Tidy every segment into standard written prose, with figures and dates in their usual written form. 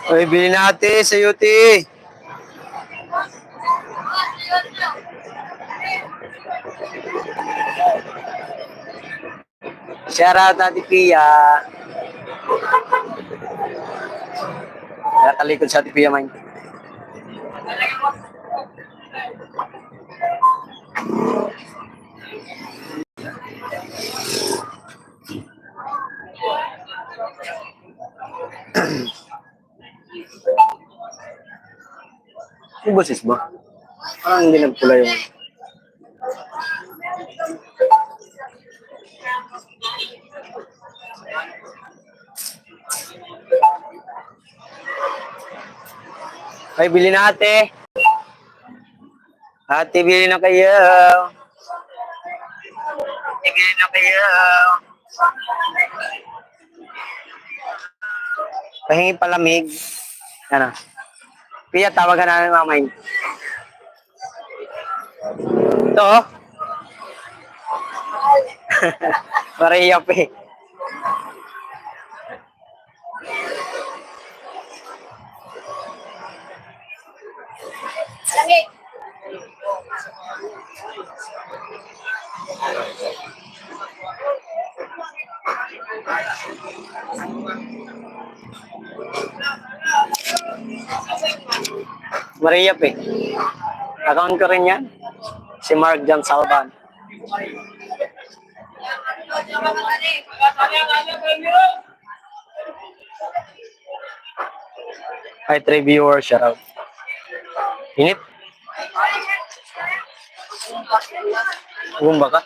Uy, bilhin natin sa UT. Shout out Ate Pia. Nakalikod sa Ate Pia man. Yung boses mo? Parang hindi nagpula yung... Ay, bili na ate. Ate, bili na kayo. Ate, bili na kayo. Pahingi palamig. Ano? Pia, tawagan namin mamay. Ito, oh. Mariyap eh. Lamig. Mariyap eh. Account ko rin yan. Si Mark John Salvan. Hi, 3 viewers. Shout out. Init? Gumba ka?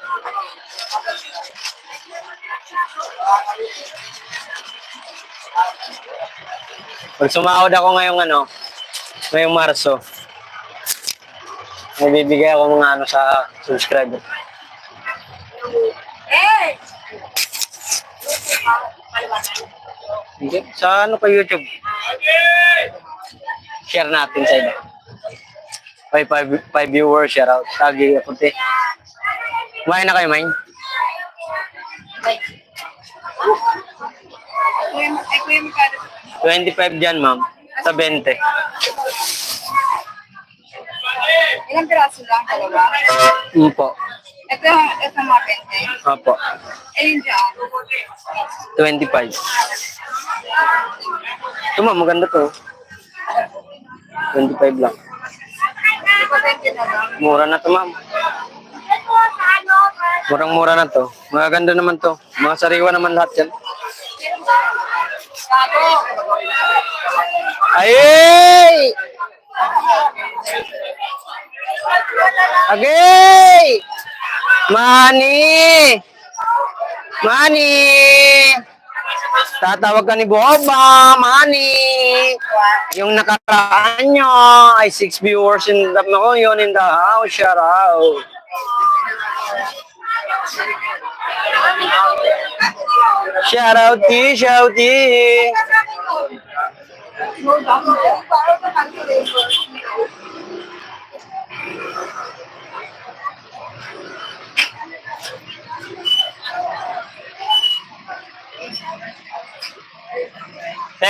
Pag sumahod ako ngayong Marso, may bibigay ako mga sa subscriber. Eh! Hindi. Sa YouTube. Share natin sa iba. 5 viewers, shout out. Tagi ako, te. Kumain na kayo, Main? Ay, kuya, magkano? 25 dyan, ma'am. Sa 20. Ilang piraso lang, dalawa? Po. Ito mga 20. Opo. Eh, yun dyan. 25. Ito, ma'am. Maganda to. 25 lang. Hindi ko 20 na lang. Mura na to, ma'am. Murang-mura na to. Maganda naman to. Mga sariwa naman lahat yan. Bago. Ay! Agay! Mani! Mani! Tatawag ka ni Boba, Mani! Yung nakaraan nyo ay 6 viewers in the, yun in the house. Shout out! Shout out, T! Shout out, T!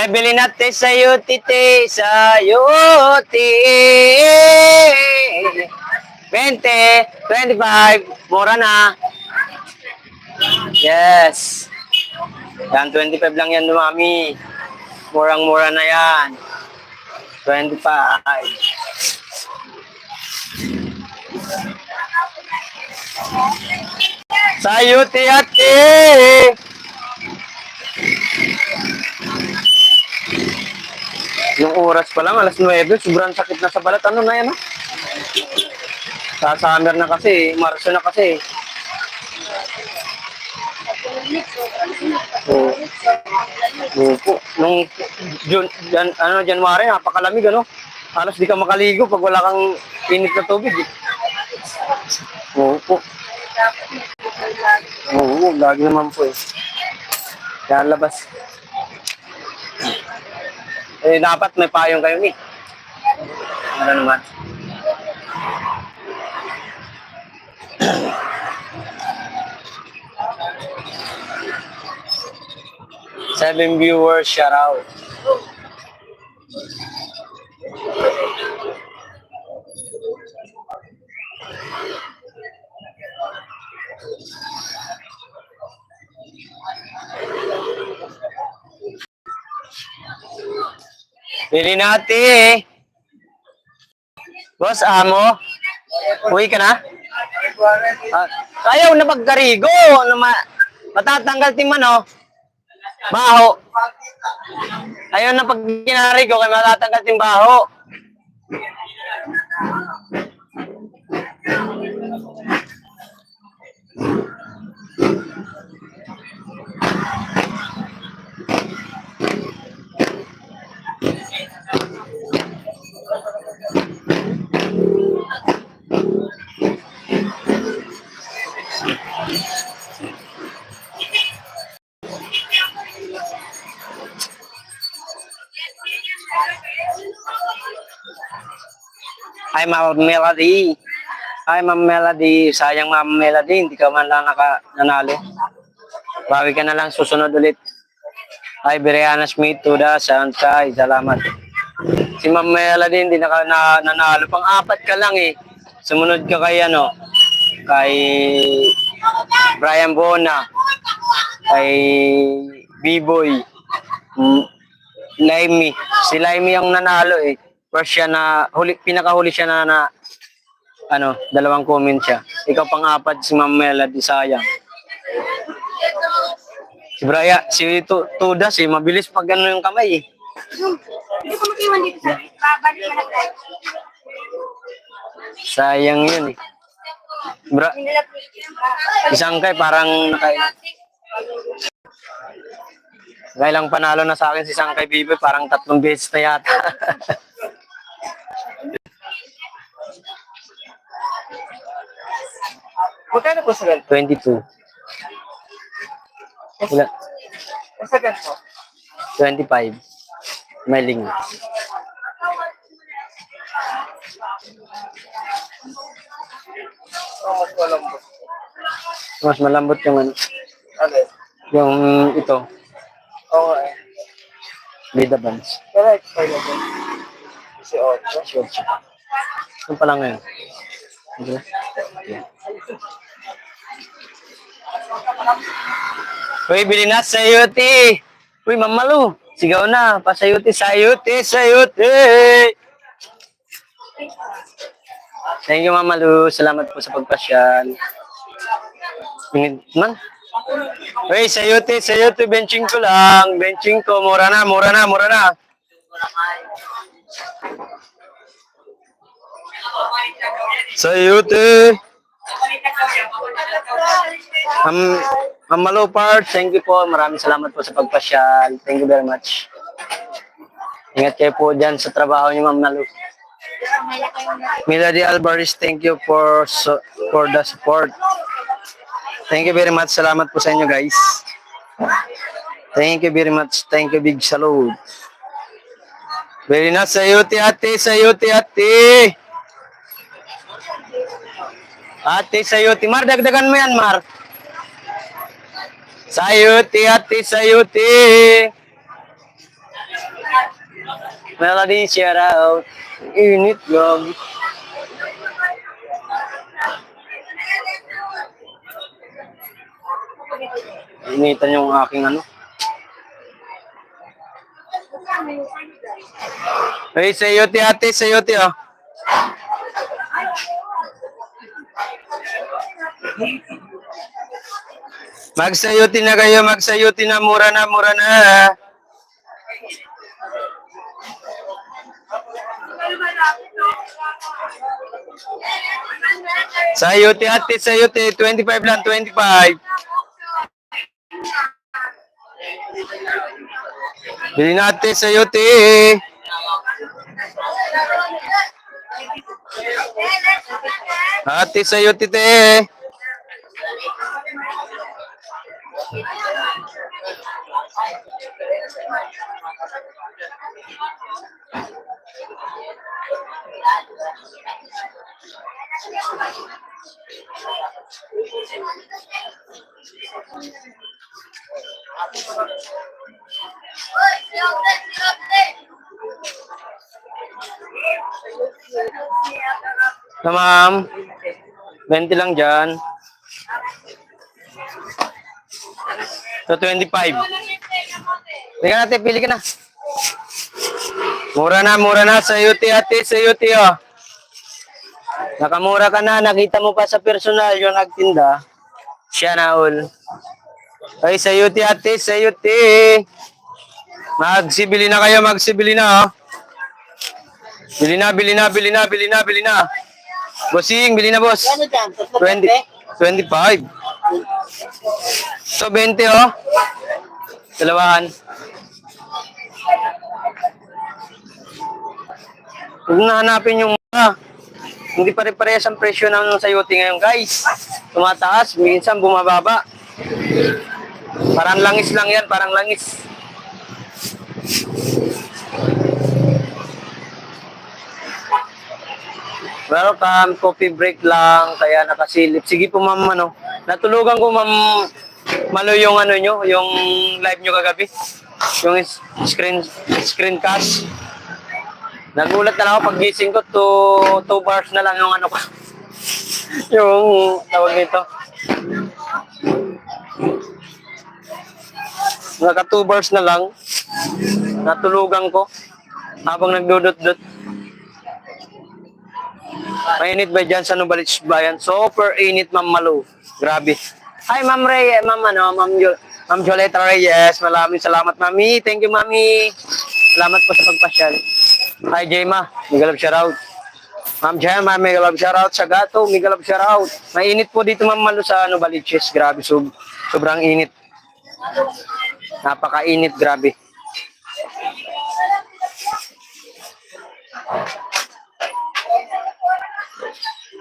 Bili natin sa UTT, sa UT. 20, 25, mura na. Yes. Yan, 25 lang yan, mami. Murang-mura na yan. 25. Sa UT. Yung oras pa lang, alas 9, sobrang sakit na sa balat. Ano na yan, ha? Sa summer na kasi, Marso na kasi. Opo. Nung January, napakalamig, ano? Halos di ka makaligo pag wala kang init na tubig. Opo. Oo, lagi naman po eh. Kaya labas. Eh, dapat may payong kayo ni. Ano naman? Seven viewers, shout out. Pili natin. Boss, amo. Uwi ka na? Ah, ayaw na pagkarigo. Matatanggal ting mano. Baho. Ayaw na pag kinarigo kaya matatanggal ting baho. Ay, Ma'am Melody. Ay, Ma'am Melody. Sayang, Ma'am Melody. Hindi ka man lang nanalo. Bawi ka na lang susunod ulit. Ay, Brianna Smith, Tuda, Santay. Salamat. Si Ma'am Melody, hindi nanalo. Pang-apat ka lang eh. Sumunod ka kay ano, kay Brian Bona, kay B-Boy, Laimi. Si Laimi ang nanalo eh. First siya na, pinakahuli siya na ano, 2 comment siya. Ikaw pang-apat si Ma'am Melody, sayang. Si Brian, si Tuda, si mabilis pag ano yung kamay eh. Hindi ko mag-iwan dito sa babalik ka na tayo. Sayang yun eh. Isang kay parang kailang panalo na sa akin si Sangkay Bibi, parang 3 beses na yata. Magkano po sa ganito? 22. Wala. Sa ganito? 25. Mailing. Mas malambot. Mas malambot yung ano. Ano? Yung ito. Oo nga eh. Bida Bands. Pero expire na din. 18. Sure. Yung pala ngayon. Okay. Uy, bili na sayuti. Uy, mamalu. Sigaw na. Pasayuti, sayuti, sayuti. Thank you, mamalu. Salamat po sa pagpasyal. Man. Uy, sayuti, sayuti. Benching ko lang. Benching ko. Mura na, mura na, mura na. Sayuti. Ma'am Malupard, thank you po. Maraming salamat po sa pagpasyal. Thank you very much. Ingat kayo po dyan sa trabaho niyo, Ma'am Malu. Melody Alvarez, thank you for the support. Thank you very much. Salamat po sa inyo, guys. Thank you very much. Thank you, big salute. Very nice. Sayuti, ate. Sayuti, ate. Ate, sayuti. Mar, dagdagan mo yan, Mar. Sayuti, ate, sayuti. Melody, shout out. Init lang. Initan yung aking ano. Hey, sayuti, ate, sayuti, oh. Magsayuti na kayo, magsayuti na, mura na, mura na. Sayuti, ate, sayuti, 25 lang, 25. Bili natin sayuti. Ate, sayuti, te. Na ma'am, 20 lang dyan. So, 25. Tingnan natin, pili ka na. Mura na. Sa UT ate, sa UT oh. Nakamura ka na, nakita mo pa sa personal yung nagtinda. Siya na all. Ay, sa UT ate, sa UT. Magsibili na kayo, magsibili na oh. Bili na. Bossing, bili na boss. 20, 25. So, 20 oh. Dalawahan. Huwag na hanapin yung mura. Hindi pare-parehas ang presyo ng sayote ngayon, guys. Tumataas, minsan bumababa. Parang langis lang yan, parang langis. Welcome, coffee break lang, kaya nakasilip. Sige po ma'am, ano. Natulugan ko ma'am, malo yung ano nyo, yung live nyo kagabi. Yung screencast. Nagulat na lang ako pag gising ko, 2 bars na lang yung ano ko. Yung tawag nito. Naka 2 bars na lang. Natulugan ko habang nagdudot-dot. Mainit ba dyan sa Novaliches Bayan? Super init, Ma'am Malu. Grabe. Hi, Ma'am Ray, Ma'am Joleta Reyes. Maraming salamat, Mami. Thank you, Mami. Salamat po sa pagpasyal. Hi, Jema. Migalab shoutout. Ma'am Jema, migalab shoutout. Sa Gato, migalab shoutout. Mainit po dito, Ma'am Malu, sa Novaliches. Grabe, sobrang init. Napakainit, grabe.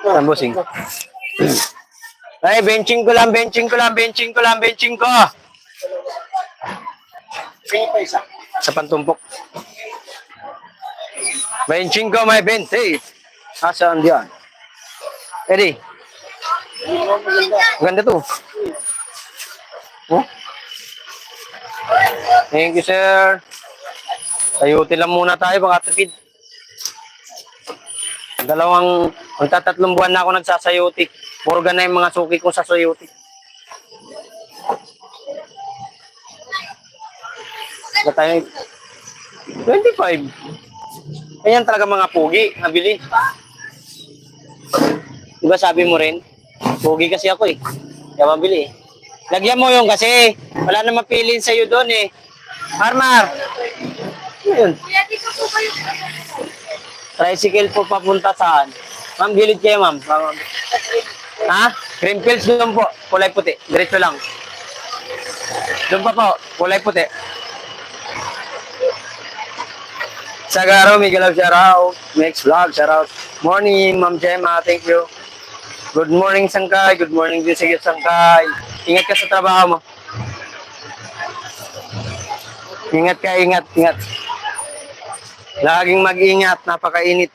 Tambosing. Ay, benching ko lang. Sa pantumpok. Benching ko, may 20. Asaan diyan? Eddie. Ganda to. Oh? Thank you, sir. Sayuti lang muna tayo, baka tipid. Magtatatlong buwan na ako nagsasayuti. Puro na yung mga suki ko sa sayuti. Ba tayo? 25. Ayan talaga mga pugi, nabili. Diba sabi mo rin? Pugi kasi ako eh. Kaya mabili eh. Lagyan mo yung kasi wala na mapilin sa'yo doon eh. Armar! Ayun. Kuya, dito po kayo. Tricycle po papunta saan? Ma'am, gilid kayo, ma'am. Ha? Greenfields doon po. Kulay puti. Diretso lang. Doon pa po. Kulay puti. Sagaro, Miguel of shoutout. Next vlog, shoutout. Morning, Ma'am Gemma. Thank you. Good morning, Sangkay. Good morning din sa iyo, Sangkay. Ingat ka sa trabaho mo. Ingat ka, ingat. Laging mag-ingat, napakainit.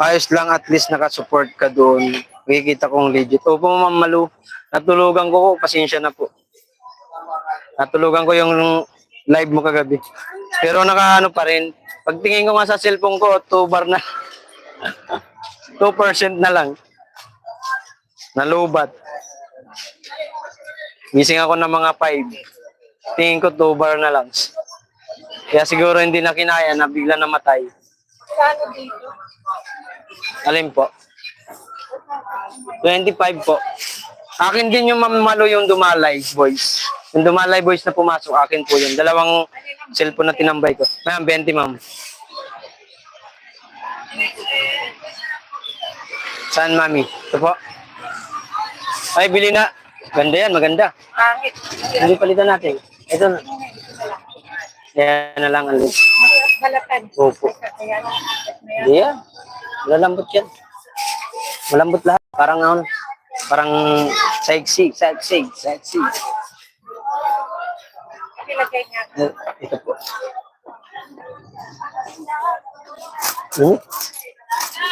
Ayos lang, at least nakasupport ka doon. Makikita kong legit. Opo, Ma'am Malu. Natulugan ko, pasensya na po. Natulugan ko yung live mo kagabi. Pero nakaano pa rin. Pagtingin ko nga sa cellphone ko, 2 bar na. 2% na lang. Nalubat. Gising ako ng mga 5. Tingin ko 2 bar na lang. Kaya siguro hindi na kinaya na bigla namatay. Kano dito? Alin po? 25 po. Akin din yung mamalo yung Dumalay boys. Yung Dumalay boys na pumasok, akin po yun. 2 cellphone na tinambay ko. Ma'am, 20 ma'am. Saan mami? Ito po. Ay, bili na. Ganda yan, maganda. Kahit. Hindi palitan natin. Ito na. Yan na lang. Balatan. Opo. Ayan. Hindi yan. Malambot yan. Malambot lahat. Parang sexy. ilagay niya. Ito po. Oh.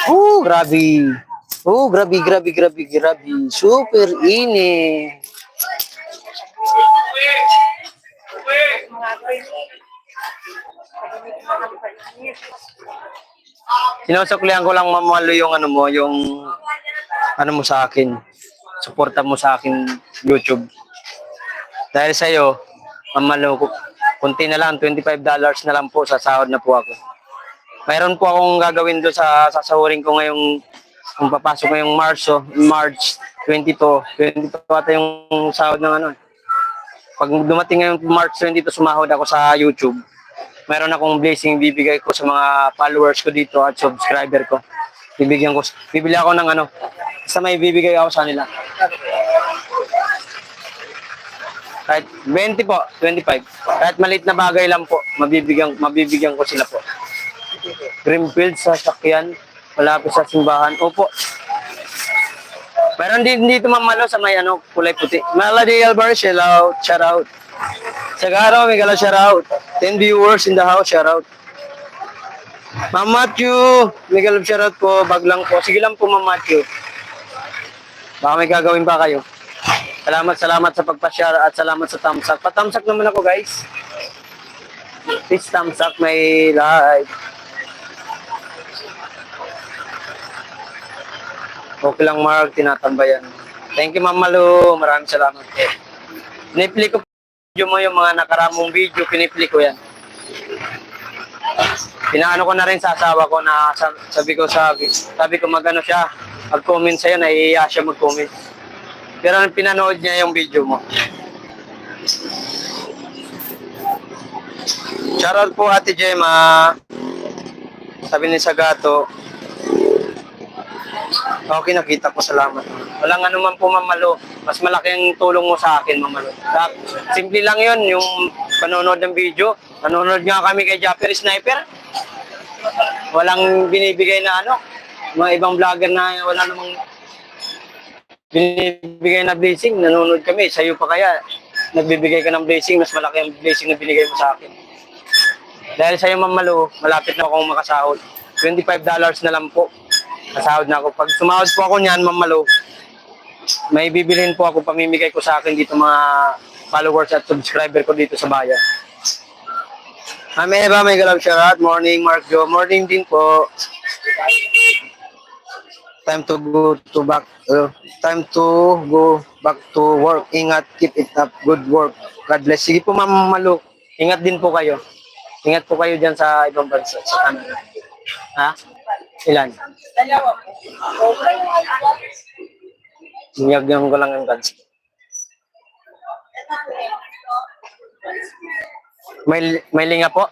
Oh, grabe. Oh, grabe. Super init. Mga green. Sinusuklihan ko lang mamalo yung ano mo, yung ano mo sa akin. Suporta mo sa akin YouTube. Dahil sa iyo, mamalo ko. Kunti na lang, $25 na lang po, sasahod na po ako. Mayroon po akong gagawin doon sa sasahurin ko ngayong kung papasok ngayong March 22. 22 ata yung sahod ng ano. Pag dumating ngayong March 22, sumahod ako sa YouTube. Mayroon akong blessing bibigay ko sa mga followers ko dito at subscriber ko. Bibili ako ng ano, basta may bibigay ako sa nila. Kahit 20 po, 25. Kahit maliit na bagay lang po, mabibigyan ko sila po. Greenfield sa sakyan, malapit sa simbahan. Opo. Meron din dito mamalo sa may ano, kulay puti. Melody Alvarez, shout out. Sagaro, Miguel, shout out. 10 viewers in the house, shout out. Ma'am Matthew, Miguel, shout out po. Bag lang po. Sige lang po, Ma'am Matthew. Baka may gagawin pa kayo. Salamat sa pagpa-share at salamat sa thumbs up. Pa-thumbs up naman ako, guys. Please thumbs up my live. Okay lang, Mark. Tinatambayan. Thank you, Ma'am Malu. Maraming salamat. Pinipili ko mo yung mga nakaramong video. Pinipili ko yan. Pinaano ko na rin sa asawa ko na sabi ko magano siya. Mag-comment sa'yo, naiiya siya mag-comment. Pero pinanood niya yung video mo. Shoutout po Ate Gemma. Sabi ni Sagato. Okay, nakita ko. Salamat. Walang ano man po, Mamalo. Mas malaki ang tulong mo sa akin, Mamalo. Simple lang yun, yung panonood ng video. Panonood nga kami kay Japper Sniper. Walang binibigay na ano. Mga ibang vlogger na wala namang binibigay na blessing. Nanonood kami. Sa'yo pa kaya, nagbibigay ka ng blessing. Mas malaki ang blessing na binigay mo sa akin. Dahil sa'yo, Mamalo, malapit na akong makasahod. $25 na lang po. Kasahod na ako. Pag sumahod po ako niyan, Mamalo, may bibilhin po ako, pamimigay ko sa akin dito mga followers at subscriber ko dito sa bayan. Ma'am Eva, may galaw shoutout. Morning, Mark Joe. Morning din po. Time to go back to work. Ingat, keep it up. Good work. God bless. Sige po, Ma'am Malu. Ingat din po kayo. Ingat po kayo dyan sa ibang bansa, sa Canada. Ha? Ilan? Niyagyan ko lang ang guns. May linga po?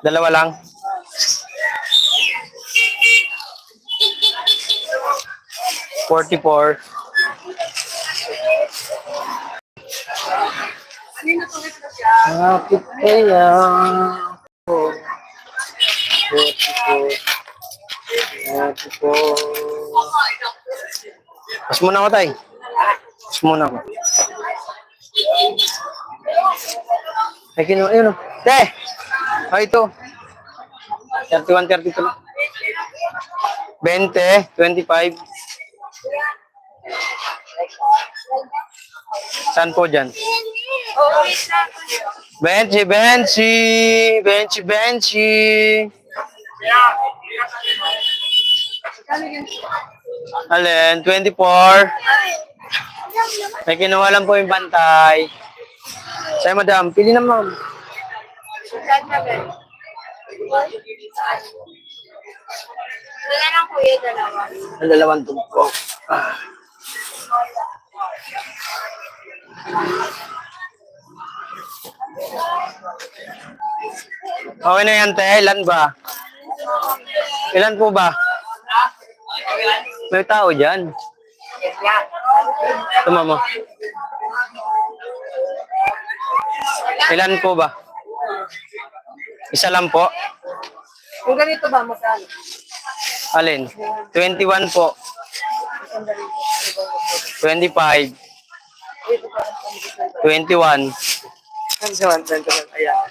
Dalawa lang? $44. Bakit kaya? 44. Pas muna ako, tay. Pas muna ako. Ay, ayun o. Te! Oh, ito. 31, 32 lang. 20, 25. Saan po dyan? Benchy. Alin, 24. May kinuha lang po yung bantay. Sa'yo, madam. Pili na, ma'am. Wala lang kuya, dalawa. Ang dalawang tumpok. Okay na yan, te. Ilan ba? Ilan po ba? May tao dyan. Tama mo. Ilan po ba? Isa lang po. Kung ganito ba, magkano? Alin? 21 po. 25. 21. Ayan.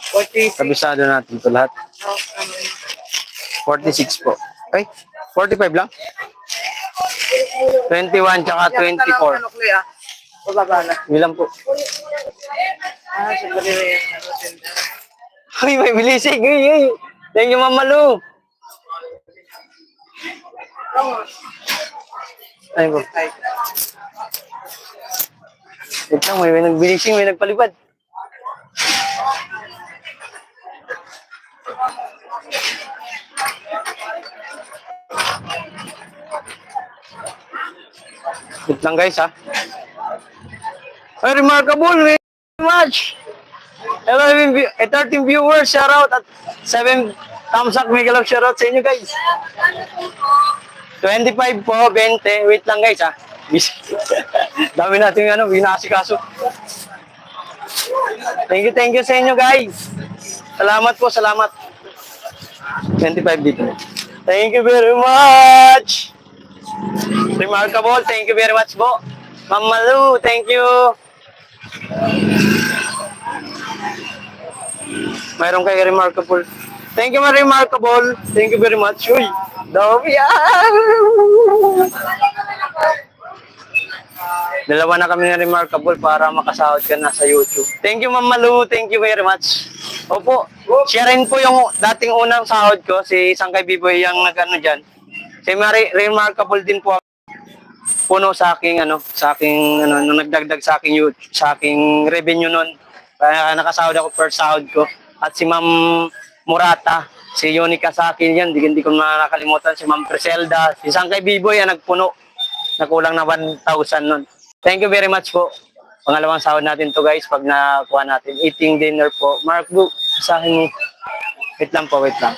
46. Kabisado natin ito lahat. 46 po. Ay, 45 lang? 21 tsaka 24. Ano, Kuya? Pababa na. Ilan po? Sa bali. Ay, may bilisig. Ay. Thank you, Mama Lu. Ay po. Wait lang, may nagbilising, may nagpalipad. Wait lang guys ha. Ay, remarkable. Very much. Hello, 13 viewers. Shout out at 7 thumbs up. Mega love shout out sa inyo guys. 25 po, 20. Wait lang guys ha. Dami natin binasikaso. Thank you sa inyo guys. Salamat po, salamat. 25 dito. Thank you very much. Remarkable, thank you very much po. Ma'am Malu, thank you. Mayroon kayo remarkable. Thank you, remarkable. Thank you very much. Uy, dami Dalawa na kami na remarkable para makasahod ka na sa YouTube. Thank you, Ma'am Malu. Thank you very much. Opo, siya rin po yung dating unang sahod ko, si Sangkay Biboy yung nag-ano dyan. Si remarkable din po puno sa aking nung nagdagdag sa aking YouTube, sa aking revenue noon. Kaya nakasahod ako per sahod ko. At si Ma'am Murata, si Yonica sa akin yan, hindi ko nakakalimutan, si Ma'am Preselda, si Sangkay Biboy ang nagpuno. Nakulang na 1,000 noon. Thank you very much po. Pangalawang sahod natin to guys pag nakuha natin. Eating dinner po. Mark Bu, isahin mo. Wait lang po, wait lang.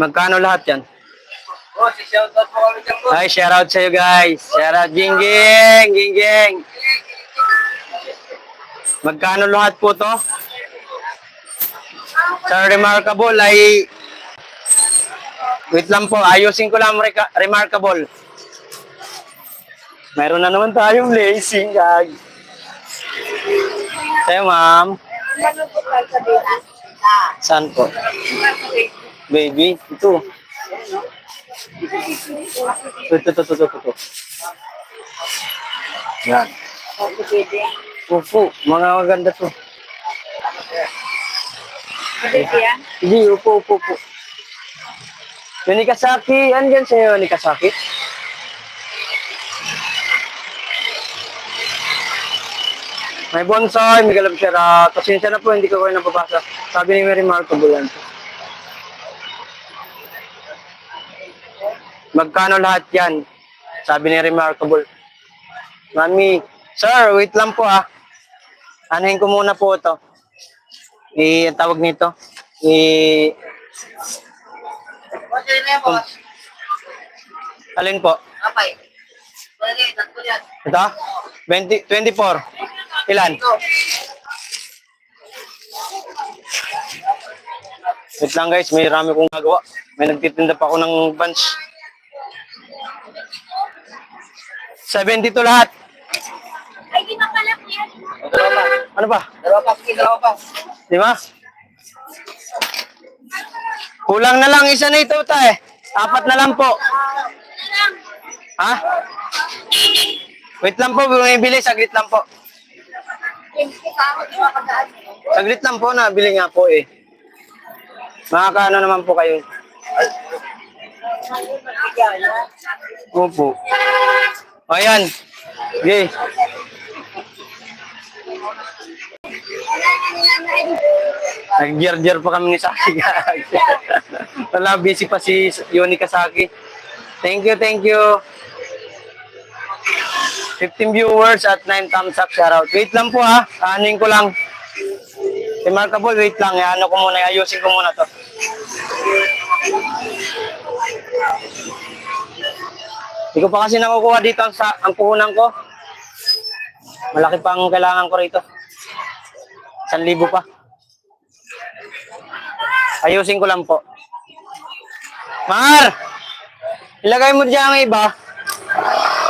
Magkano lahat yan? Oh, si shoutout po kami dyan po. Ay, shout out sa iyo guys. Shout out, Gingging, Gingging. Magkano lahat po to? Sa remarkable ay wait lang po, ayusin ko lang remarkable. Meron na naman tayong blessing, gag. Sa'yo, ma'am. Saan po? Baby, ito. Ito. Yan. Upo, mga maganda to. Hindi, upo. Yonikasaki, andyan sa'yo, Yonikasaki? May bonsai, may galapsera. Pasensya na po, hindi ko kayo napapasa. Sabi ni Mary Remarkable yan. Magkano lahat yan? Sabi ni Remarkable. Mami, sir, wait lang po ah. Anahin ko muna po ito. Tawag nito. Alin po? Apay. Ito? 24. Ilan? Wait lang guys, may rami kong gagawa. May nagtitinda pa ako ng bunch. 72 lahat. Ay, di ba pala yan? Ano ba? Dalawa pa. Di ba? Kulang na lang isa na ito, tay. 4 na lang po. Ha? Wait lang po, bumibili. Saglit lang po. Saglit lang po, nabili nga po eh. Makakaano naman po kayo. Opo. O yan. Okay. Nag-gear pa kami ni Saki. Wala, busy pa si Yonica Saki. Thank you. 15 viewers at 9 thumbs up, shoutout. Wait lang po ha. Anuin ko lang. Remarkable, wait lang. Ano ko muna, ayusin ko muna to. Hindi ko pa kasi nakukuha dito ang puhunan ko. Malaki pa ang kailangan ko rito. 1,000 pa. Ayusin ko lang po. Mar! Ilagay mo dyan ang iba.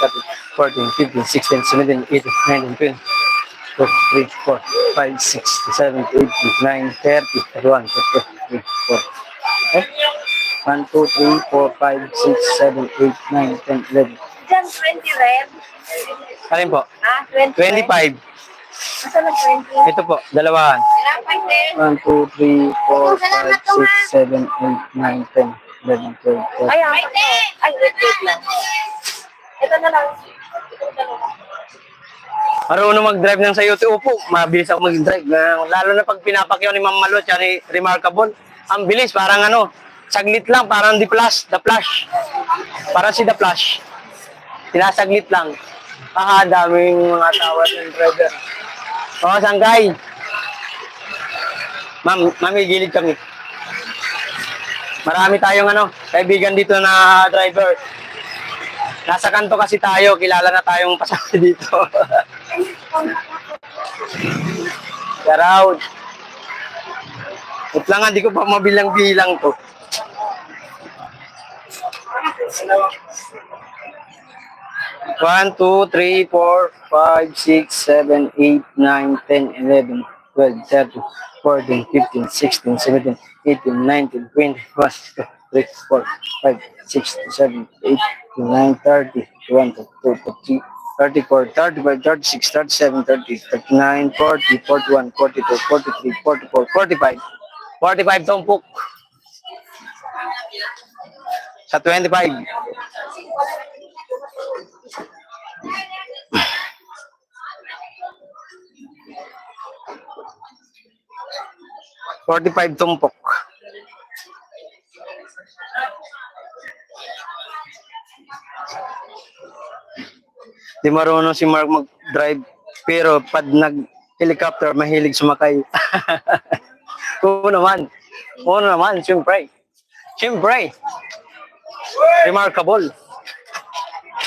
13, 14, 15, 16, 17, 18, 19, 20, 2, 3, 4, 5, 6, 7, 8, 9, 30, 31, 32, 3, 4. Okay? 1, 2, 3, 4, 5, 6, 7, 8, 9, 10, 11. Diyan, 20 red. Alin po? 20 red. 25. Asa na 20? Ito po, dalawahan. Tinapay din. 1, 2, 3, 4, 5, 6, 7, 8, 9, 10, 11, 12, 13. Ay, ay, wait lang. Ito na lang. Marunong mag-drive ng sa YouTube. Opo, mabilis ako mag-drive. Lalo na pag pinapakyaw ni Ma'am Malo, siya ni Remarkable. Ang bilis, parang ano, saglit lang, parang The Flash. Parang si The Flash. Sinasaglit lang. Daming mga tawad ng driver. Oo, Sangkay. Mami, gilid kami. Marami tayong ano, kaibigan dito na driver. Nasa kanto kasi tayo, kilala na tayong pasahero dito. Shout out. Wait lang, hindi ko pa mabilang-bilang to. One, 2, 3, 4, 5, 6, 7, 8, 9, 10, 11, 12, 13, 14, 15, 16, 17, 18, 19, 20, 1, 2, 3, 4, 5, 6, 7, 8, 9, 30, 1, 2, 3, 34, 35, 36, 37, 30, 39, 40, 41, 42, 43, 44, 45. 45 tumpok. Sa 25. Forty-five tumpok. Di marunong si Mark mag-drive, pero pag nag-helicopter, mahilig sumakay. Oo naman. Oo naman, siyempre. Siyempre. Remarkable.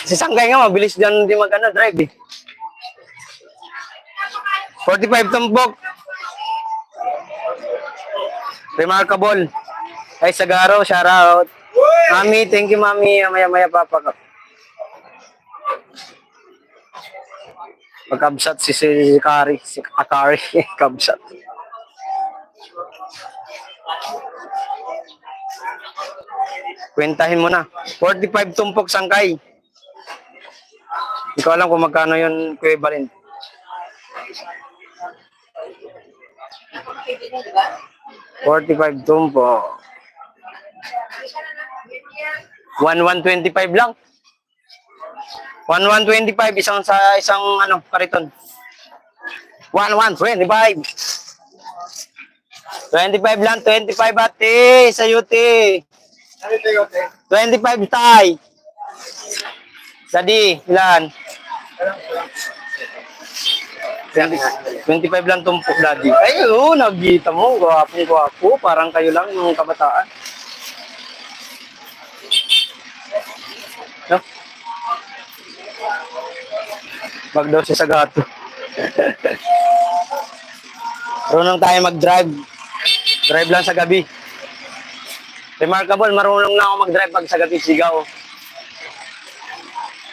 Si Sangkay nga, mabilis dyan di drive eh. 45 tumbok. Remarkable. Ay, Sagaro, shout out. Mami, thank you, mami. Maya-maya papa. Pagkabsat si Kari. Si Akari. Kabsat. Kwentahin mo na. 45 tumpok sangkay. Hindi ko alam kung magkano yun equivalent. 45 tumpok. 1,125 lang. 1,125 isang sa isang kariton. 1,125. 25 lang, 25 ate, sayuti. 25 tay. Daddy, ilan? 25 lang tumpok, daddy. Ay, nagkita mo, gwapong-gwapo. Parang kayo lang yung kabataan. No? Wag daw siya sa gato. Marunong tayo mag-drive. Drive lang sa gabi. Remarkable, marunong na ako mag-drive pag sa gabi sigaw.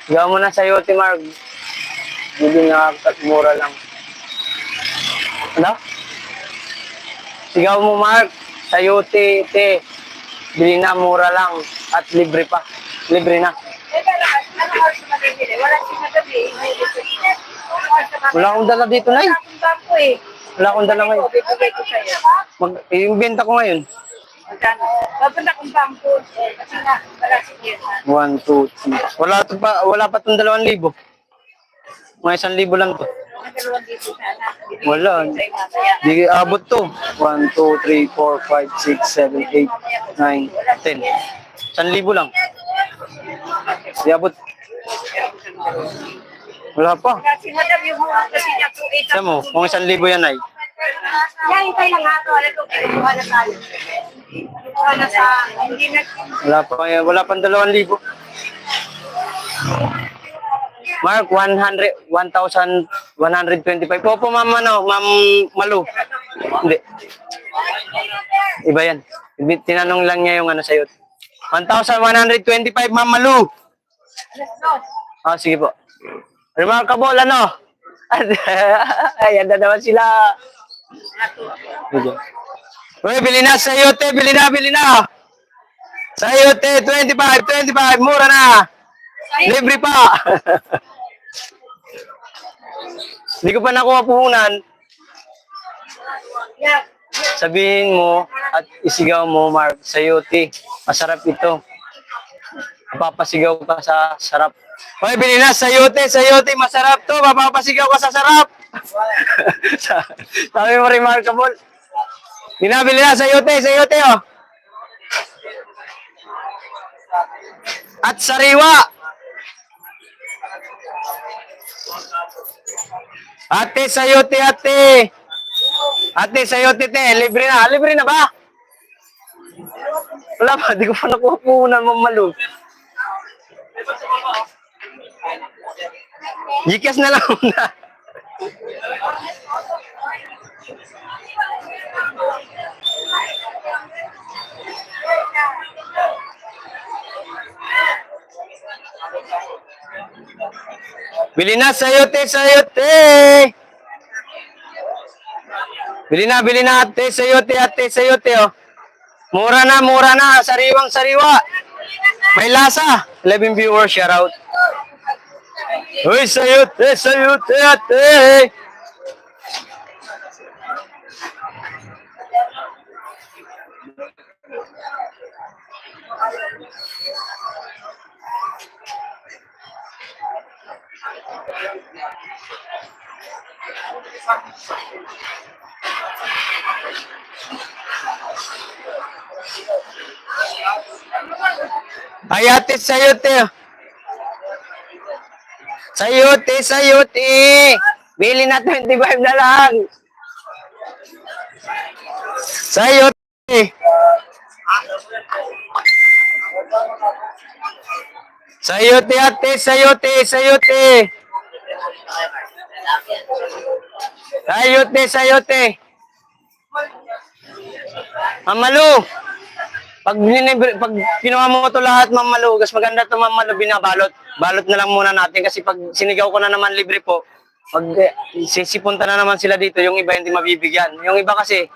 Sigaw mo na sa'yo, Mark. Hindi nga at mura lang. Ano? Sigaw mo, Mark. Sa'yo, te. Bili na, mura lang. At libre pa. Libre na. Wala akong dala dito, Nay. Wala akong dala ngayon. Yung benta ko ngayon. Papunta kong bangko. Kasi nga, wala sige. 1, 2, 3. Wala pa itong 2,000. Mga 1,000 lang to. Wala. Di abot to. 1, 2, 3, 4, 5, 6, 7, 8, 9, 10. 1,000 lang. Di abot. Wala pa. Kasi madam yung mga kasi niya po Saan mo? Kung 1,000 yan ay. yan, hintay lang nga ito. Alam ko, kinukuha na tayo. Kinukuha na sa, hindi na, Wala pang 2,000. Mark, 1,125. Opo, ma'am, ma'am Malu. Hindi. Iba yan. Tinanong lang niya yung sa'yo. 1,125, ma'am Malu. Sige po. Remarkable, Ayan na naman sila. Uy, bili na sayote, bili na. Sayote, 25, mura na. Libre pa. Hindi ko pa nakuha puhunan. Sabihin mo at isigaw mo, Mark, sayote. Masarap ito. Mapapasigaw ka sa sarap. Hoy, bili na, sayote, masarap to. Mapapasigaw ka sa sarap. Sabi mo, remarkable. Binabili na, sayote, oh. At sariwa. Ate, sayote, ate. Ate, sayote, te. Libre na ba? Wala pa, di ko pa nakuha po na mamalog. Gcash na lang muna. Bili na, sayote. Bili na, ate, sayote, oh. Mura na, sariwa. May lasa. 11 viewers, shout out. Uy, sayote, ate. Ay, ate, sayote. Sayote. Bili na 25 na lang. Sayote. Sayote, ate, sayote. Sayote. Mamalu. Pag ginawa mo to lahat, Ma'am Malu, mas maganda to, Ma'am Malu, binabalot. Balot na lang muna natin kasi pag sinigaw ko na naman libre po, pag sisipunta na naman sila dito, yung iba hindi mabibigyan. Yung iba kasi,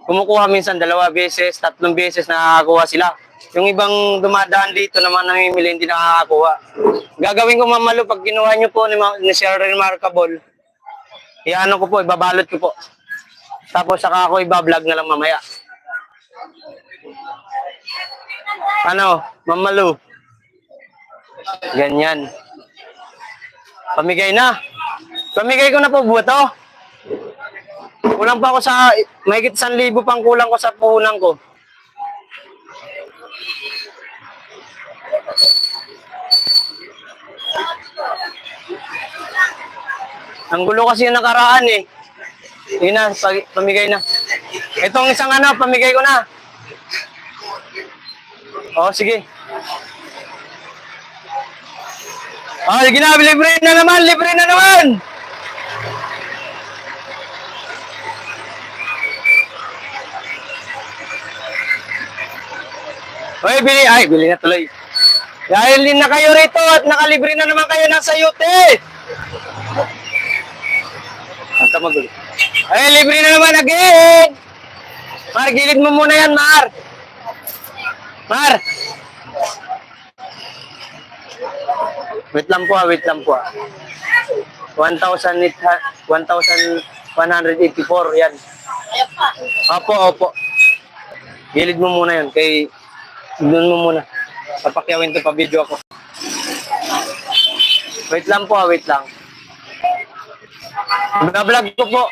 kumukuha minsan 2 beses, 3 beses nakakakuha sila. Yung ibang dumadaan dito naman namimili, hindi nakakakuha. Gagawin ko, Ma'am Malu, pag kinuha nyo po ni Sir Remarkable, iano ko po, ibabalot ko po. Tapos saka ako ibablog na lang mamaya. Ano, Ma'am Malu? Ganyan. Pamigay na. Pamigay ko na po buto. Kulang pa ako sa, mahigit 1,000 pang kulang ko sa puhunan ko. Ang gulo kasi yung nakaraan eh. Yun na, pamigay na. Itong isang ano, pamigay ko na. Oh, sige. Oh, sige na, libre na naman, libre na naman. Oy, bili na tuloy. Dahil din na kayo rito at nakalibre na naman kayo ng sayute. Basta magulo. Ay, libre na naman again. Mar, gilid mo muna yan, Mar. Mar. Wait lang po, wait lang po. 1,184, yan. Opo, opo. Gilid mo muna yun, kay doon mo muna. Papakyawin to pa video ako. Wait lang po, wait lang. Mag-vlog ko po.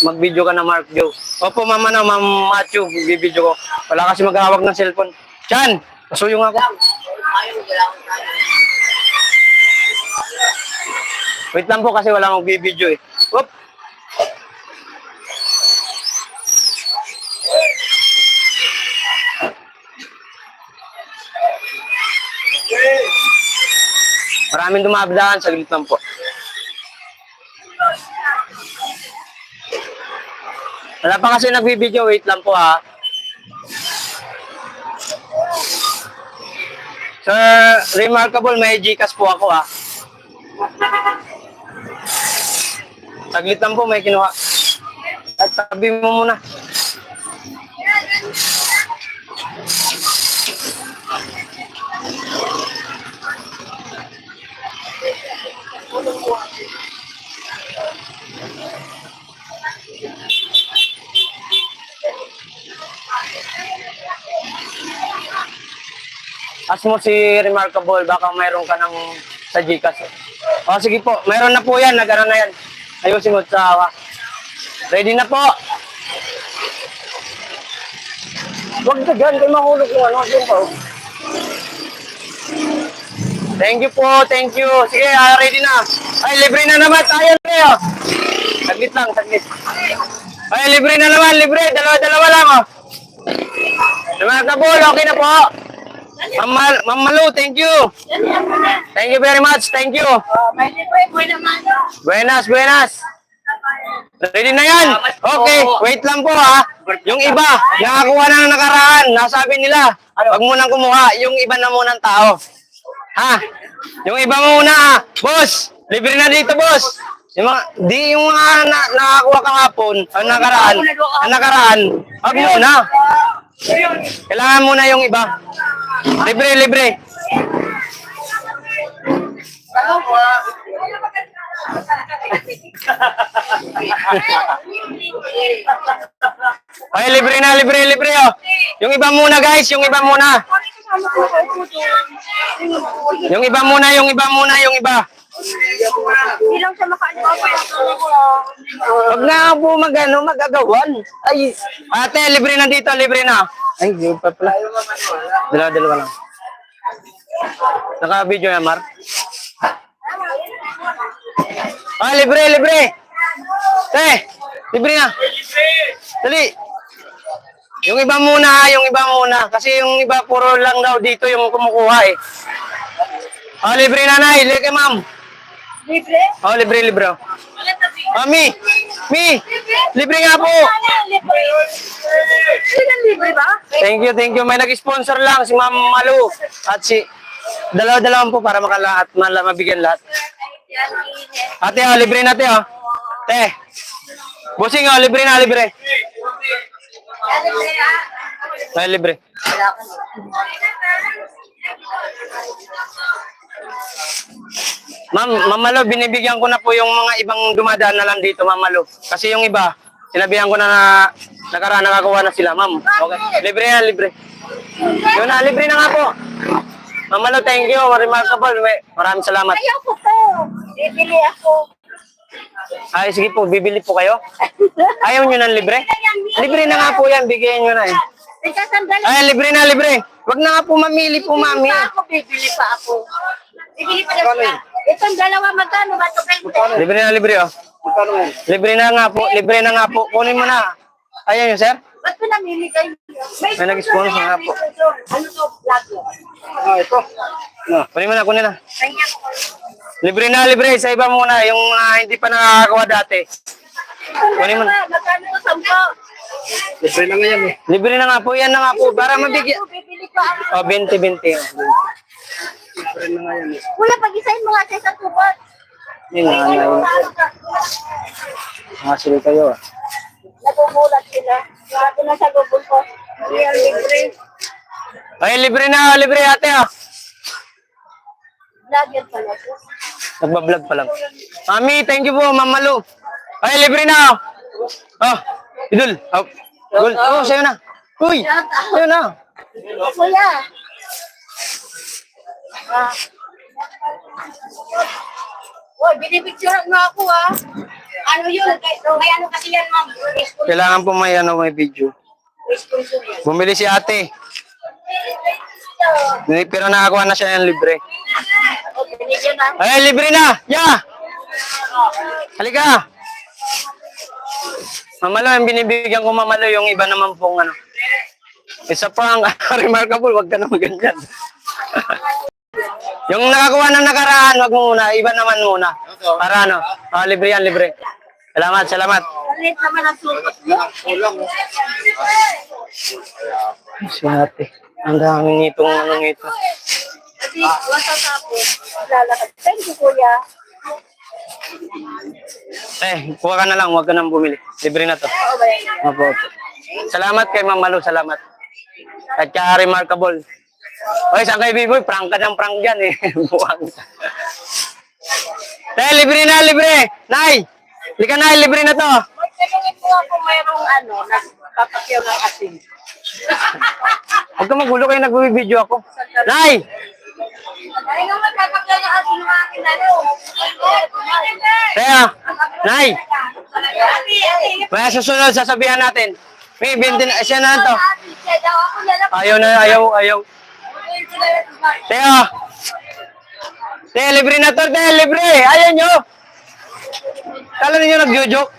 Mag-video ka na, Mark Joe. Opo, mama na, Ma'am Matthew, bibidyo ko. Wala kasi maghahawak ng cellphone. Chan, pasuyong ako. Wait lang po kasi wala magbibidyo eh. Oop. Maraming dumabdaan, saglit lang po. Wala pa kasi nagbibideo, wait lang po ha. Sir Remarkable, may Gcash po ako ha. Saglit lang po, may kinuha. At tabi mo muna. As mo si Remarkable, baka mayroon ka ng sa Gcash. O sige po, mayroon na po yan, nag-ano na yan. Ayusin mo sa ready na po. Huwag ka dyan, kayo mahulog yung ano, dyan po. Thank you po, thank you. Sige, ready na. Ay, libre na naman tayo, Leo. Saglit lang, saglit. Ay, libre na naman, libre. Dalawa lang, oh. Remarkable, okay na po. Ma'am Malu, thank you. Thank you very much, thank you. May libre, buena mano. Buenas, buenas. Ready na yan? Okay, wait lang po ha. Yung iba, nakakuha na ng nakaraan. Nasabi nila, wag mo nang kumuha. Yung iba na munang tao. Ha? Yung iba muna ha. Boss, libre na dito, boss. Yung mga nakakuha kahapon, ang nakaraan, wag muna. Kailangan muna yung iba. Libre, libre. Ay, libre na, libre, libre, oh. Yung iba muna, guys, yung iba muna. Yung iba muna, yung iba muna, yung iba. Hindi lang siya makaano. Huwag na po magagawan. Ay, ate, libre na dito, libre na. Ay, hindi pa pala. Dalawa lang. Naka-video yan, Mar? Ah, libre, libre. Libre na. Dali. Yung iba muna, yung iba muna. Kasi yung iba, puro lang daw dito yung kumukuha eh. Ah, libre na, Nay. Libre, ma'am. Libre? Oh, libre, libre. Ulit na Mami! Mi! Libre nga po! Libre. Libre ba? Thank you. May nag-sponsor lang, si Ma'am Malu. At si... Dalawa-dalawan po para makalahat, mabigyan lahat. Ate, libre na, te, Te. Busing, libre na, libre. Ay, libre. Ma'am Malo, binibigyan ko na po yung mga ibang dumadaan na lang dito, Ma'am Malo. Kasi yung iba, sinabihan ko na nakaraan nakakuha na sila, ma'am. Okay. Libre na, libre. Yun na, libre na nga po. Ma'am Malo, thank you. Remarkable. Maraming salamat. Ayaw ko po. Bibili ako. Ay, sige po, bibili po kayo. Ayaw nyo ng libre? Libre na nga po yan, bigyan nyo na eh. Teka, sandali. Ay, libre na, libre. Wag na nga po mamili po, mami. Bibili pa ako. Bibili pa na. Itong dalawa, magkano ba ito? Libre na, libre, Libre na nga po, libre na nga po. Kunin mo na. Ayan yun, sir. Ba't ko namili kayo? May nag-sponsor nga po. Ano to? Vlog mo. Ito. Kunin mo na, kunin na. Kanya ko. Libre na, libre. Sa iba muna, yung hindi pa nakakagawa dati. Kunin mo na. Magkano ko? 10. Libre na nga yan eh. Libre na nga po, yan na nga po. Para mabigyan. Bibili pa ako. 20. Libre na nga yan eh. Kuya, pag-isahin mo nga sa isang tubot. Yun nga, yun. Sige kayo, Nagugulat sila. Sabi na sa Google ko. Real libre. Ay, libre na, libre ate, Vlogger pala po. Nagbablog pa lang. Mami, thank you po, Ma'am Malu. Ay, libre na. Idol. Gol. Sa'yo na. Uy, sa'yo na. Kuya. Uy, binibigturan mo ako Ano yun? May ano kasi yan, ma'am. Kailangan po may video. Sponsor yan. Bumili si ate. Pero nakakuha na siya ng libre. Okay, binigyan na. Ay, libre na. Halika. Mamalo, yung binibigyan ko mamalo, yung iba naman pong isa pang remarkable, wag ka naman ganyan. Yung nakakuha ng nakaraan, wag muna, iba naman muna. Para libre yan, libre. Salamat. Ulit naman ang sulot mo. Si ate, ang dami nitong ito. Kasi tapos, lalakad. Thank you, kuya. Kuha ka na lang, wag ka nang bumili. Libre na to. Oo ba yan? Opo. Salamat kay Ma'am Malu, salamat. At kaya remarkable. Oy, saan kayo, B-boy? Prank ka ng prank dyan eh. Buwang. Libre na, libre! Nay! Lika na, libre na to. Magtanungin mo ako mayroong nagpapakyaw ng asin. Huwag ka magulo kayo, nag-video ako. Nay! Ay, nga magpapakyaw ng asin ng akin Nay! May susunod, sasabihan natin. May bintin, siya na to. Ayaw na, ayaw. Libre na to, libre! Ayaw nyo! Kala ninyo nag-joke?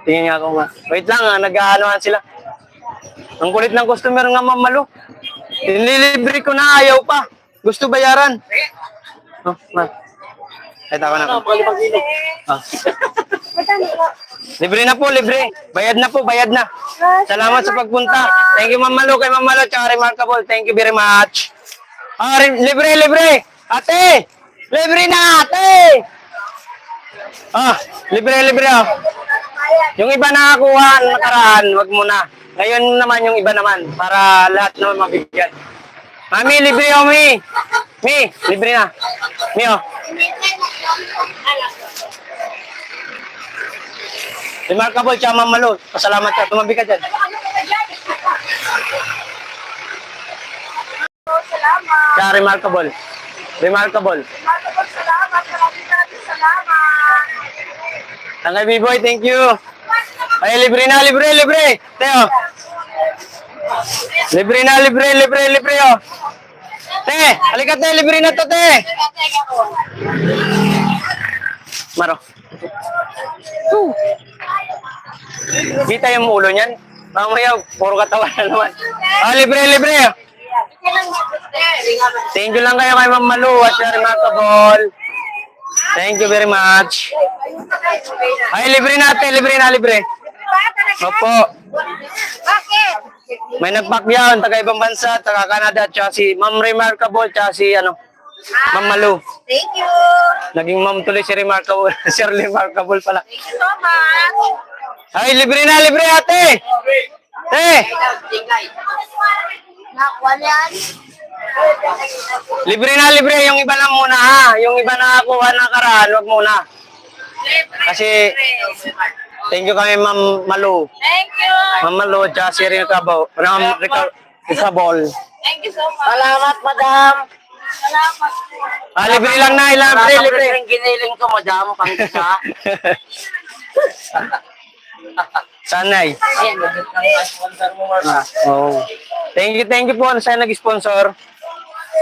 Tingin nga ako nga. Wait lang nag-aanohan sila. Ang kulit ng customer nga, Ma'am Malu. Nililibre ko na, ayaw pa. Gusto bayaran. Kita ko na. Libre na po, libre. Bayad na po, bayad na. Salamat sa pagpunta. Thank you, Ma'am Malu. Kay Ma'am Malu, tsaka remarkable. Thank you very much. Libre. Ate! Libre na, ate! Libre. Yung iba nakakuha nakaraan, wag mo na. Ngayon naman yung iba naman, para lahat naman mabigyan. Mami, libre Mi! Mi, libre na. Mi, Remarkable, tsaka Ma'am Malu. Pasalamat ka, tumabi ka dyan. Salamat. Tsaka remarkable. Salamat. Tangay B-boy, thank you. Ay, libre na, libre. Teo. Libre na, libre. Te, halika te, libre na to, te. Maro. Kita yung ulo niyan. Mamaya, puro katawan na naman. Libre. Thank you lang kayo kay Ma'am Malu at remarkable. Thank you very much. Ay, libre natin, libre na, libre. Ba, talaga? Opo. Bakit? May nagpakyaw, taga ibang bansa, taga Canada, tsaka si Ma'am Remarkable, tsaka si Ma'am Malu. Thank you. Naging ma'am tuloy si Remarkable, Sir Remarkable pala. Thank you so much. Ay, libre na, libre ate! Nakuha yan. Libre na, libre. Yung iba lang muna ha. Yung iba na kuha na karaan, wag muna. Kasi, thank you kami Ma'am Malu. Thank you. Ma'am Malu, tsaka si Ricardo. Isabol. Thank you so much. Salamat, madam. Salamat. Ah, libre lang na, libre, libre. Ang giniling ko, madam, pangkita. Sanay. Ayan, nagit ng sponsor mo, Mark. Oh. Thank you po sa nag-sponsor.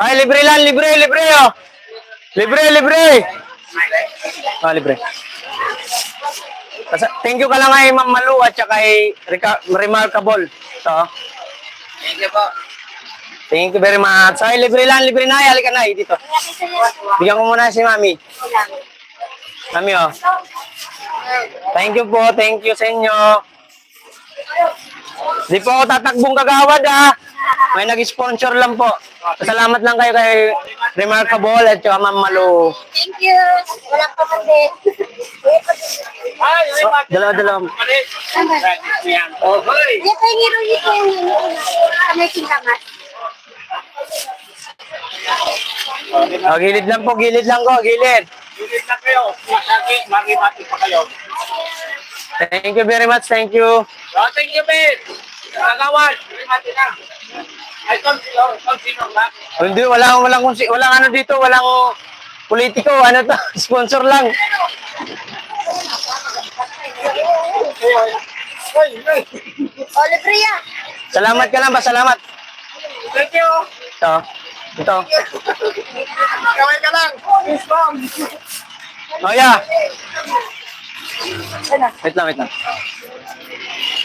Ay, libre lang, libre, libre oh. Libre, libre. Ah, libre. Thank you ka lang kay Ma'am Malu at saka kay Remarkable. So, Thank you po. thank you very much. Ay, libre lang, libre na. Halika na, dito. Bigyan ko muna si Mami. Mami, oh. Thank you po, thank you sa inyo. Di po ako tatakbong kagawad, ha. May nag-sponsor lang po. Salamat lang kayo kay Remarkable at saka Ma'am Malu. Thank you. Wala pa man din. Dalawa. Oh, hoy! Yan tayo ngiro yung kamay kingamat. Oh, gilid lang po, gilid lang ko, gilid. Ulit na kayo. Maki-maki pa kayo. Thank you very much, thank you. Thank you, Ben. Kagawad. Maki na. Ay, sino ba? Hindi, walang ano dito, walang politiko, ano to, sponsor lang. Olive yan. Salamat ka lang ba, salamat. Thank you. Ito. Kaway ka lang. Oh, yeah. Wait lang.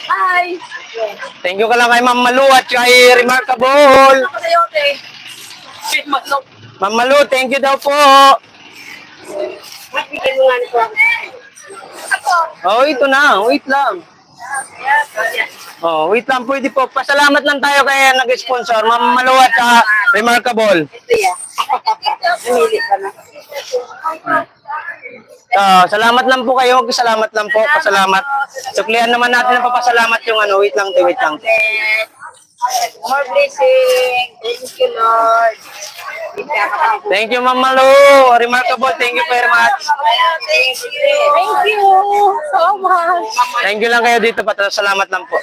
Hi. Thank you ka lang kay Ma'am Malu at kay Remarkable. Ako sa'yo, te. Ma'am Malu, thank you daw po. Bigyan mo nga nito. Ako. Oh, ito na, wait lang. Oh, wait lang, pwede po. Pasalamat lang tayo kay nag-sponsor, Ma'am Malu at Remarkable. Ito yan. Namili ka na. Salamat lang po kayo, salamat lang po, pasalamat. Suklihan naman natin ang papasalamat yung wait lang. More blessing. Thank you, Lord. Thank you, Ma'am Malu, Remarkable, thank you very much. Thank you. Thank you so much. Thank you lang kayo dito, salamat lang po.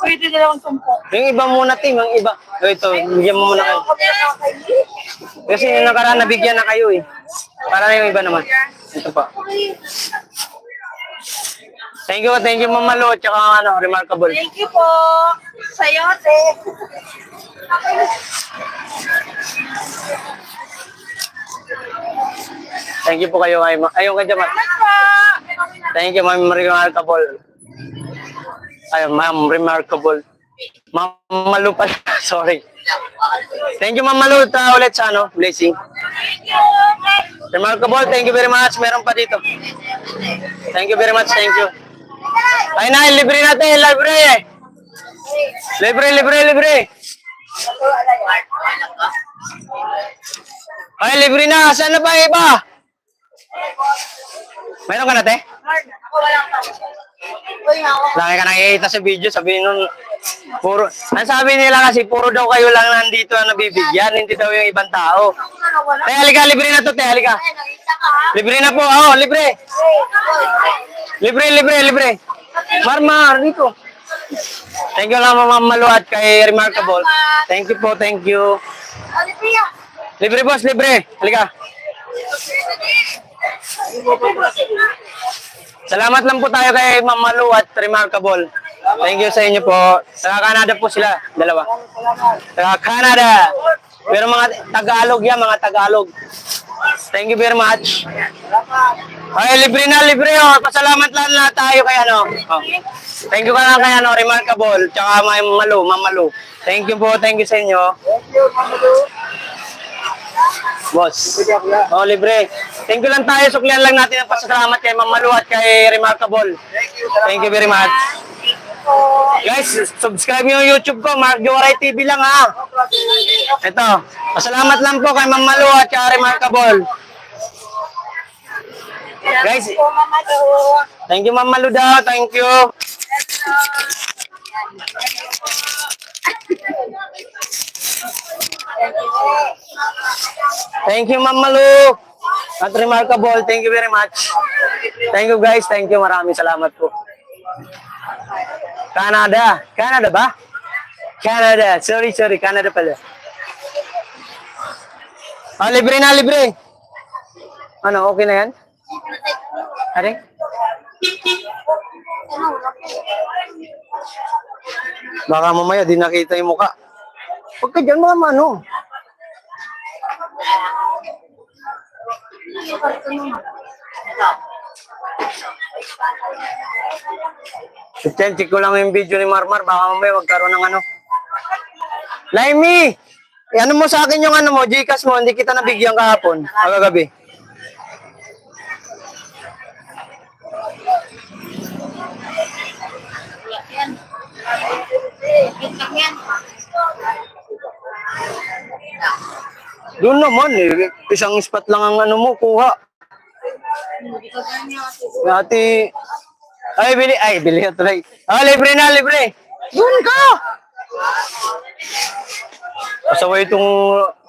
Pwede dalawang tumpo. Yung iba muna, Tim, yung iba. Ito, bigyan mo muna kayo. Kasi yung nakaraan, nabigyan na kayo eh. Para na yung iba naman. Ito pa. Thank you, Ma'am Malu, tsaka Remarkable. Thank you po. Sa'yo, te. Thank you po kayo kay ayun kay Jamal. Thank you, Ma'am Remarkable. Ay, Ma'am Remarkable. Ma'am Malu pala, sorry. Thank you, Ma'am Malu, ulit sa blessing. Remarkable, thank you very much. Meron pa dito. Thank you very much, thank you. Ay na, libre natin, libre. Libre. Ay, libre na. Saan na ba yung iba? Mayroon ka na, te? Ako walang pa. Uy, ako. Laki ka nakikita sa video, sabihin nun, puro, ang sabi nila kasi, puro daw kayo lang nandito na nabibigyan, hindi daw yung ibang tao. Te, halika, libre na to, te, halika. Ay, nakita ka, ha? Libre na po, libre. Libre. Marmar, dito. Thank you lang, Ma'am Malu at kay Remarkable. Thank you po, thank you. Olivia. Libre, boss, libre. Halika. Salamat lang po tayo kay Ma'am Malu at Remarkable. Thank you sa inyo po. Sa Canada po sila, dalawa. Sa Canada. Pero mga Tagalog yan, mga Tagalog. Thank you very much. Ay, libre na, libre. Pasalamat lang na tayo kay Thank you ka lang kay Remarkable. Tsaka Ma'am Malu. Thank you po, thank you sa inyo. Boss. Oh, libre. Thank you lang tayo. Suklihan lang natin ang pasasalamat kay Ma'am Malu at kay Remarkable. Thank you very much. Guys, subscribe nyo yung YouTube ko. Mark Joray TV lang ha. Ito. Pasalamat lang po kay Ma'am Malu at kay Remarkable. Guys, thank you Ma'am Malu daw. Thank you. Thank you Ma'am Malu at Remarkable. Thank you very much. Thank you guys. Thank you. Maraming salamat po. Canada. Canada ba? Canada. Sorry. Canada pala. Ah, libre na, libre. Ano, okay na yan? Are? Baka mamaya di nakita yung mukha. Huwag ka dyan mga mano. Check ko lang yung video ni Marmar. Baka mamaya magkaroon ng ano. Laimi! Ano mo sa akin yung ano mo, Gcash mo, hindi kita nabigyan kahapon, kagabi. Doon naman eh, isang spot lang ang ano mo, kuha. Ate, bili na tuloy. Ah, libre na, libre. Doon ka! Pasaway itong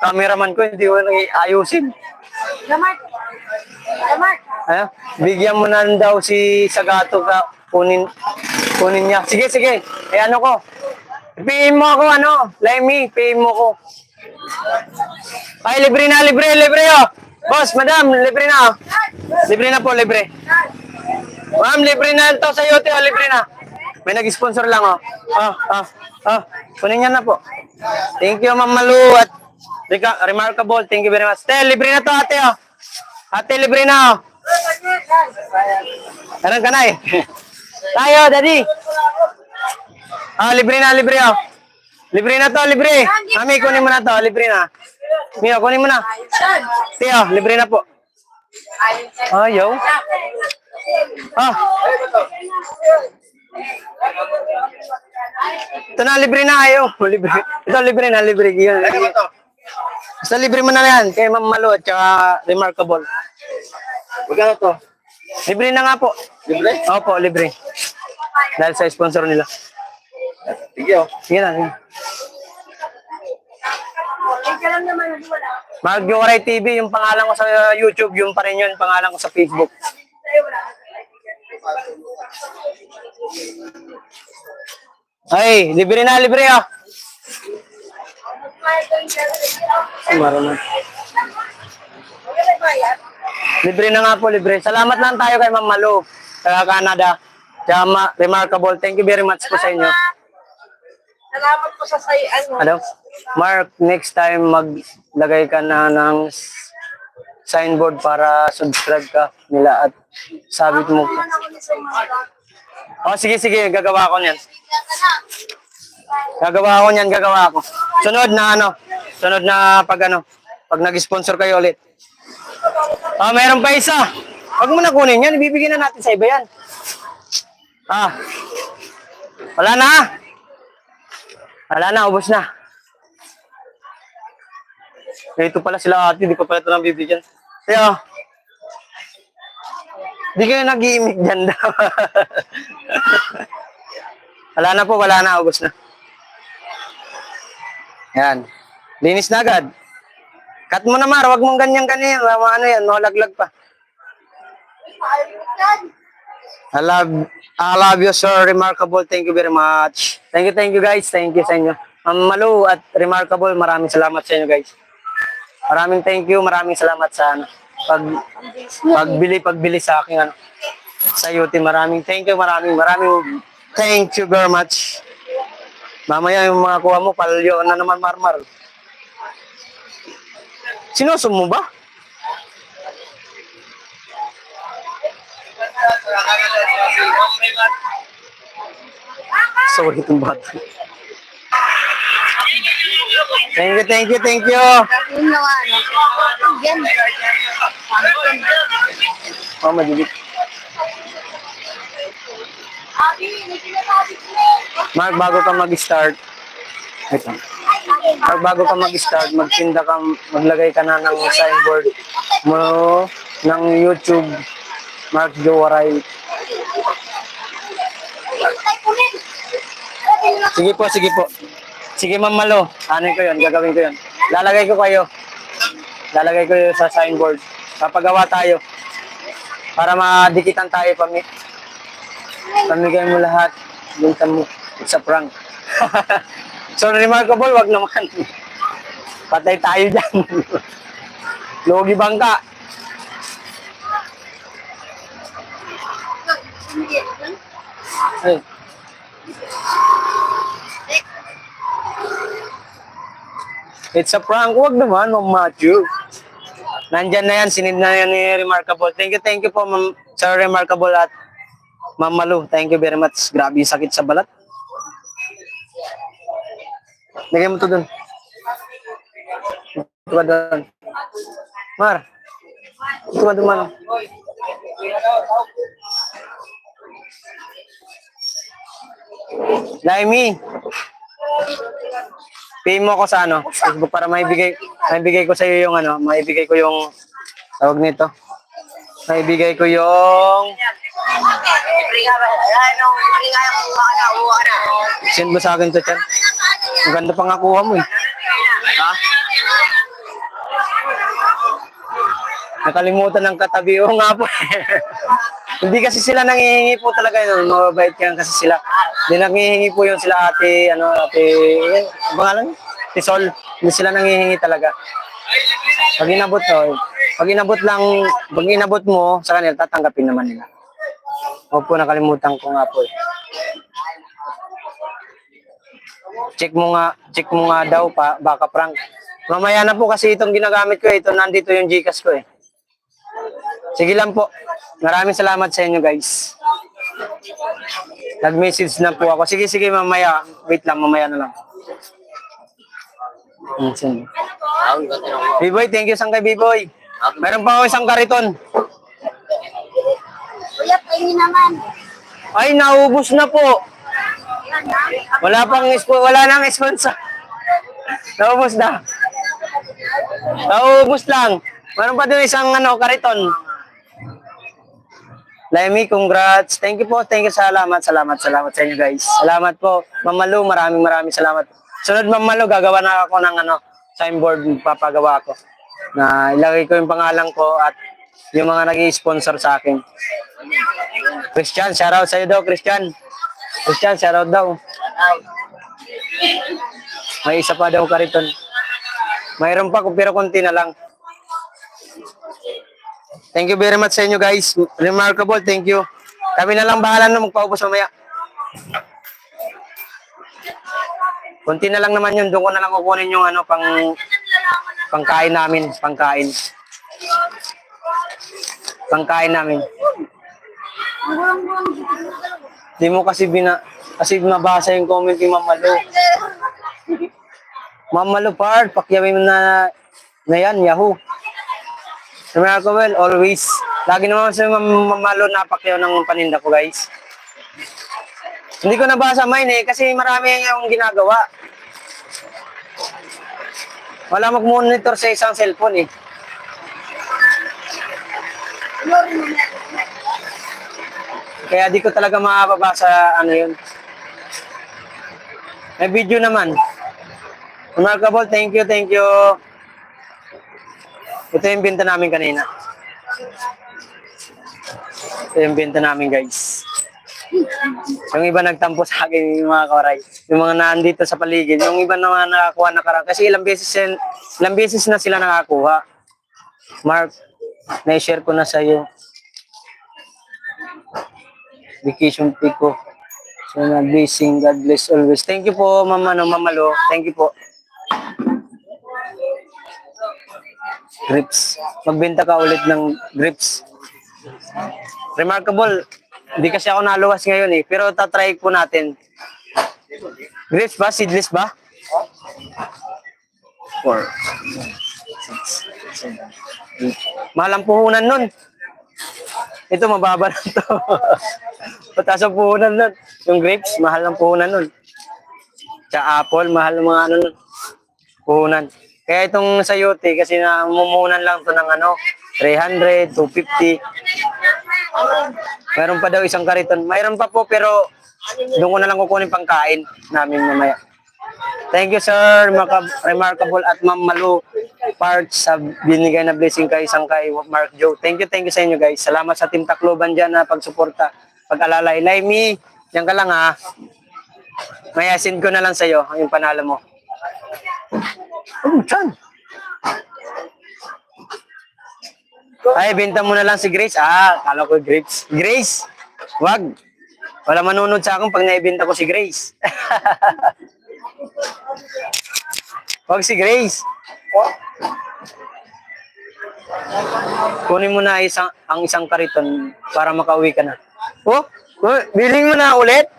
cameraman ko, hindi ko nang ayusin. Lamart. Ano? Bigyan mo na daw si Sagato ka, kunin niya. Sige. Eh ano ko? PM mo ako, ano? Laimi, PM mo ko. Ay, libre na, libre oh. Boss, madam, libre na oh. Libre na po, libre. Ma'am, libre na ito sa yote, oh, libre na. May nag-sponsor lang oh. Kunin niya na po. Thank you, Ma'am Malu at Remarkable. Thank you very much. Te, libre na to, ate oh. Ate, libre na oh. Anong ka na eh? Tayo, daddy. Ah, libre na oh. Libre na to, libre. Mami, kunin mo na to, libre na. Mio, kunin mo na. Tiyo, libre na po. Ayaw. Ah. Ito na, libre na ayaw. Libre. Ito, libre na, libre. Basta libre mo na yan. Kay Ma'am Malu at saka Remarkable. Magkano to? Libre na nga po. Libre? Opo, libre. Dahil sa sponsor nila. Sige oh. Sige na. Mark Joray TV, yung pangalan ko sa YouTube, yung pa rin yun, pangalan ko sa Facebook. Ay, libre na, libre oh. Marunong. Libre na nga po, libre. Salamat lang tayo kay Ma'am Malu, sa Canada. Tsaka Remarkable. Thank you very much po sa inyo. Salamat po sa sayan mo. Ano? Mark, next time maglagay ka na ng signboard para subscribe ka nila at sabit mo. Oh, sige, gagawa ko niyan. Gagawa ko. Sunod na pag nag-sponsor kayo ulit. Ah, mayroon pa isa. Huwag mo na kunin yan, ibibigyan na natin sa iba yan. Ah. Wala na, ubos na. Ito pala sila ate, di ko pala ito nang bibigyan. Kaya, di kayo nag-iimik dyan daw. Wala na, ubos na. Yan. Linis na agad. Cut mo na, Mar, wag mong ganyan-ganyan. Ano yan, malaglag pa. I love you, sir. Remarkable. Thank you very much. Thank you guys. Thank you sa inyo. Ma'am Malu at Remarkable, maraming salamat sa inyo guys. Maraming salamat sa pagbili sa aking sa YouTube. Maraming thank you very much. Mamaya yung mga kuha mo, palyo na naman Marmar. Sinusum mo ba? Sorry itong bata. Thank you. Yun yung ano. yan. Oh, madilit. Abi, may sinasabi ko. Mark, bago ka mag-start, wait lang. Mark, bago ka mag-start, magtinda ka, maglagay ka na ng signboard mo ng YouTube, Mark Jowaray. Tay ko rin. Sige po, sige po. Sige, Ma'am Malo. Ano ko yun? Gagawin ko yun. Lalagay ko kayo. Lalagay ko yun sa signboard. Papagawa tayo. Para madikitan tayo pamigay mo lahat. Binta mo. It's a prank. So, remarkable, wag naman. Patay tayo dyan. Logi bangka. Ay. It's a prank. Wag naman, Ma'am Matthew. Nandyan na yan, sinid na yan ni Remarkable. Thank you po, Ma'am Sir Remarkable at Ma'am Malu. Thank you very much. Grabe yung sakit sa balat. Lagay mo to dun. Ito ka dun. Mar. Ito ka dun, man. Laimi. Pay mo ako sa ano, Facebook para maibigay ko sa iyo yung ano, maibigay ko yung tawag nito. Maibigay ko yung send mo sa akin to, Chan. Ang ganda pa nga kuha mo eh. Ha? Nakalimutan ng katabi. Oo nga po. Hindi kasi sila nangihingi po talaga yun. Mababait yan kasi sila. Hindi nangihingi po yung sila ate, ate, ang pangalan? Tisol. Hindi sila nangihingi talaga. Pag inabot mo sa kanila, tatanggapin naman nila. Opo, nakalimutan ko nga po eh. Check mo nga daw baka prank. Mamaya na po kasi itong ginagamit ko ito, nandito yung Gcash ko eh. Sige lang po. Maraming salamat sa inyo guys. Nag-message na po ako. Sige, mamaya. Wait lang, mamaya na lang. B-boy, thank you sang kay B-boy. Meron pa ako isang kariton. Kuya, paingin naman. Ay, naubos na po. Wala nang sponsor. Naubos na. Naubos lang. Meron pa doon isang kariton. Lemmy, congrats. Thank you po. Thank you. Salamat sa inyo guys. Salamat po. Ma'am Malu, maraming salamat. Sunod Ma'am Malu, gagawa na ako ng signboard, papagawa ako. Na ilagay ko yung pangalan ko at yung mga nag-i-sponsor sa akin. Christian, shoutout sa iyo daw, Christian. Christian, shoutout daw. May isa pa daw kariton. Mayroon pa, pero konti na lang. Thank you very much sa inyo guys. Remarkable, thank you. Kami na lang bahala na magpaubos mamaya. Konti na lang naman yun. Doon ko na lang kukunin yung pangkain namin. Pangkain namin. Di mo kasi kasi mabasa yung comment ni Ma'am Malu. Ma'am Malu part, pakyawin mo na yan, Yahoo. Remarkable, always. Lagi naman sa Ma'am Malu napakyaw ng paninda ko, guys. Hindi ko nabasa mine kasi marami yung ginagawa. Wala mag-monitor sa isang cellphone eh. Kaya di ko talaga makababasa yun. May video naman. Remarkable, thank you. Ito yung binta namin kanina. Ito yung binta namin guys. Yung iba nagtampo sa akin yung mga kawaray. Yung mga nandito sa paligid. Yung iba naman nakakuha na karang. Kasi ilang beses na sila nakakuha. Mark, na-share ko na sa'yo. Vacation pick ko. So, blessing. God bless always. Thank you po, Ma'am Malu. Thank you po. Grips. Magbenta ka ulit ng grips. Remarkable. Hindi kasi ako naluwas ngayon eh. Pero tatry po natin. Grips ba? Seedless ba? 4, 6. Mahal ang puhunan nun. Ito, mababa na to. Pataas ang puhunan nun. Yung grapes, mahal ang puhunan nun. Sa apple, mahal ang mga ano nun. Puhunan. Kaya itong sayote, kasi namumunan lang to ng ano, 300, 250. Meron pa daw isang kariton. Mayroon pa po, pero doon ko na lang kukunin pangkain namin mamaya. Thank you, sir. Remarkable at Ma'am Malu Parts sa binigay na blessing kay isang kay Mark Joe. Thank you sa inyo, guys. Salamat sa Team Tacloban dyan na pagsuporta, pag-alalay. Laimi, yan ka lang ha. May asin ko na lang sa'yo, yung panalo mo. Oh, chan. Ay, benta mo na lang si Grace. Kala ko Grace. Grace, wag. Wala manunod sa akin pag naibenta ko si Grace. Wag si Grace. Kunin mo na ang isang kariton para makauwi ka na. Oh, biling mo na ulit.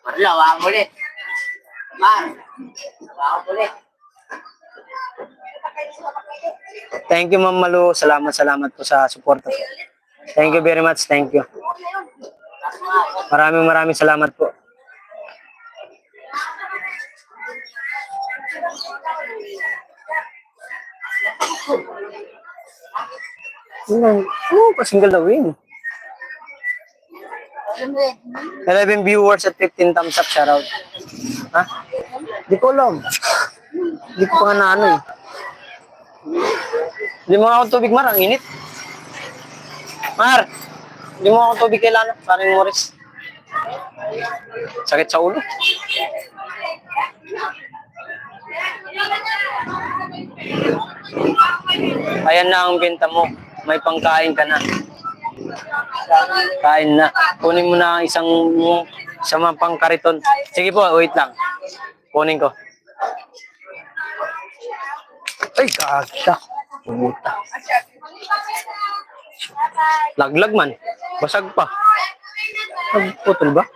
Marla, wag ulit. Mar, wag ulit. Thank you, Ma'am Malu. Salamat po sa suporta. Thank you very much. Thank you. Maraming salamat po. Single the win. 11 viewers at 15 thumbs up, shoutout. Ha? Di ko alam. Di ko pa nga na ano eh. Di mo ako tubig, Mar. Ang init. Mar! Di mo ako tubig kailangan. Paring Morris. Sakit sa ulo. Ayan na ang benta mo. May pangkain ka na. Kain na. Kunin mo na isang mga pangkariton. Sige po, wait lang. Kunin ko. Ay, kagda. Pumunta. Laglag man. Basag pa. Putol ba?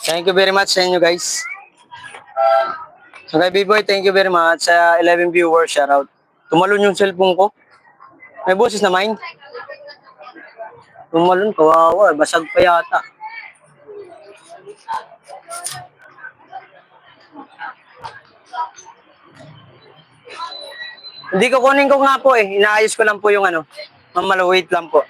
Thank you very much sa inyo, guys. So kay B-Boy, thank you very much sa 11 viewers, shoutout. Tumalon yung cellphone ko. May boses na mine. Tumalon, kawawa. Basag pa yata. Hindi ko kunin ko nga po eh. Inaayos ko lang po yung ano. Wait lang po.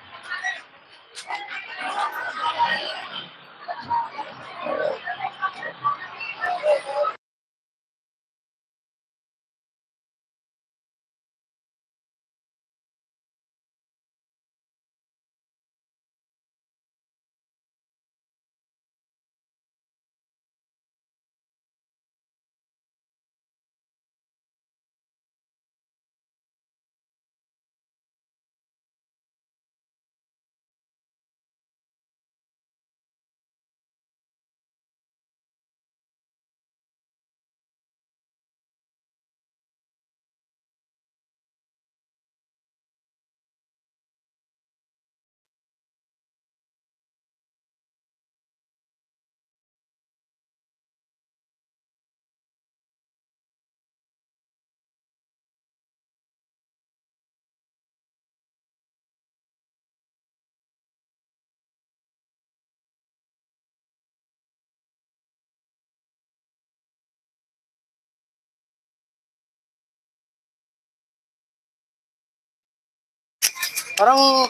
Parang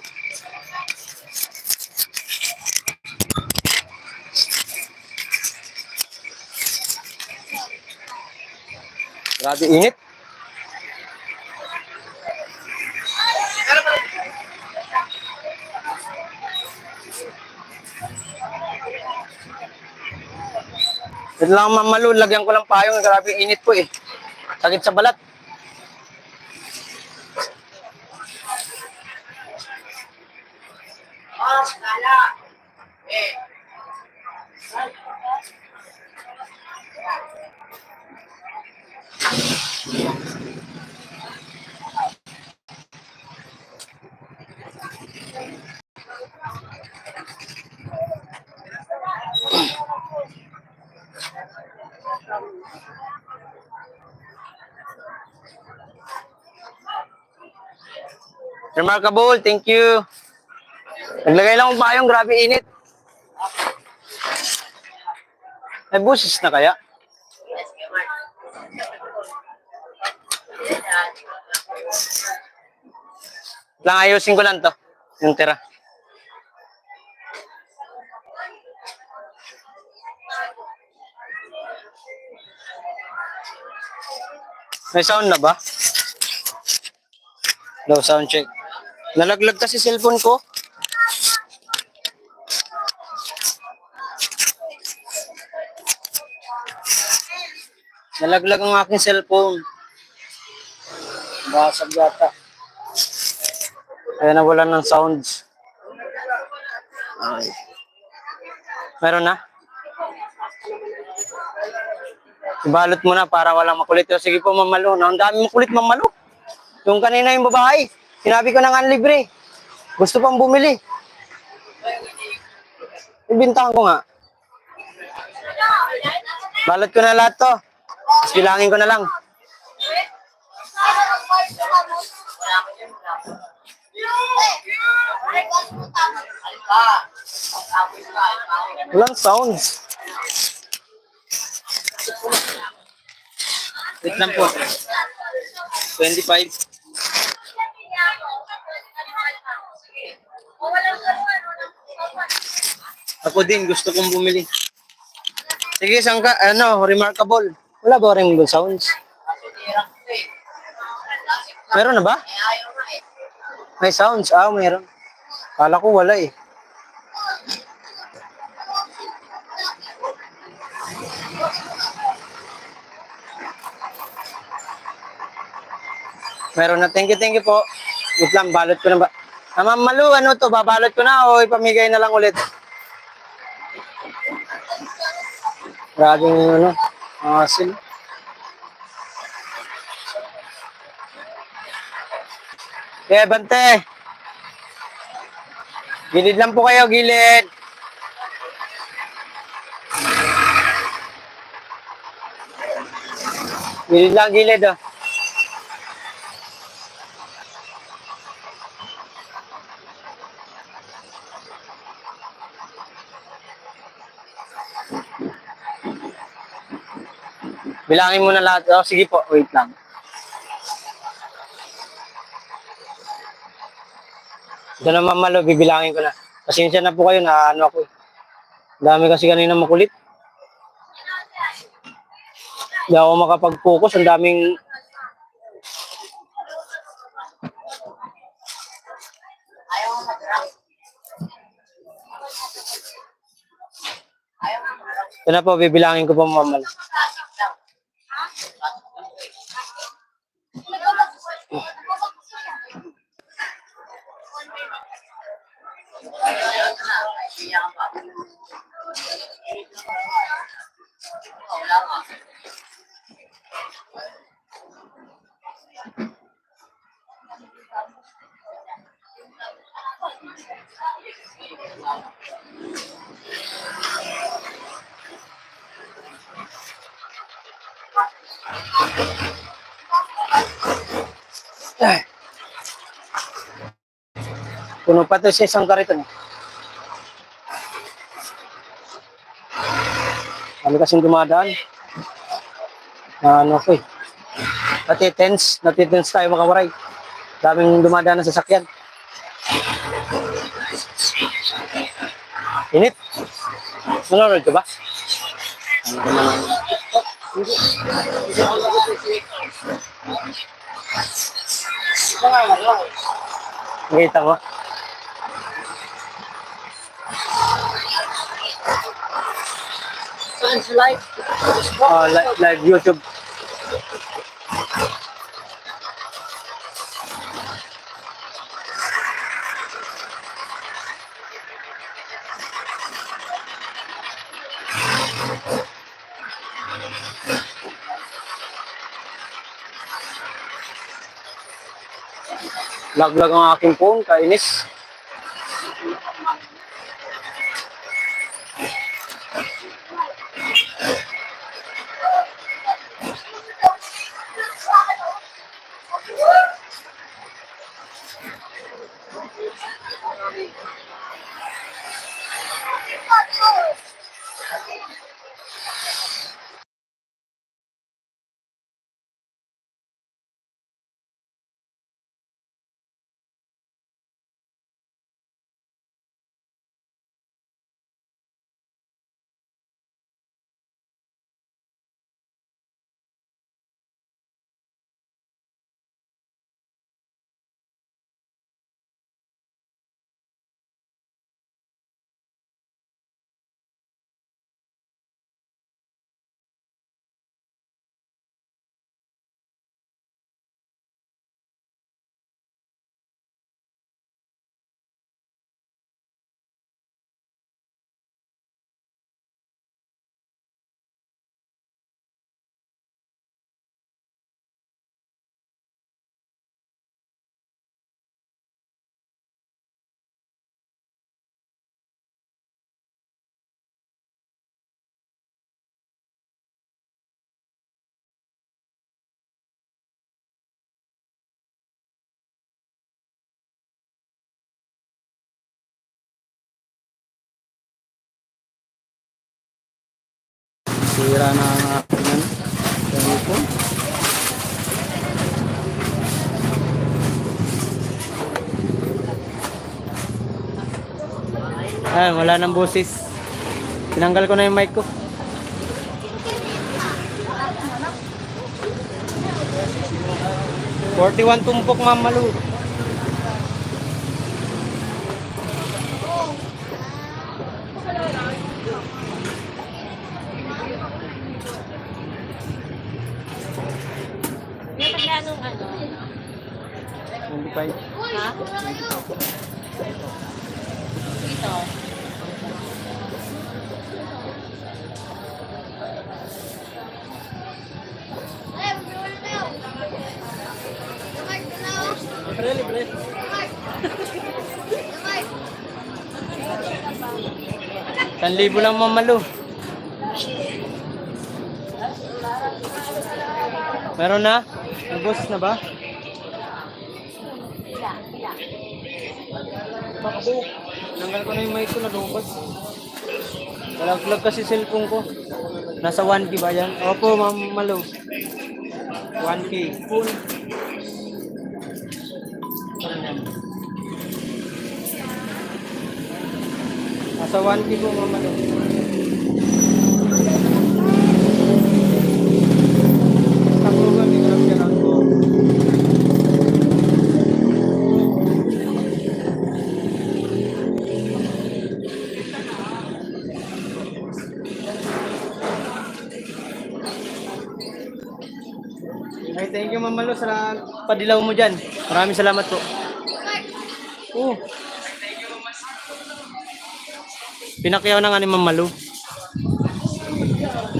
grabe init. Ito lang mamalo, lagyan ko lang payong. Grabe init po eh. Sakit sa balat. Oh, kala. Eh. Remarkable, thank you. Naglagay lang akong payong, grabe init. May busis na kaya? Lang ayusin ko lang to, yung tira. May sound na ba? Low sound check. Nalaglag kasi cellphone ko. Nalaglag ang aking cellphone. Basag yata. Kaya nawalan ng sounds. Ay. Meron na? Ibalot mo na para walang makulit. O, sige po, mamalo. Ang dami makulit, mamalo. Yung kanina yung babae, sinabi ko na nga libre. Gusto pang bumili. Ibintahan ko nga. Balot ko na lahat to. Tapos bilangin ko na lang. Walang sounds. Wait lang po. 25. Ako din, gusto kong bumili. Sige, saan ka? Ano, remarkable. Wala ba rin sounds? Meron na ba? May sounds. Ah, meron. Kala ko wala eh. Meron na. Thank you po. Wait lang, balot ko na ba? Ma'am Malu, ano to? Babalot ko na o ipamigay na lang ulit? Grabe yung ano. Asin. Yeah, bante. Gilid lang po kayo, gilid. Gilid lang, gilid oh. Bilangin mo na lahat. Oh, sige po, wait lang. Ito na mamalo, bibilangin ko na. Pasensya na po kayo na ano ako. Dami kasi kanina makulit. Hindi ako makapag-focus. Ang daming... Ito na po, bibilangin ko po mamalo. Ay. Puno pa ito sa isang kariton. Ano kasing dumadaan? Ano ko eh. Natitense tayo makawaray. Daming dumadaan na sasakyan. Init. Nanonood ka ba? Nakita mo? Saan sa live? Oh, live YouTube. Laglag ang aking phone, kainis. Sira na ang aking telephone. Ay, wala nang boses. Tinanggal ko na yung mic ko. "41 tumpok, Ma'am Malu." May magkanong ano? 25. Ha? Ito. Libre, libre. Libo lang, Ma'am Malu. Meron na? Nag-boses na ba? Bakbo. Nanggal ko na yung mic ko, nalungkot. Nalaglag kasi cellphone ko. Nasa 1K ba yan? Opo, Ma'am Malu. 1K. Full. Nasa 1K po, Ma'am Malu. Taklugan, di ko lang yan ko. Ay, thank you, Ma'am Malu, sa padilaw mo dyan. Maraming salamat po. Pinakyaw na nga ni Ma'am Malu.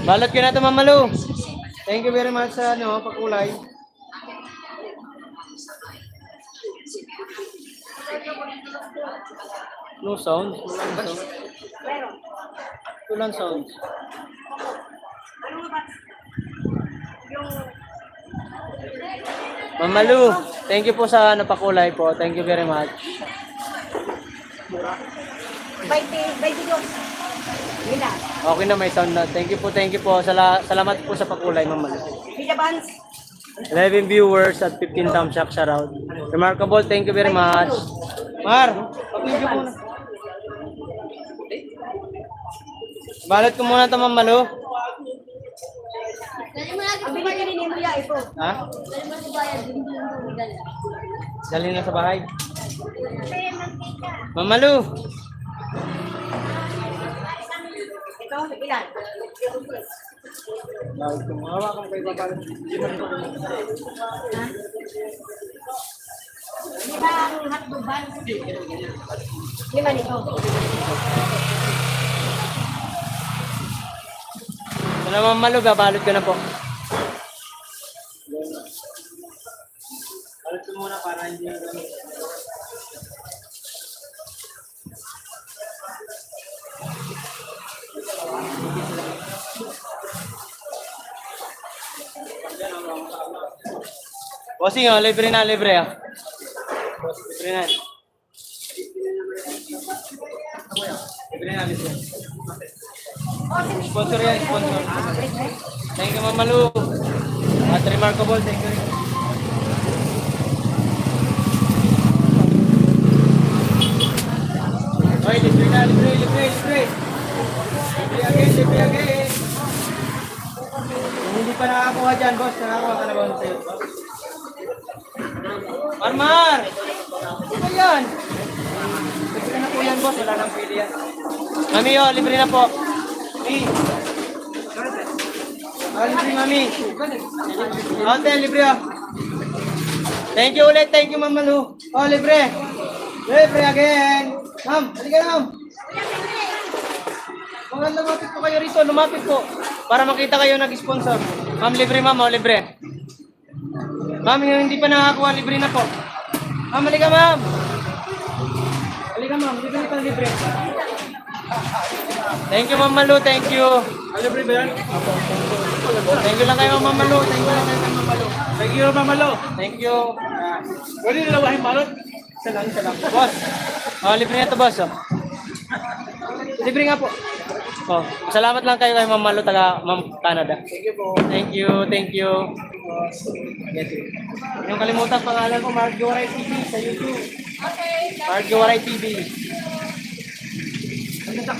Balot ko na ito, Ma'am Malu. Thank you very much sa pakulay. No sound. Tulang sound. Ma'am Malu, thank you po sa napakulay po. Thank you very much. 20 dos. Mila. Okay na, may sound na. Thank you po. Salamat po sa pakulay, Ma'am Malu. Mila Bans. 11 viewers at 15 thumbs up, shout out. Remarkable, thank you very much. Mar, pag-video mo na. Balot ko muna ito, Ma'am Malu. Ang binibili ni Muya ito. Ha? Dali na sa bahay. Ma'am Malu. Ito, ilan? Balot ko muna. Hawakan kayo ba balot? Lima ang hotdogan. Lima nito. Ito na, Ma'am Malu. Balot ko na po. Balot ko muna para hindi yung gamit. Bossing, oh, libre na, libre ah. Libre na. Libre na, libre. Sponsor yan, sponsor. Thank you, Ma'am Malu. At remarkable, thank you. Oy, libre na, libre, libre, libre. Libre again, libre again. Kung hindi pa nakakuha dyan, boss, nakakuha ka na ba sa'yo, boss? Marmar! Ano yan? Libre na po yan, boss. Wala nang pili yan. Mami, oh, libre na po. Mami. Oh, libre, Mami. Ate, libre, oh. Thank you ulit. Thank you, Ma'am Malu. Oh, libre. Libre again. Ma'am, halika na, Ma'am. Mga lumapit po kayo rito. Lumapit po. Para makita kayo nag-sponsor. Ma'am, libre, Ma'am. Oh, libre. Ma'am, yung hindi pa nakakuha, libre na po. Ma'am, halika, Ma'am. Halika, Ma'am. Libre pa, libre. Thank you, Ma'am Malu. Thank you. Libre ba yan? Thank you lang kayo, Ma'am Malu. Thank you lang kayo, Ma'am Malu. Thank you, Ma'am Malu. Thank you. Pwede nalawahin balot? Isa lang, isa lang. Boss. Oh, libre na ito, boss. Oh. Libre nga po. Oh, salamat lang kayo kay Ma'am Malu, taga Ma'am Canada. Thank you po. Thank you, thank you. Yes. Yung kalimutan pangalan ko, Mark Joray TV sa YouTube. Okay. Mark Joray TV.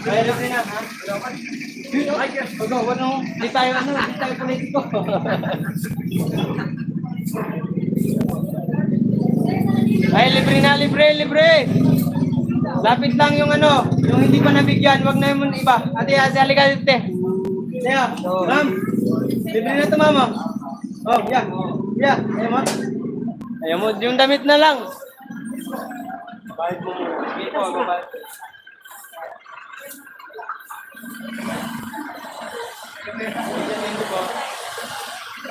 Ay, libre na, ha? Ay, ano? Di tayo, di tayo politiko. Ay, libre na, libre, libre. Lapit lang yung ano, yung hindi pa nabigyan, wag na yung iba. Ate, halika dito. Kaya, ma'am, libre na ito, mama. Oh, yeah. Yeah, ayaw mo. Ayaw mo, yung damit na lang. Bayad mo. Sige po, babayad.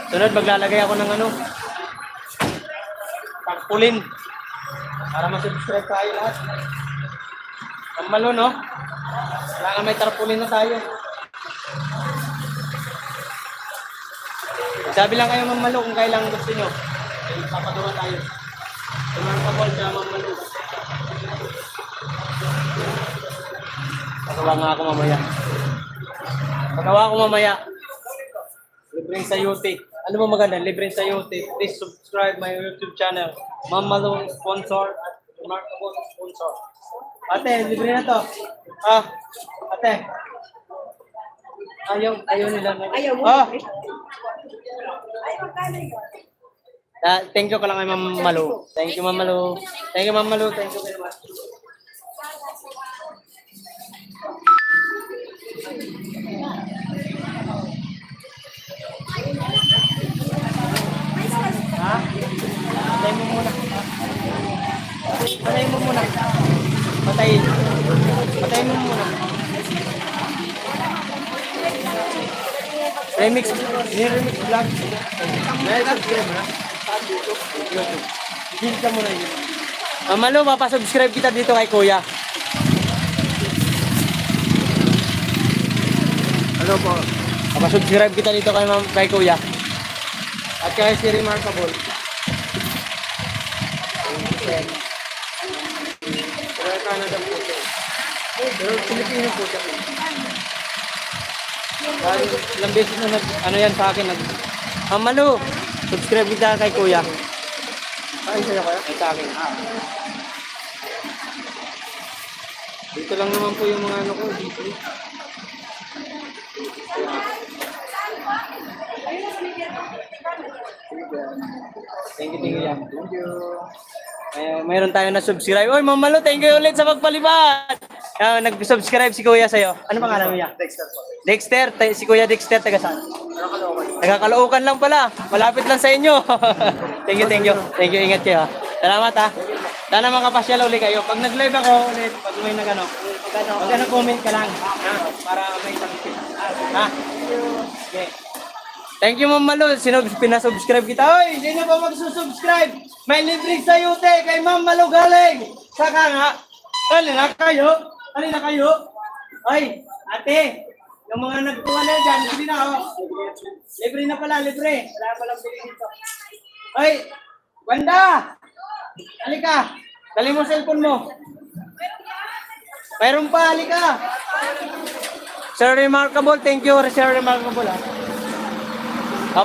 Sunod, maglalagay ako ng ano, tarpaulin. Para masubscribe tayo lahat. Ang malo, no? Kailangan may tarpaulin na tayo. Sabi lang kayo, Ma'am Malu, kung kailang gusto nyo. Ay, papadura tayo. Tumang kapol siya, Ma'am Malu. Pagawa nga ako mamaya. Pagawa ako mamaya. Libreng sayote. Ano mo maganda? Libreng sayote. Please subscribe my YouTube channel. Ma'am Malu sponsor at remarkable sponsor. Ate, libre na to. Ah, ate. Ayaw nila. Ayaw mo. Ah, Ay, magkano yun? thank you ka lang kay Ma'am Malu. Thank you, Ma'am Malu. Thank you, Ma'am Malu. Thank you very much. Ha? Patay mo muna. Patay mo muna. Patay. Patay mo muna. Remix. Ni-remix vlog. Subscribe mo na. YouTube. Hit ka muna yun. Ma'am Malu, mapasubscribe kita dito kay Kuya. Ano po? Mapasubscribe kita dito kay Kuya. At kaya si Remarkable. Pero Canada po siya. Pero Pilipino po siya. Ilang beses na ano yan sa akin. Ma'am Malu, subscribe kita kay Kuya. Ay, sa'yo kaya? Ay, sa akin. Dito lang naman po yung mga ano ko. Dito. Thank you yan. Mayroon tayo na subscribe. Oy, Ma'am Malu, thank you ulit sa pagpalibad. Nag-subscribe si Kuya sa'yo. Ano pangalan mo niya? Dexter. Si Kuya Dexter, taga saan? Nagkakalookan lang pala. Malapit lang sa inyo. Thank you. Thank you, ingat kayo. Salamat ha. Sana makapasyal ulit kayo. Pag nag-live ako ulit, pag may nag-ano, comment ka lang. Ha? Para may sabihin. Ha? Okay. Thank you, Ma'am Malu. Pinasubscribe kita. Oy, hindi na ba magsusubscribe? May libre sa yute kay Ma'am Malu galing. Saka nga. Halina kayo. Ay, ate. Yung mga nagtuwa na dyan, hindi na ako. Libre na pala, libre. Wala palang bili dito. Ay, Wanda! Halika. Dali mo cellphone mo. Mayroon pa, halika. Sir Remarkable, thank you, Sir Remarkable.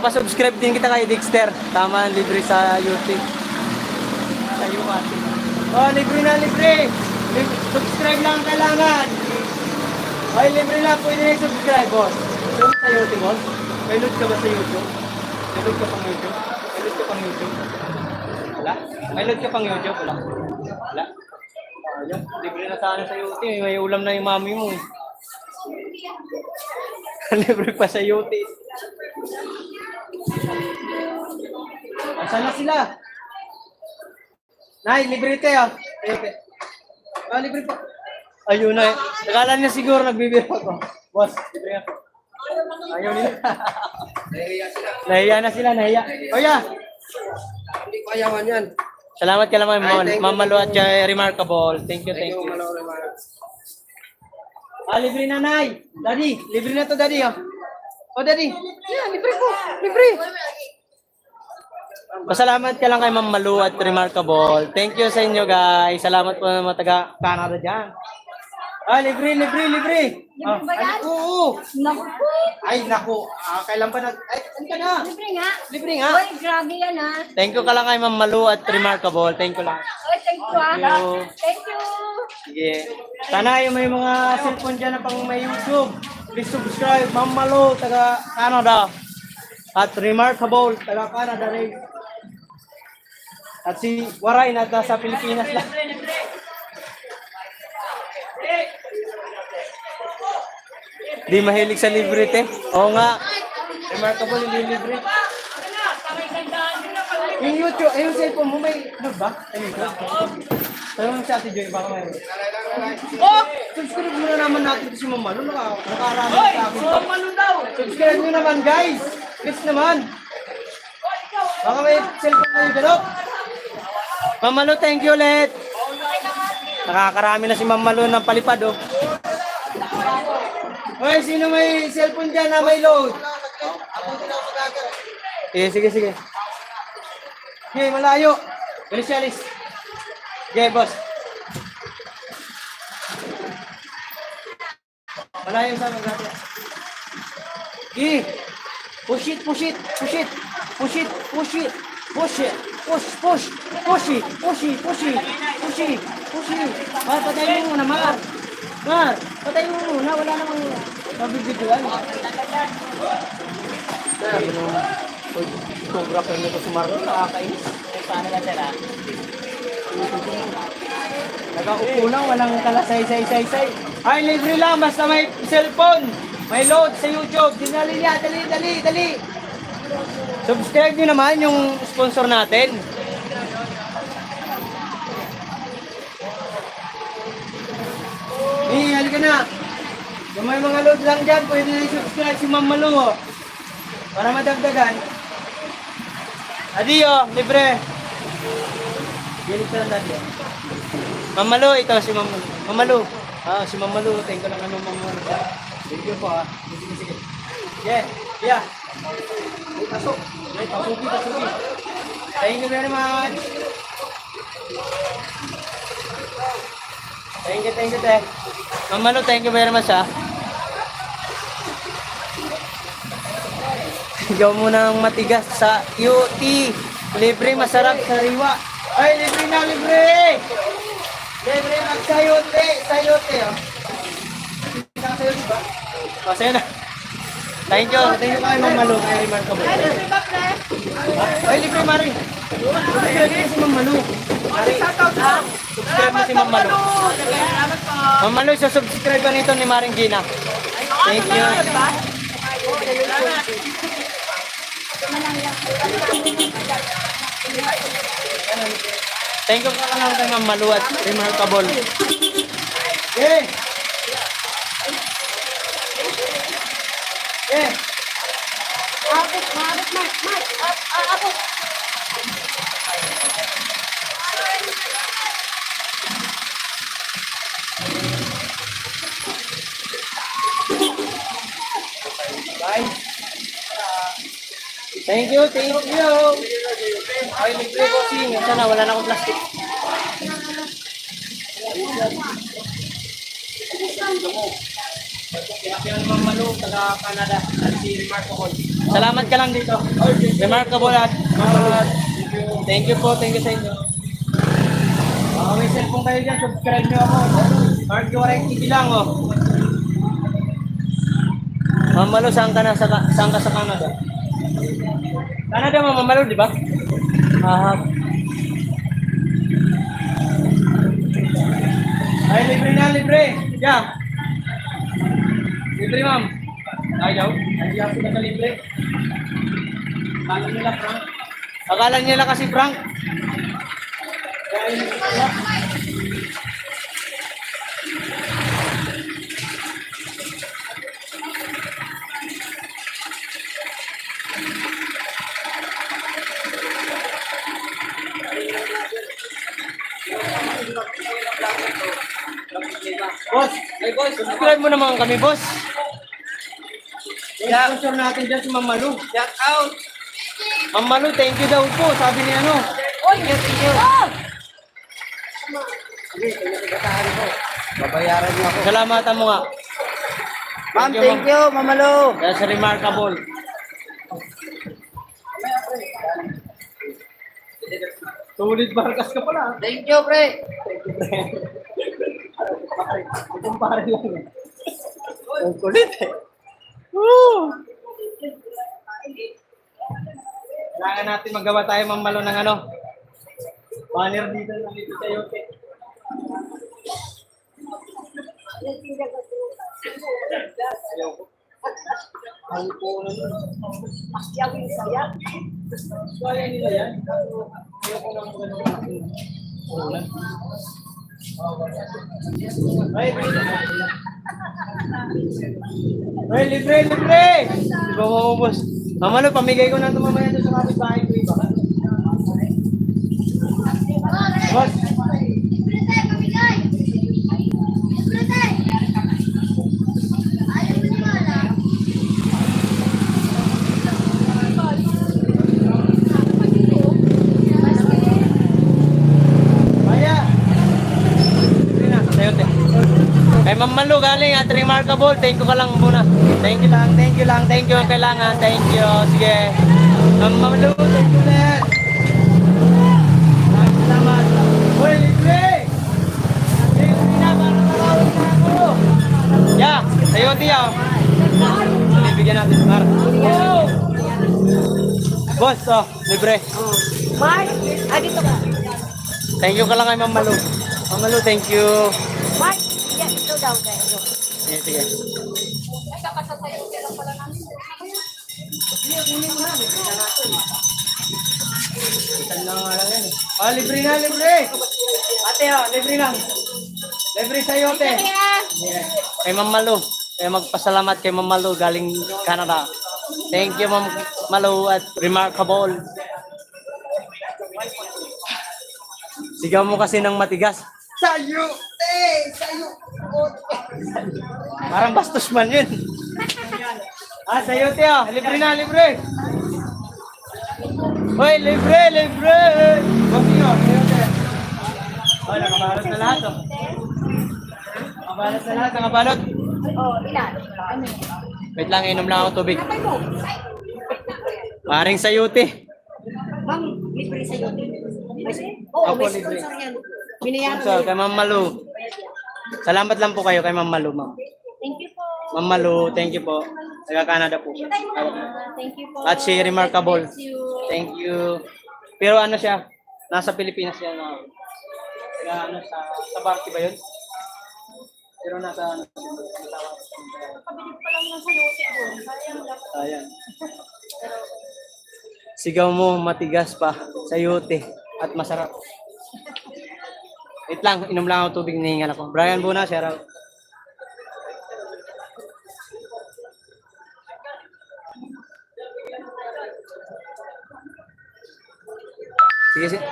Subscribe din kita kay Dexter. Tama, libre sa YouTube. Sa YouTube. Oh, libre na, libre. Subscribe lang ang kailangan. Ay, libre na. Pwede na subscribe, boss. Load sa YouTube, boss. May load ka ba sa YouTube? May load ka pang YouTube? May load ka pang YouTube? Wala? May load ka pang YouTube? Wala? Wala? Ayun, libre na sana sa YouTube. May ulam na yung mami mo. Libre pa sa YouTube. Asan na sila? Nay, libre tayo. Libre pa. Ayun na eh. Nakala niya siguro nagbibiro ako. Boss, libre ako. Ayaw nila. Nahiya na sila, nahiya. Kuya! Hindi ko ayawan yan. Salamat ka naman, Ma'am Malu at Remarkable. Thank you. Libre na, Nay. Daddy, libre na to, Daddy. Daddy. Yeah, libre ko. Libre. Pasalamat ka lang kay Ma'am Malu at Remarkable. Thank you sa inyo, guys. Salamat po mga taga Canada dyan. Libre. Oo. Naku po. Ay, naku. Kailan pa ano ka na? Libre nga. Libre nga. Uy, grabe yan ha. Thank you ka lang kay Ma'am Malu at Remarkable. Thank you lang. Uy, thank you ha. Thank you. Thank you. Sige. Sana yung may mga cellphone dyan na pang may YouTube. Please subscribe. Ma'am Malu, taga Canada. At Remarkable, taga Canada rin. At si Waray na nasa Pilipinas lang. Di mahilig sa libre, te. Oo nga. Remarkable, hindi libre. Yung YouTube, yung cellphone mo, may ano ba? Tanong sa Ate Joy, baka mayroon. Subscribe muna naman natin si Ma'am Malu. Nakarami sa akin. Ma'am Malu daw! Subscribe nyo naman, guys. Please naman. Baka may cellphone kayo ganop. Ma'am Malu, thank you ulit. Nakakarami na si Ma'am Malu ng palipad, oh. Hoy, sino may cellphone dyan na may load? Sige. Okay, malayo. Alis. Okay, boss. Malayo sa mga natin. Okay. Push it. Mar, patayin mo muna, Mar. Patayin mo muna. Wala namang mabibigyan. Photographer nito si Marlon. Nakakainis. Paano ka sila? Nagkaupo lang. Walang kalasay-say-say-say. Ay, libre lang. Basta may cellphone. May load sa YouTube. Dinali niya. Dali. Subscribe nyo naman yung sponsor natin. Halika na. Kung may mga load lang dyan, pwede na subscribe si Ma'am Malu. Para madagdagan. Adiyo, libre. Gilig ka lang dati. Ma'am Malu, ito si Ma'am Malu. Ma'am Malu. Si Ma'am Malu. Thank you lang kami Ma'am Malu. Thank you po ha. Sige. Yeah. Pasok. Pasuki. Thank you very much. Thank you, te. Ma'am Malu, thank you very much, ha. Ikaw muna ang matigas sa UT. Libre, masarap, sariwa. Ay, libre na, libre! Libre magsayote, oh. Sa yote ba? Sa'yo na. Thank you kay Ma'am Malu, kay Remarkable. Ay, libre, Mari. Subscribe si Ma'am Malu. Mari, subscribe mo si Ma'am Malu. Ma'am Malu, subscribe ka nito ni Maring Gina. Thank you. Thank you ka lang kay Ma'am Malu at Remarkable. Yeah. Yeah. Bye. Thank you, thank you. Ay, libre ko si. Sana wala na akong plastic. Kaya Ma'am Malu, taga Canada, at si Remarkable. Salamat ka lang dito. Remarkable at thank you po, thank you sa inyo. May cellphone kayo dyan, subscribe nyo ako. Mark Yorek TV lang, oh. Ma'am Malu, saan ka sa Canada? Canada, Ma'am Malu, di ba? Ay, libre na, libre. Yeah. Libre, ma'am. Ayaw. Ayaw sila na libre. Akala nila prank. Akala nila kasi prank. Kaya yun sila. Boss, ay boss, subscribe mo naman kami, boss. Sponsor natin dyan si Ma'am Malu. Shout out. Ma'am Malu, thank you daw po. Sabi niya ano. Oy, thank you. Babayaran niyo ako. Salamatan mo nga. Ma'am, thank you, Ma'am Malu. Kaya sa Remarkable. Sulit barkas ka pala. Thank you, pre. Kumpare lang eh. Ang kulit eh. Woo! Kailangan natin magawa tayo, Ma'am Malu, ng ano. Banner dito lang dito sa yote. Ayaw ko. Ang puno nun. Kaya nila yan. Ayaw ko lang magandang ulan. Ay, libre, libre! Di ba maubos? Ma'am Malu, pamigay ko na ito mamaya doon sa kapitbahay ko iba. Boss! Maya! Libre na, sayote. Kay Ma'am Malu, galing at Remarkable, thank you ka lang muna. Thank you lang, thank you lang, thank you ang kailangan, thank you. Sige. Ma'am Malu, thank you ulit. Salamat. Uy, libre! Libre na, para marawin na ako. Yeah, sayote yan. Bibigyan natin, Mark. Boss, oh, libre. Mark, dito ka. Thank you ka lang kay Ma'am Malu. Ma'am Malu, thank you. Mark, yan, ito daw. Sige, sige. Itan lang nga lang yan eh. Ah, libre na, libre! Ate, oh, libre lang. Libre sa yote. Yeah. Kay Ma'am Malu. Kaya magpasalamat kay Ma'am Malu galing Canada. Thank you, Ma'am Malu at Remarkable. Sigaw mo kasi ng matigas. Sayo! Sayo! Parang bastos man yun. Ah, sayo, oh. Libre na, libre. Hoy, libre, libre. Bakit yun? Sayo, oh, nakabalot na lahat, oh. Nakabalot na lahat, nakabalot. Oh, ilan? Wait lang, inom lang ako tubig. Paring sayuti. Ma'am, libre sa'yo. Oo, Apo, may libre. sponsor yan. Binayaran So, kay Ma'am Malu. Salamat lang po kayo kay Ma'am Malu, ma'am. Thank you po. Ma'am Malu, thank you po. Taga Canada po siya. Thank you po. At si Remarkable. God bless you. Thank you. Pero ano siya? Nasa Pilipinas siya na ano sa Barty ba yun? Pero nasa Kabili pa lang ng sayote ko. Sayang lang. ayan. Sigaw mo matigas pa, sayote at masarap. Wait lang, inom lang ako tubig, nihingal ako. Brian Buna, shout out.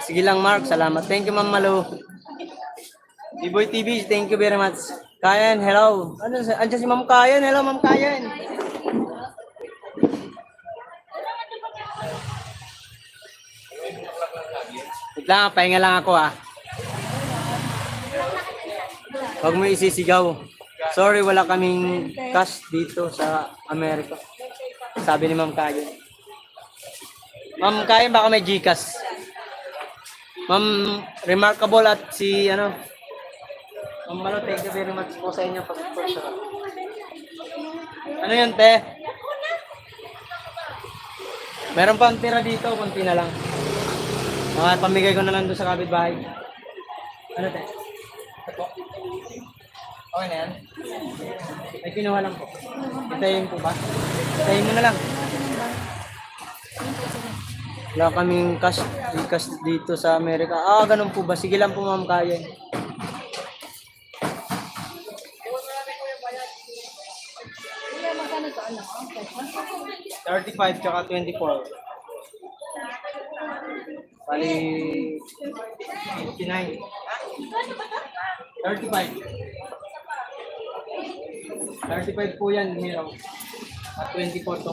Sige lang Mark, salamat. Thank you Ma'am Malu. B-Boy TV, thank you very much. Kayan, hello. Andiyan si Ma'am Kayan, hello Ma'am Kayan. Wait lang, pahinga lang ako ah. Huwag mo isisigaw. Sorry, wala kaming cash dito sa Amerika. Sabi ni Ma'am Kayan. Ma'am Kayan, baka may Gcash. Ma'am Remarkable at si ano. Ma'am Malo, thank you very much po sa inyong pag-support. Ano yun, te? Meron pa ang tira dito, kunti na lang. Pamigay ko na lang doon sa kapitbahay. Ano, te? Ito po. Okay na yan? May kinuha lang po. Itayin po ba? Itayin mo na lang. Wala kaming cash dito sa Amerika. Ah, ganun po ba? Sige lang po ma'am, kaya. Kuya, magkano to? Ano? 35 tsaka 24. Bali 59. 35. 35 po yan, Miro. At 24 to.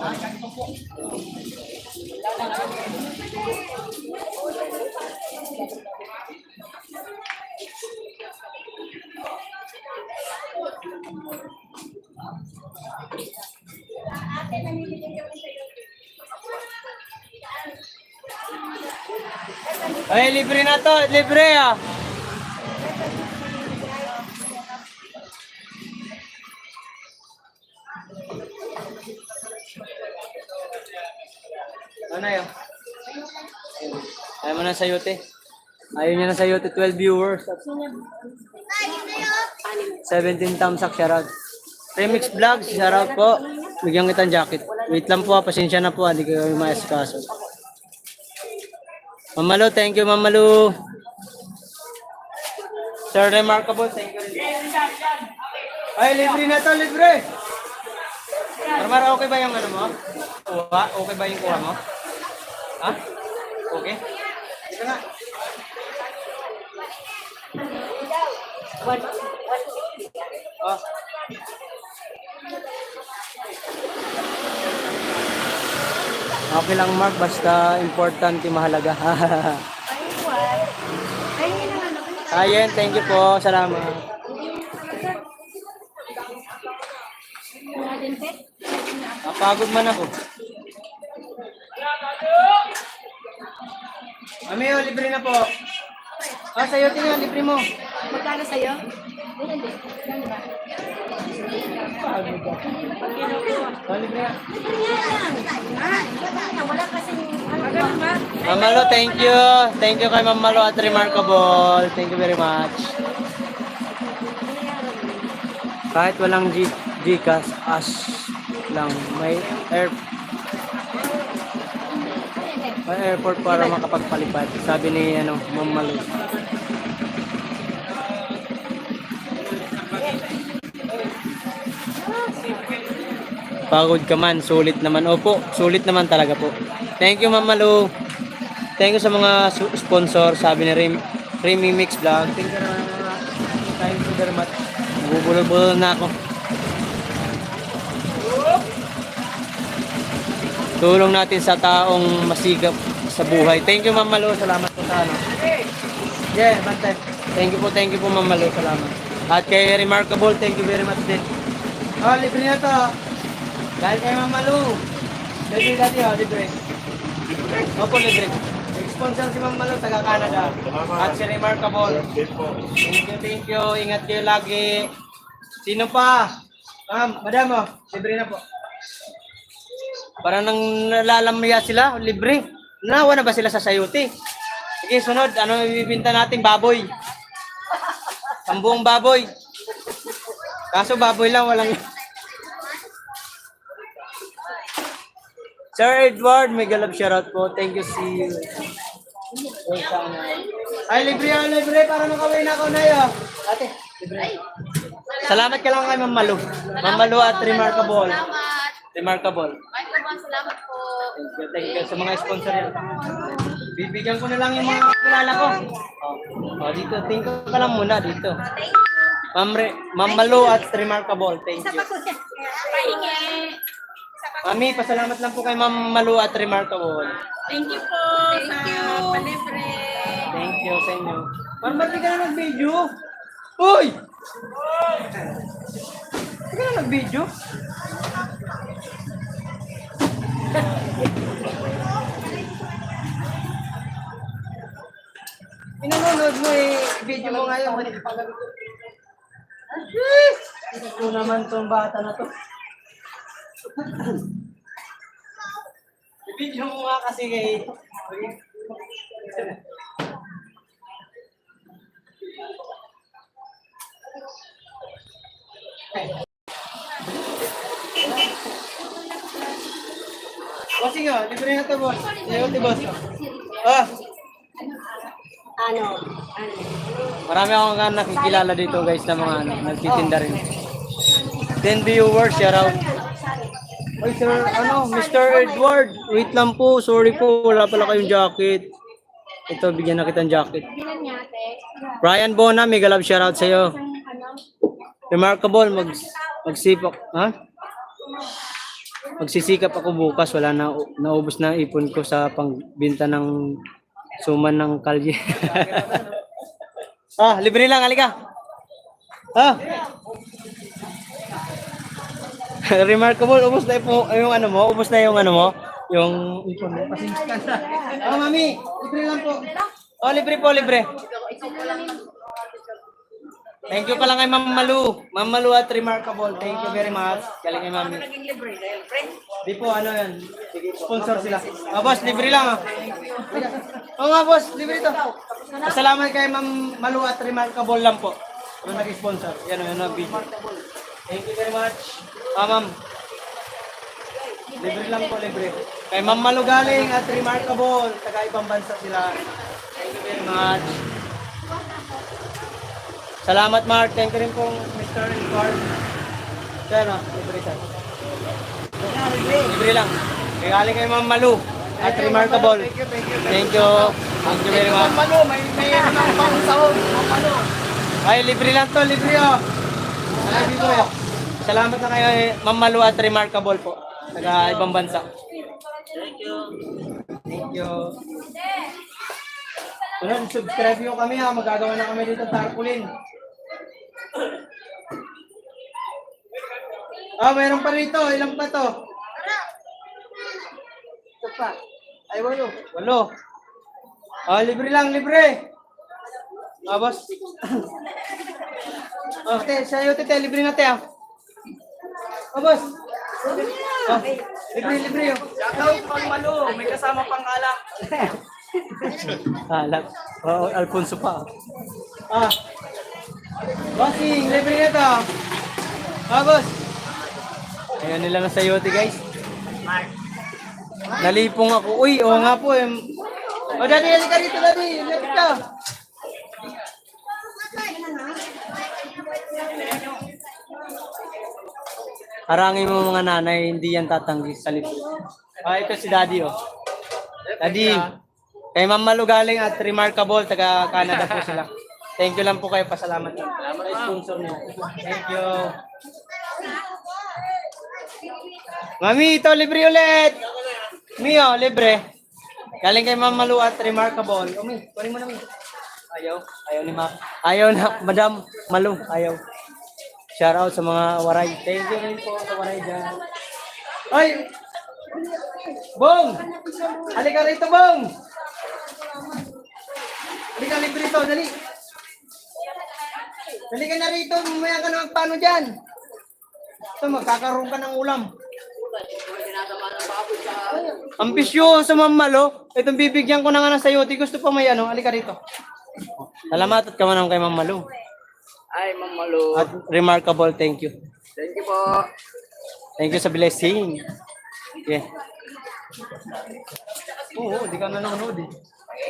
Ay, libre na to. Libre ah. Ano yun? Ayaw mo na sayote. Ayaw niya na sayote. 12 viewers. 17 thumbs up. Shoutout. Remix Vlogs. Shoutout po. Bigyan kitang jacket. Wait lang po. Pasensya na po. Hindi kayo maaskaso. Ma'am Malu, thank you Ma'am Malu. Sir Remarkable, thank you rin. Ay, libre na to, libre. Marmara, okay ba yung ano mo? Kuha? Okay ba yung kuha mo? Ha? Okay? Ito na. Oh. Okay lang Mark, basta importante mahalaga. Ayen, thank you po. Salamat. Napagod man ako. Ami, libre na po. Ah, sa'yo, tingnan, libre mo. Magkano sa'yo? Ah, libre na. Wala kasi Ma'am Malo, thank you. Thank you kay Ma'am Malo at Remarkable. Thank you very much. Kahit walang Gcash, as lang. May airport para makapagpalipad. Sabi ni Ma'am Malo. Pagod ka man, sulit naman. Opo, sulit naman talaga po. Thank you Ma'am Malu. Thank you sa mga sponsor, sabi ni Remy Mix Vlog. Thank you very much. Bubulol-bulol na ako. Tulong natin sa taong masigap sa buhay. Thank you Ma'am Malu. Salamat po sa ano. Yeah, bantay. Thank you po Ma'am Malu. Salamat. At kay Remarkable, thank you very much din. Oh, libre na to. Dahil kay Ma'am Malu. Libre dati libre. Opo, libre. Sponsor si Ma'am Malu, taga Canada. At si Remarkable. Thank you. Ingat kayo lagi. Sino pa? Ma'am, madam, oh, libre na po. Para nang nalalamaya sila, libre. Nawa na ba sila sa sayuti? Sige, sunod. Ano ibibinta natin? Baboy. Sambuong baboy. Kaso baboy lang, walang... Sir Edward, may galap shoutout po. Thank you, see you. Ay, libre yan, libre. Para makawin na ako na yun. Ate, libre. Salamat ka lang kay Ma'am Malu. Ma'am Malu at Remarkable. Remarkable. Salamat po. Thank you sa mga sponsor yan. Bibigyan ko na lang yung mga kilala ko. Oh, dito. Thank you ka lang muna dito. Ma'am Malu at Remarkable. Thank you. Mami, pasalamat lang po kay Ma'am Malu at Remarkable. Thank you po. Sa palibre. Thank you sa inyo. Ma'am, ba't di ka na nag-video? Uy! Di ka na nag-video? Pinanonood mo video mo ngayon. Ito naman tong bata na to. Video mo nga kasi kay... Bossing oh, libre na to boss. Libre boss. Ah. Ano? Marami akong nakikilala dito guys na mga nagtitinda rin. 10 viewers, shout out. Oy sir, Mr. Edward, wait lang po, sorry po, wala pala kayong jacket. Ito, bigyan na kitang jacket. Bilan niya, ate. Brian Bona, mega love shout out sa'yo. Remarkable, magsipak, ha? Magsisikap ako bukas, wala na, naubos na ang ipon ko sa pangbinta ng suman ng kalye. Ah, libre lang, halika. Ah. Remarkable, ubos na yung ano mo, ubos na yung ano mo, yung ipon mo. Pasensya na. Oh, mami, libre lang po. Oh, libre po, libre. Thank you pala kay Ma'am Malu. Ma'am Malu at Remarkable. Thank you very much. Galing kay Mami. Di po, ano yan. Sponsor sila. Oh, boss, libre lang. Oh, nga, boss, libre to. Salamat kay Ma'am Malu at Remarkable lang po. Ano nag-sponsor. Yan, yung video. Thank you very much. Ma'am. Libre lang po, libre. Kay Ma'am Malu galing at Remarkable. Taga ibang bansa sila. Thank you very much. Salamat, Mark. Thank you rin pong Mr. Edward. Sir, libre sir. Libre lang. Kaya galing kay Ma'am Malu at Remarkable. Thank you. Thank you very much. Ma'am Malu, may nang pang sahog. Ma'am Malu. Ay, libre lang to. Libre oh. Ay, dito oh. Salamat na kayo, Ma'am Malu at Remarkable po. Taga ibang bansa. Thank you. Thank you. Sunod, subscribe nyo kami ha. Magagawa na kami dito tarpaulin. Ah, mayroon pa rito. Ilang pa to? Ito pa. Ay, 8. 8. Ah, libre lang, libre. Ah, boss. Oh, te, sa'yo, te, libre na, te, ah. Ah, boss. Oh, libre, oh. Shoutout Ma'am Malu, may kasama pang alak. Alak. Oh, Alfonso pa. Ah. Bossing, libre na to. Ah, boss. Ayan nila na sayote, guys. Nalipong ako. Uy, oo nga po. Oh, daddy, halika rito, daddy. Lapit ka. Harangin mo mga nanay, hindi yan tatanggi sa libre. Ah, ito si daddy, oh. Daddy, kay Ma'am Malu galing at Remarkable, taga Canada po sila. Thank you lang po kayo, pasalamat. Salamat sa sponsor niyo. Thank you. Mami, ito libre ulit. Mio, libre. Galing kay Ma'am Malu at Remarkable. Umi, kunin mo na, Mi. Ayaw ni Ma'am. Ayaw na, Madam Malu, ayaw. Shout out sa mga waray. Thank you rin po sa waray dyan. Ay! Bong! Halika rito, Bong! Halika, libre rito, dali. Dali ka na rito, mamaya ka na magpano dyan. Ito, magkakaroon ka ng ulam. Ambisyoso, Ma'am Malo. Itong bibigyan ko na nga ng sayote. Gusto pa may ano? Halika rito. Salamat at kamanang kay Ma'am Malo. Ay, mamalo. At remarkable, thank you. Thank you po. Thank you sa blessing. Yeah. Oo, di ka nanonood eh.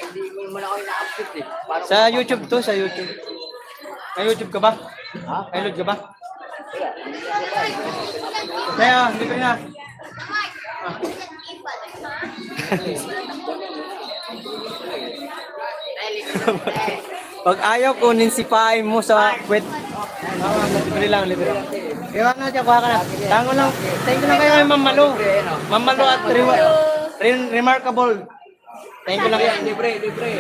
Hindi ko naman ako ina-update eh. Parang Sa YouTube to, sa YouTube. May YouTube ka ba? May load ka ba? Kaya, hindi ko na. Pag ayaw kunin si Pai mo sa kwet. Libre lang, libre. Kaya na dyan, kuha ka na. Tango lang. Thank you lang kayo kay Ma'am Malo. Ma'am Malo at remarkable. Thank you lang kayo. libre.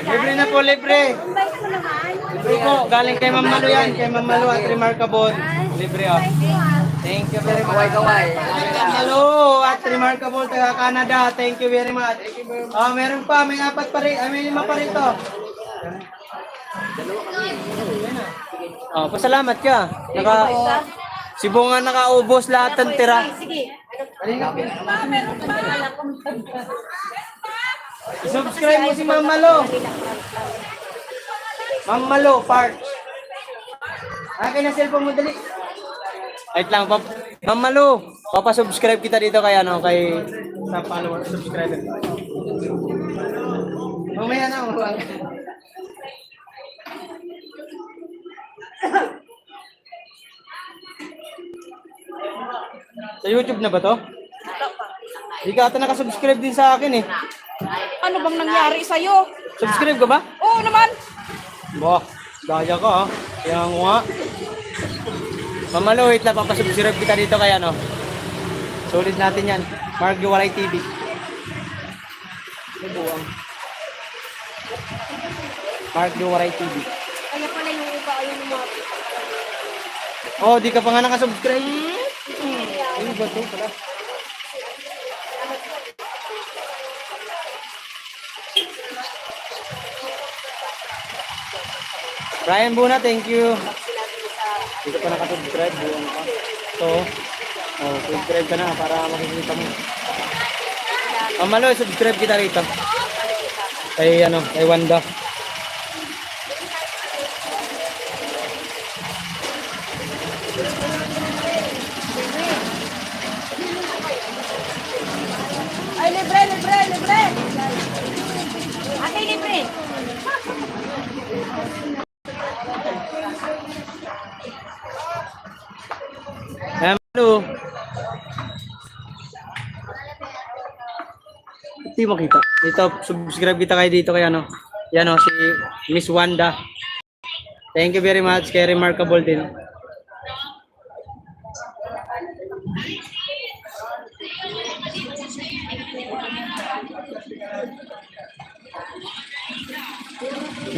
Libre na po, libre. Libre po. Galing kay Ma'am Malo yan. Kay Ma'am Malo at remarkable. Libre oh. Thank you very much. Kaway. Hello at remarkable taga Canada. Thank you very much. Oh, meron pa. May 4 pa rin. May 5 pa rin to. Oh, pasalamat ka. Si Bunga nakaubos lahat ng tira. Sige. Subscribe mo si Ma'am Malo. Ma'am Malo, part. Akin na cellphone mo, dali. Wait lang, Ma'am Malo, papasubscribe kita dito kay ano, kay sa follower, subscriber. Mamaya na, Sa YouTube na ba to? Di ka ata nakasubscribe din sa akin eh. Ano bang nangyari sa'yo? Subscribe ka ba? Oo naman. Bah, daya ka ha. Kaya nga. Mamalo, wait lang, papasubscribe kita dito kaya no. Solid natin yan. Mark Yuwaray TV. Mark Yuwaray TV. Kaya pala yung iba ayun yung mga Oh, di ka pa nga nakasubscribe. Ano ba ito pala? Brian Buna, thank you. Hindi ka pa nakasubscribe. Buwan ka. So, oh, subscribe ka na para makikita mo. Mamalo, subscribe kita rito. Kay ano, kay Wanda. Ay, libre. Ate, libre. Hello. Hindi makita. Ito, subscribe kita kayo dito kay ano. Yan o, si Miss Wanda. Thank you very much. Kay remarkable din.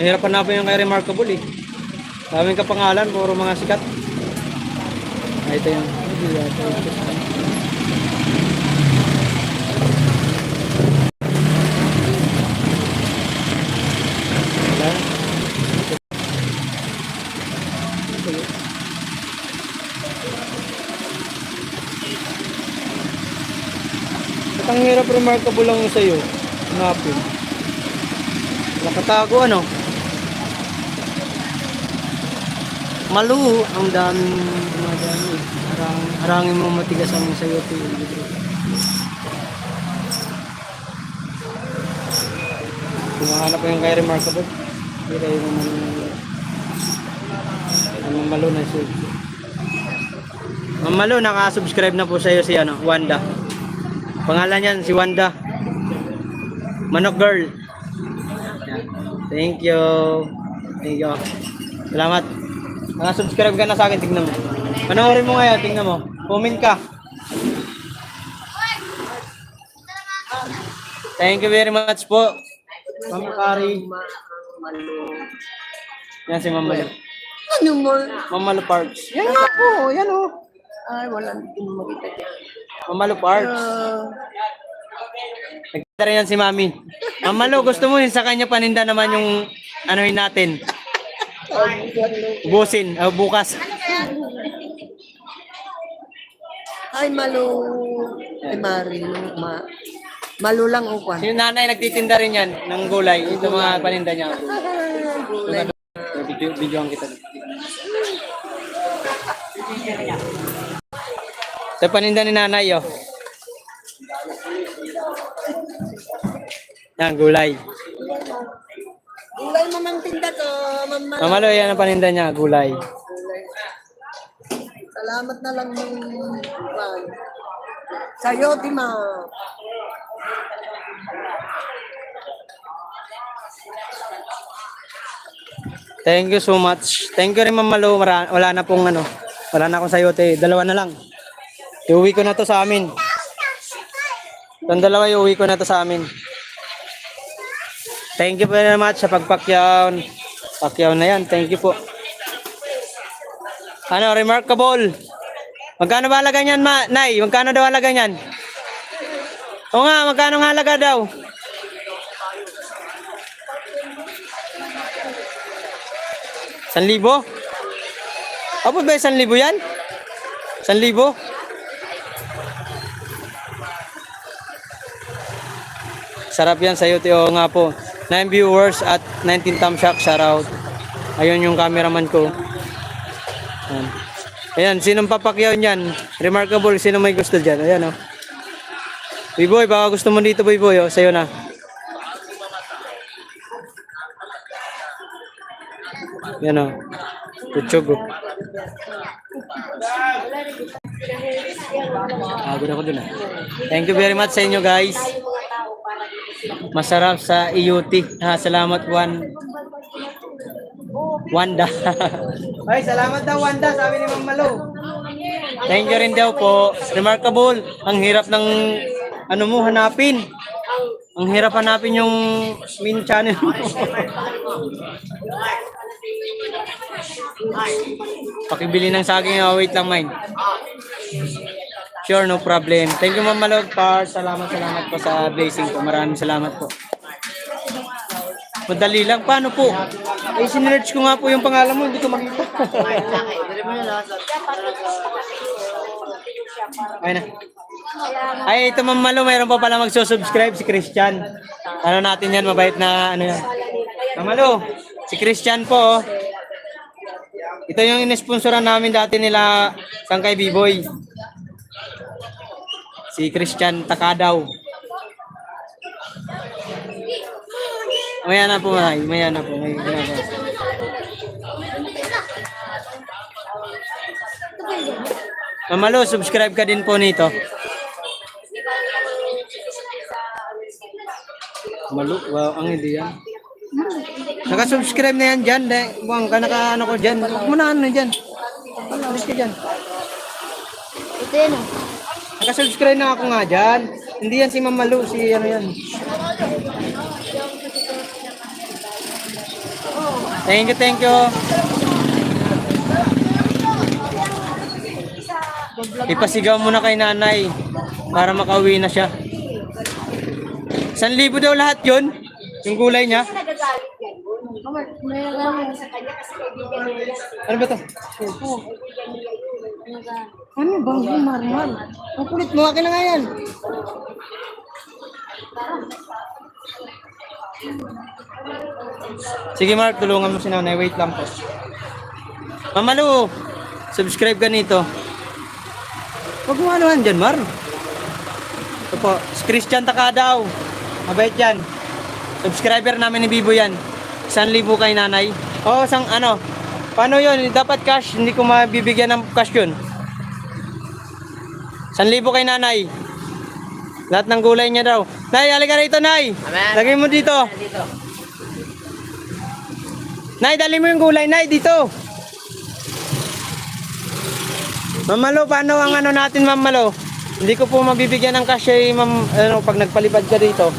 Nahirapan na po yung kay remarkable eh. Daming kapangalan, puro mga sikat. Ah, ito yung ang hirap remarkable lang sa'yo. Hanapin. Nakatago ano? Malu, ang daming dumadami. Harangin mo matigas ang sa'yo. Kumahanap ko yung kay remarkable. Hindi yung Malu na siya. Ma'am Malu, naka-subscribe na po sa'yo si ano, Wanda. Pangalan yan, si Wanda. Manok Girl. Yan. Thank you. Thank you. Salamat. Naka-subscribe ka na sa akin, tingnan mo. Panoorin mo ngayon, tingnan mo. Comment ka. Thank you very much po. Ma'am Kari. Yan si Ma'am Malu. Ano mo? Ma'am Malu Parks. Yan nga po, yan o. Ay, wala din makita dyan. Ma'am Malu Parks. Nagkita rin yan si Mami. Ma'am Malu, gusto mo yun sa kanya paninda naman yung anuhin natin. Ubusin, bukas. Ay, malu lang ukwan. Si nanay nagtitinda rin yan ng gulay. Ito mga paninda niya. Gulay. Videoan kita. Ito paninda ni nanay, oh. Yan, gulay. Gulay mo mang tinda to, mama. Mamalo, yan ang paninda niya, gulay. Salamat na lang ng sa'yo, di ma. Thank you so much. Thank you rin, Ma'am Malo. Wala na pong ano. Wala na akong sayote. Dalawa na lang. Iuwi ko na to sa amin. Itong dalawa, iuwi ko na to sa amin. Thank you very much sa pagpakyaw. Pakyaw na yan. Thank you po. Ano, remarkable. Magkano ba halaga niyan, Nay? Magkano daw halaga niyan? Oo nga, magkano nga halaga daw? Sanlibo? Abot ba 1,000 yan? 1,000? Sarap yan sa'yo, Tio. Nga po. 9 viewers at 19 thumbs up. Shout out. Ayun yung cameraman ko. Ayan. Ayan, sinong papakyaw niyan? Remarkable, sino may gusto dyan? Ayan, oh. Boy, baka gusto mo dito, boy, oh. Sa'yo na. Yan, oh. Kutsog, oh. Agad ako dun, ah. Thank you very much sa inyo, guys. Masarap sa IUT. Salamat, Wanda. Ay, salamat daw, Wanda. Sabi ni Ma'am Malo. Thank you rin daw po. Remarkable. Ang hirap ng ano mo hanapin. Ang hirap hanapin yung main channel mo. Pakibili ng saging. Oh, wait lang, mine. Sure, no problem. Thank you, Ma'am Malo. Salamat po sa blessing po. Maraming salamat po. Madali lang. Paano po? Ay, sinerch ko nga po yung pangalan mo. Hindi ko makita. Ay na. Ay, ito, Ma'am Malo. Mayroon pa pala magsusubscribe si Christian. Ano natin yan? Mabait na ano yan. Ma'am Malo, si Christian po. Oh. Ito yung inesponsoran namin dati nila Sangkay B-Boy. Si Christian Takadaw. Maya na po, Maya na po. May ginagawa. Mamalo, subscribe ka din po nito. Malo, wow, ang hindi yan. Naka-subscribe na yan dyan. Buwang ka naka-ano ko dyan. Huwag mo na ano dyan. Alis ka dyan. Ito yan, oh. Naka-subscribe na ako nga dyan. Hindi yan si Mamalu, si ano yan. Thank you. Ipasigaw mo na kay nanay para makauwi na siya. 1,000 daw lahat yun? Yung gulay niya? May nagawin sa kanya kasi kaibigan niya. Ano ba ito? Ano ba? Marmal. Ang kulit mo, akin na nga yan. Sige Mark, tulungan mo si nanay. Wait lang po. Mamalu, subscribe ka nito. Huwag mo anuhan dyan, Mar. Ito po, si Christian Takadaw. Mabait yan. Subscriber namin ni Bibo yan. 1,000 kay nanay. Oo, ano? Paano yun? Dapat cash. Hindi ko mabibigyan ng cash yun. 1,000 kay nanay. Lahat ng gulay niya daw. Nay, halika rito, Nay. Amen. Lagay mo dito. Dito. Nay, dali mo yung gulay, Nay, dito. Mamalo, paano ang ano natin, Mamalo? Hindi ko po mabibigyan ng cash eh, pag nagpalipad ka dito.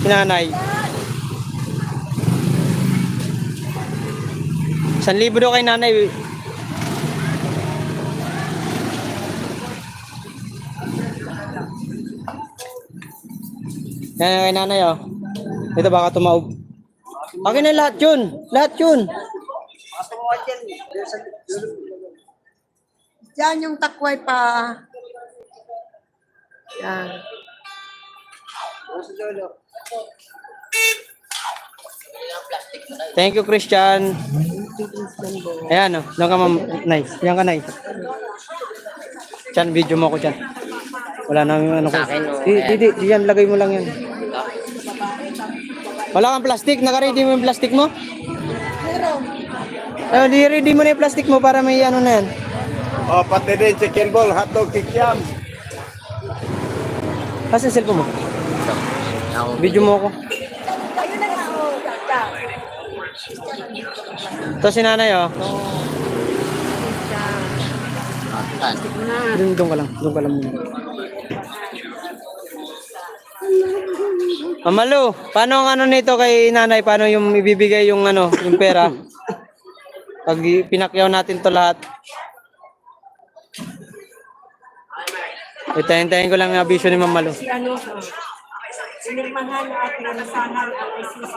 Sinanay. 1,000 daw kay nanay. Yan kay nanay, oh. Ito baka tumaob. Akin na lahat yun. Lahat yun. Diyan yung takway pa. Yan. Thank you, Christian. Ayan, oh. Doon ka, ma'am. Nice. Yan ka, nice. Chan, video mo ko, Chan. Wala nang ano ko. Di, yan. Lagay mo lang yan. Wala kang plastic. Naka-ready mo yung plastic mo? Di-ready mo na yung plastic mo para may ano na yan. Oh, pati din chicken ball, hotdog, kikiam. Kasi cellphone mo. Video mo ako. Ito si nanay, oh. Doon ka lang. Doon ka lang muna. Mamalo, paano ang ano nito kay nanay? Paano yung ibibigay yung ano, yung pera? Pag pinakyaw natin to lahat. Itayin-tayin ko lang yung abisyo ni Mamalo. Si ano, inirmahan na ating nasahan ang ICC.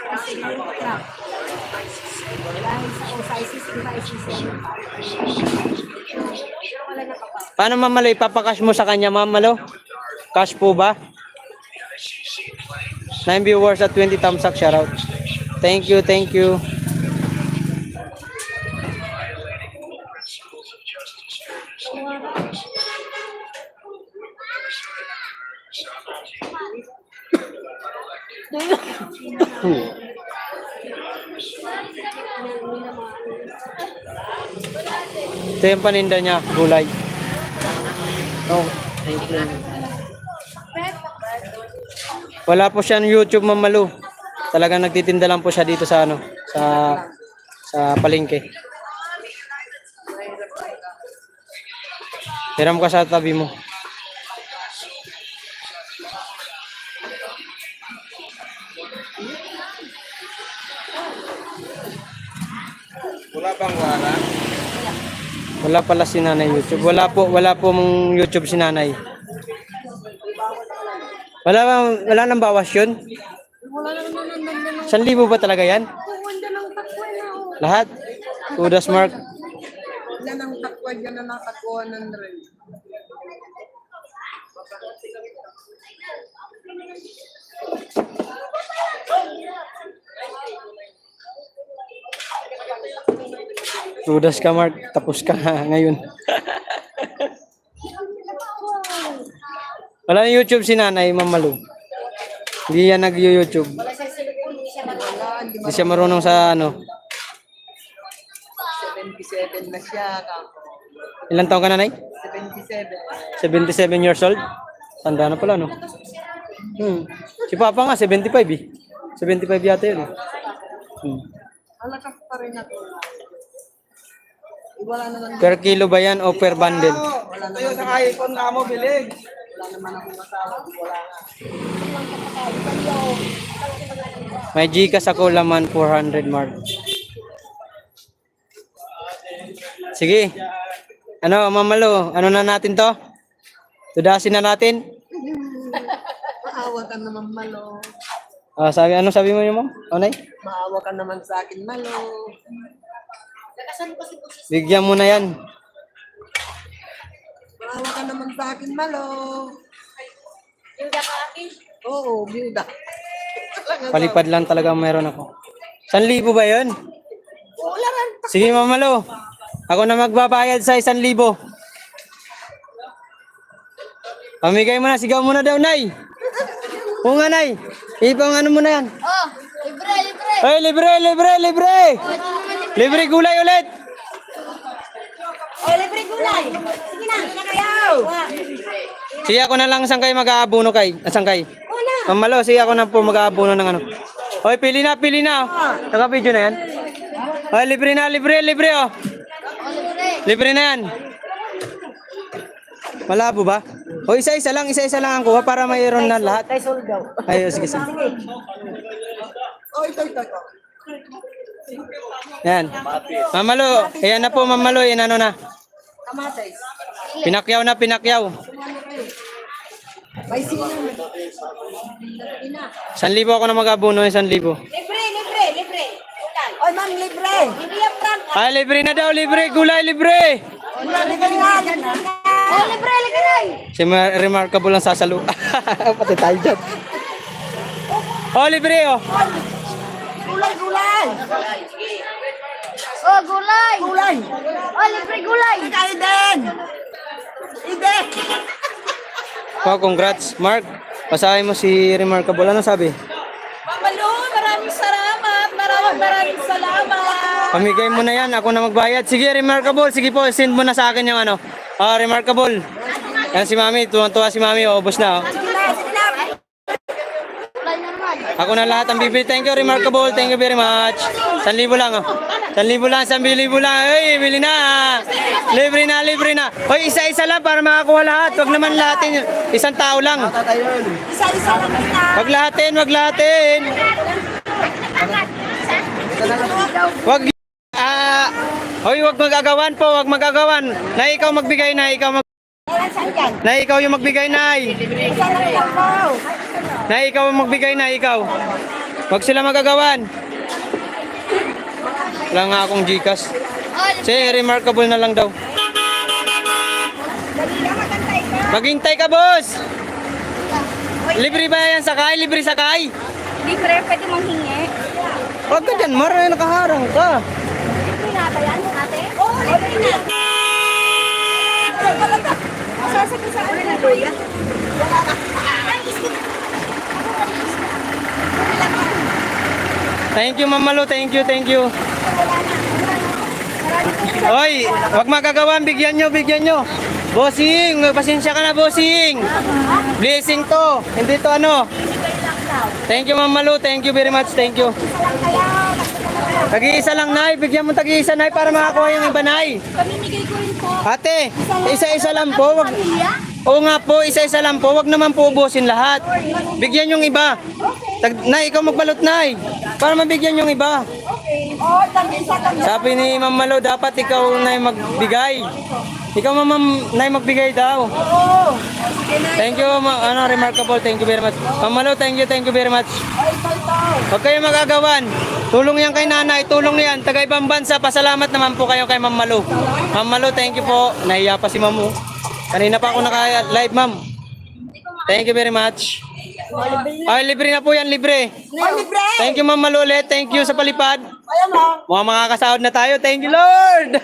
Kasi yun ko lang. Dahil sa ICC na ICC. Paano Mamalo, ipapakash mo sa kanya Mamalo? Cash po ba? 9 viewers at 20 thumbs up, shoutout. Thank you, thank you. Ito yung paninda niya, gulay. Oh, thank you. Wala po siyang YouTube, Mamalu. Talagang nagtitinda lang po siya dito sa ano, sa palengke. Hiram ka sa tabi mo. Wala bang wala? Wala pala si nanay YouTube. Wala po mong YouTube si nanay. Wala nang bawas yun? Wala naman nandun. 1,000 ba talaga yan? Wanda ng takwa na ako. Lahat? Kudas Mark. Yan ang takwa dyan na nakakuha ng rin. Kudas ka Mark. Tapos ka ngayon. Wala na YouTube si nanay, Mamalu. Hindi yan nag-YouTube. Hindi siya marunong sa ano. 77 na siya. Ilan taong ka nanay? 77. 77 years old? Tanda na pala, no? Si Papa nga, 75 eh. 75 yata yun eh. Alakas pa rin ako. Wala naman. Per kilo ba yan o per bundle? Wala naman. Tayo sa iPhone nga mo, bilig. Wala naman akong masawa. Wala nga. May Gcash ako laman 400 Mark. Sige. Ano, Mamalo, ano na natin to? Tudasin na natin? Maawa ka naman, Malo. Ano sabi mo yun, Ma'am? Anay? Maawa ka naman sa akin, Malo. Bigyan mo na yan. Maawa ka naman sa akin, Malo. Byuda ka akin? Oo, byuda. Palipad lang talaga meron ako. 1,000 ba yun? Wala rin. Sige, Mamalo. Ako na magbabayad sa 1,000. Pamigay mo na, sigaw mo na daw, Nay. Oo nga, Nay. Ipang ano mo na yan. Oh, libre. Ay, libre! Libre gulay ulit. Oh, libre gulay. Sige na, nakayaw. Sige, ako na lang saan kayo mag-aabono kay. Saan kayo? Una. Mamalo, sige ako na po mag-aabono ng ano. Hoy, pili na. Naka-video na yan. Hoy, libre oh. Libre na yan. Malabo ba? O isa-isa lang ang kuha para mayroon na lahat. Kay sold daw. Ay, sige. Oh, ito. Yan. Mamalo, ayan na po, Mamalo, yan ano na. Kamates. Pinakyaw. May sino. 1,000 ako na mag-aabono, 1,000. Libre. Oy, ma'am, libre. Libre ang prank. Ay, libre na daw, libre. Gulay, libre. Libre nga. Oh, libre, libre na. Si Remarkable ang sasalo. Pati tayo dyan. Oh, libre oh. Gulay, gulay. Oh, gulay. Gulay. Oh, libre gulay. Kaya din. Ide. Oh, congrats. Mark, pasahin mo si Remarkable. Ano sabi? Mamalo, maraming salamat. Maraming salamat. Pamigay mo na yan. Ako na magbayad. Sige, Remarkable. Sige po, send mo na sa akin yung ano. Oh, Remarkable. Yan si Mami. Tuwang-tuwa si Mami. Oh, ubos na. Oh. Ako na lahat ang bibili. Thank you, Remarkable. Thank you very much. 1,000 lang. Oh. 1,000 lang. 1,000 lang. Hey, bili na. Libre na, libre na. Hoy, isa-isa lang para makakuha lahat. Wag naman lahatin. Isang tao lang. Isa-isa lang na. Wag lahatin, wag lahatin. Wag hoy, wag magagawan po, wag magagawan. Na ikaw magbigay na, na ikaw yung magbigay na. Isa lang lang po. Na ikaw ang magbigay na, ikaw. Wag sila magagawan. Wala nga akong Gcash. Si Remarkable na lang daw. Maghintay ka, boss. Libre ba yan sakay? Libre sakay? Libre, pwede manghingi. Wag ka dyan, Mar. Nakaharang ka. Libre na ba yan, ate? Oo, libre na. Masasakit sa ano na kuya? Thank you, Ma'am Malu. Thank you, thank you. Hoy, wag magagawan. Bigyan nyo, bigyan nyo. Bossing, pasensya ka na, bossing. Blessing to. Hindi to ano. Thank you, Ma'am Malu. Thank you very much. Thank you. Tag-iisa lang, Nay. Bigyan mo tag-iisa, Nay, para makakuha yung iba, Nay. Pamimigay ko rin po. Ate, isa-isa lang po. Wag, oo nga po, isa-isa lang po. Wag naman po ubusin lahat. Bigyan yung iba. Nay, ikaw magbalot, Nay. Para mabigyan yung iba. Oo, tag-isa lang. Sabi ni Ma'am Malo, dapat ikaw, Nay, magbigay. Ikaw, Ma'am, Nay, magbigay daw. Oo. Thank you, Remarkable. Thank you very much. Ma'am Malo, thank you very much. Huwag kayo magagawan. Tulong yan kay nanay, tulong yan. Taga ibang bansa, pasalamat naman po kayo kay Ma'am Malo. Ma'am Malo, thank you po. Nahiya pa si Ma'am. Oh. Kanina pa ako naka-live, Ma'am. Thank you very much. Ay, libre na po yan, libre. Oh, libre. Thank you, Ma'am Malo, ulit. Thank you sa palipad. Ayan mo. Mukhang makakasahod na tayo. Thank you, Lord.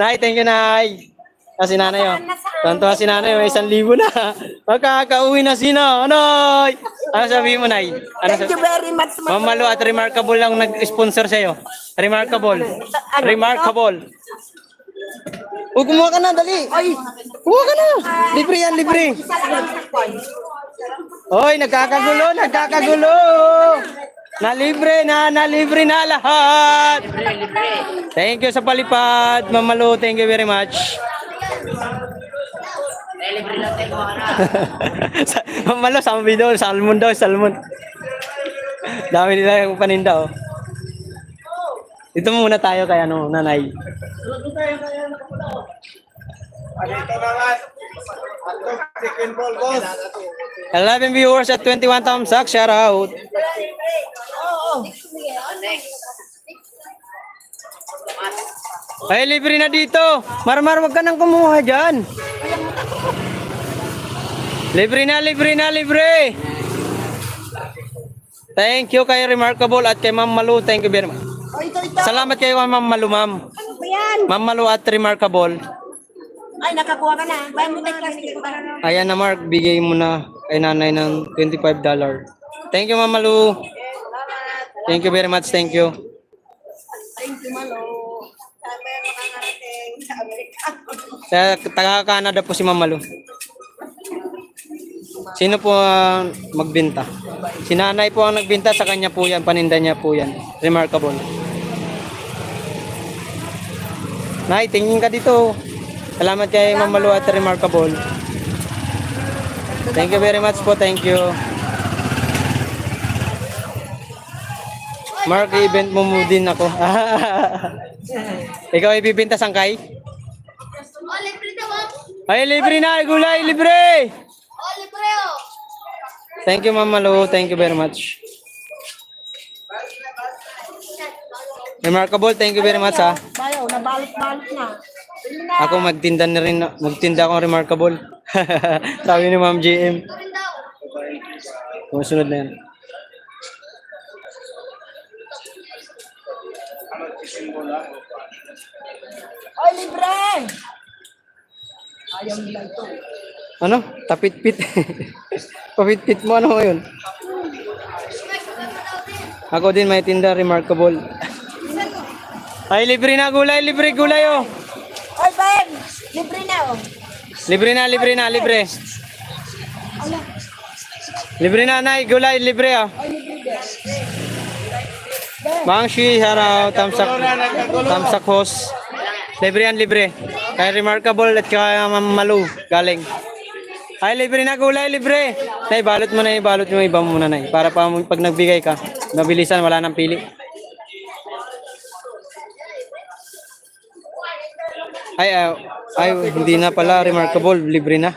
Nay, thank you, Nay. Kasi nanay, oh. Tantuwa si nanay, may 1,000 na. Magkakauwi na si nanay. Ano sabihin mo, Nay? Ano Thank you very much. Ma'am Malu at Remarkable lang nag-sponsor sa'yo. Remarkable. Remarkable. O, kumuha ka na, dali. Oy, Kumuha ka na. Libre yan, libre. isa lang ang sakwan. Oy, nagkakagulo, nagkakagulo. Nalibre na lahat. Thank you sa palipad, Ma'am Malu. Thank you very much. Ma'am Malu, sabi daw, salmon daw, salmon. Dami nila yung paninda, oh. Dito muna tayo kay ano, nanay. 11 viewers at 21 thumbs up. Shout out. Ay, libre na dito. Marmar, wag ka nang kumuha dyan. Libre na, libre na, libre. Thank you kay Remarkable at kay Ma'am Malu. Thank you very much. Oh, ito. Salamat kay Ma'am Malu, ma'am. Ano ba yan? Ma'am Malu at Remarkable. Ay, nakakuha ka na. Bayan mo tayo plastic ko. Ayan na, Mark. Bigay mo na kay nanay ng $25. Thank you, Ma'am Malu. Thank you very much. Thank you. Thank you, Malo. Sabi makakarating sa Amerika. Sa taga-Canada po si Ma'am Malu. Sino po ang magbenta? Si nanay po ang nagbenta, sa kanya po yan, paninda niya po yan. Remarkable. Nay, tingin ka dito. Salamat kay Ma'am Malu at Remarkable. Thank you very much po, thank you. Mark, i-event mo din ako. Ikaw ibibenta sangkay? Oh, libre na ba? Ay, libre na, gulay, libre! Oh, libre oh. Thank you, Ma'am Malu. Thank you very much. Remarkable, thank you very much, ha. Bayo, nabalot-balot na. Ako magtinda na rin, magtinda akong remarkable. Sabi ni Ma'am JM. Sunod na yan. Oy, libre! Ayaw nila ito. Ano? Tapit-pit. Papit-pit mo, ano yun? Ako din may tinda, remarkable. Ay, libre na gulay, libre gulay oh. Oy, Ben! Libre na, oh. Libre na, libre na, libre. Libre na, nay, gulay, libre oh. Bangshi, haraw, tamsak host. Libre yan, libre. Kay remarkable at kaya mamalu, galing. Ay, libre na gulay, libre. Nay, balot mo na, balot mo iba muna, nay. Para pa pag nagbigay ka, mabilisan, wala nang pili. Ay, hindi na pala, remarkable, libre na.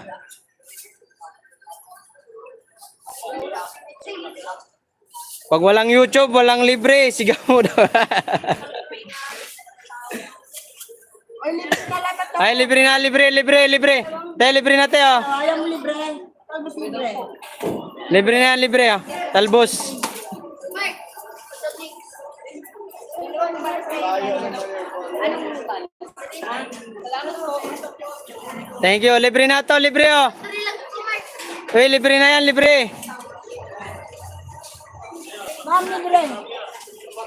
Pag walang YouTube, walang libre, sigaw mo daw. Oy, libre na lang ito. Ay, libre na, libre, libre, libre. Tayo, libre na tayo. Ayaw mo libre. Talbos libre. Libre na yan, libre ah. Talbos. Thank you. Libre na to, libre oh. Uy, libre na yan, libre. Ma'am, libre.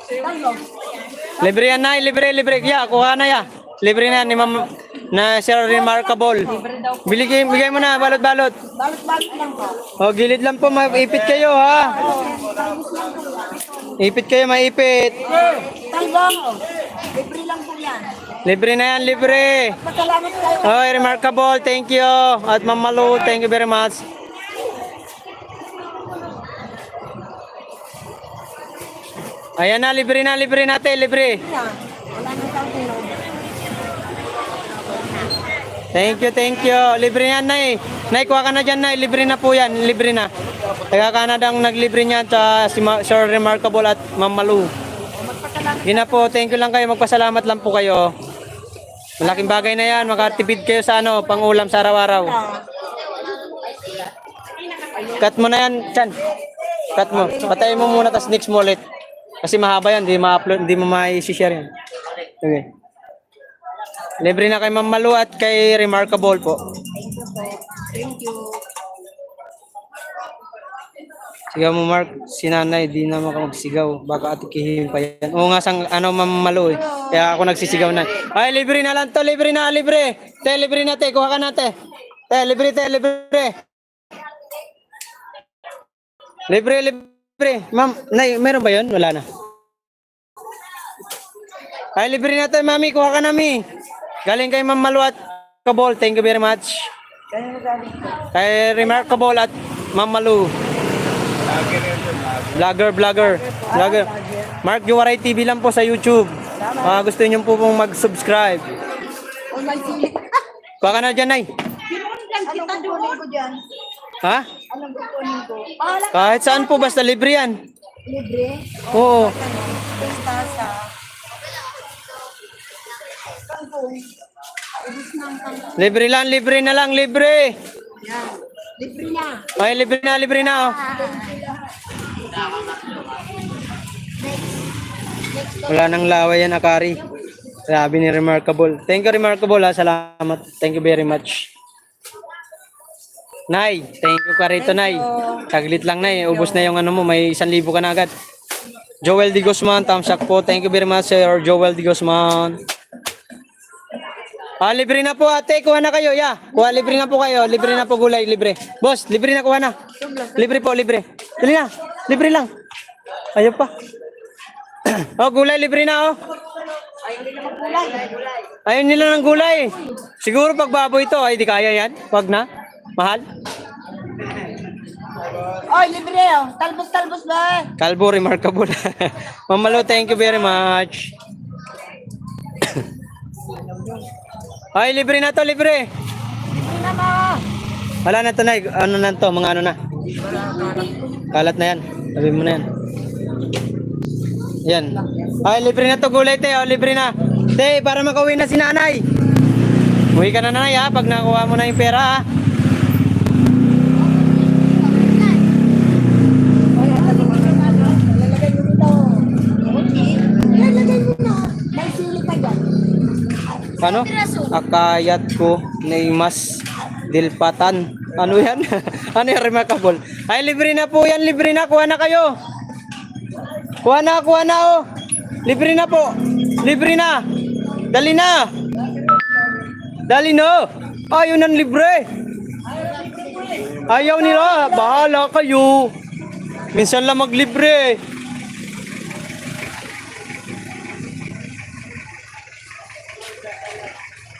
Talbos. Libre yan na, libre, libre. Ya, kuha na ya. Libre na yan ni Ma'am na Sir Remarkable. Bigay mo na, balot-balot. Balot-balot lang po. O, gilid lang po, maipit kayo ha. Ipit kayo, maipit. Talbos. Libre lang po yan. Libre na yan, libre. Pasalamat kayo. Oy, Remarkable, thank you. At Ma'am Malu, thank you very much. Ayan na, libre natin, libre. Wala na tayong tulog. Thank you. Libre yan, Nay. Nay, kuha ka na dyan, Nay. Libre na po yan, libre na. Taga Canada ang naglibre niyan sa si Sir Remarkable at Ma'am Malu. Yun na po, thank you lang kayo. Magpasalamat lang po kayo. Malaking bagay na yan. Makatipid kayo sa ano, pang-ulam sa araw-araw. Cut mo na yan, Chan. Cut mo. Patayin mo muna, tas next mo ulit. Kasi mahaba yan, hindi ma-upload, hindi mo ma-share yan. Okay. Libre na kay Ma'am Malu at kay Remarkable po. Thank you. Sigaw mo, Mark. Si nanay, di na makapagsigaw. Baka atikihin pa yan. Oo nga, sang, ano, Ma'am Malu eh. Kaya ako nagsisigaw na. Ay, libre na lang to. Libre na, libre. Te, libre na, te. Kuha ka na, te. Te, libre, te, libre. Libre, libre. Ma'am, nay, meron ba yun? Wala na. Ay, libre na to, mami. Kuha ka na, mi. Galing kay Ma'am Malu at Remarkable. Thank you very much. Kay Remarkable at Ma'am Malu. Vlogger. Mark Juwaray TV lang po sa YouTube. Gusto niyo po pong mag-subscribe. Oh, may sili. Kuha ka na dyan, Nay. Anong kukunin ko dyan? Ha? Anong kukunin ko? Pahala Kahit saan po, basta libre yan. libre. Oo. Pistasa. Kangkong. Ibis ng kangkong. Libre na lang, libre. Yan. Libre na. Ay, libre na. Oh. Wala nang laway yan, Akari. Sabi ni Remarkable. Thank you, Remarkable, ha. Salamat. Thank you very much. Nay, thank you ka rito, Nay. Taglit lang, Nay. Ubus na yung ano mo. May 1,000 ka na agad. Joel D. Guzman, thumbs up po. Thank you very much, Sir Joel D. Guzman. Libre na po, ate. Kuha na kayo, ya. Libre na po kayo. Libre na po gulay, libre. Boss, libre na, kuha na. Libre po, libre. Dali na. Libre lang. Ayaw pa. Gulay, libre na, oh. Ayaw nila ng gulay. Siguro pag baboy ito, ay di kaya yan. Wag na. Mahal. Oy, libre oh. Talbos ba? Kalbo, Remarkable. Ma'am Malu, thank you very much. Ay, libre na to, libre. Libre na mo. Wala na to, Nay. Ano na to, mga ano na. Kalat na yan. Sabi mo na yan. Yan. Ay, libre na to gulay, te. Libre na. Te, para makauwi na si nanay. Uwi ka na nanay ha, pag nakuha mo na yung pera ha. Lalagay mo dito. Okay. Lalagay mo na. May sili ka dyan. Ano? Akayat ko Neymas Dilpatan. Ano yan? Ano yung remarkable? Ay, libre na po yan. Libre na. Kuha na kayo. Kuha na oh. Libre na po. Libre na. Dali na. Dali na. Ayaw ng libre. Ayaw nila. Bahala kayo. Minsan lang maglibre.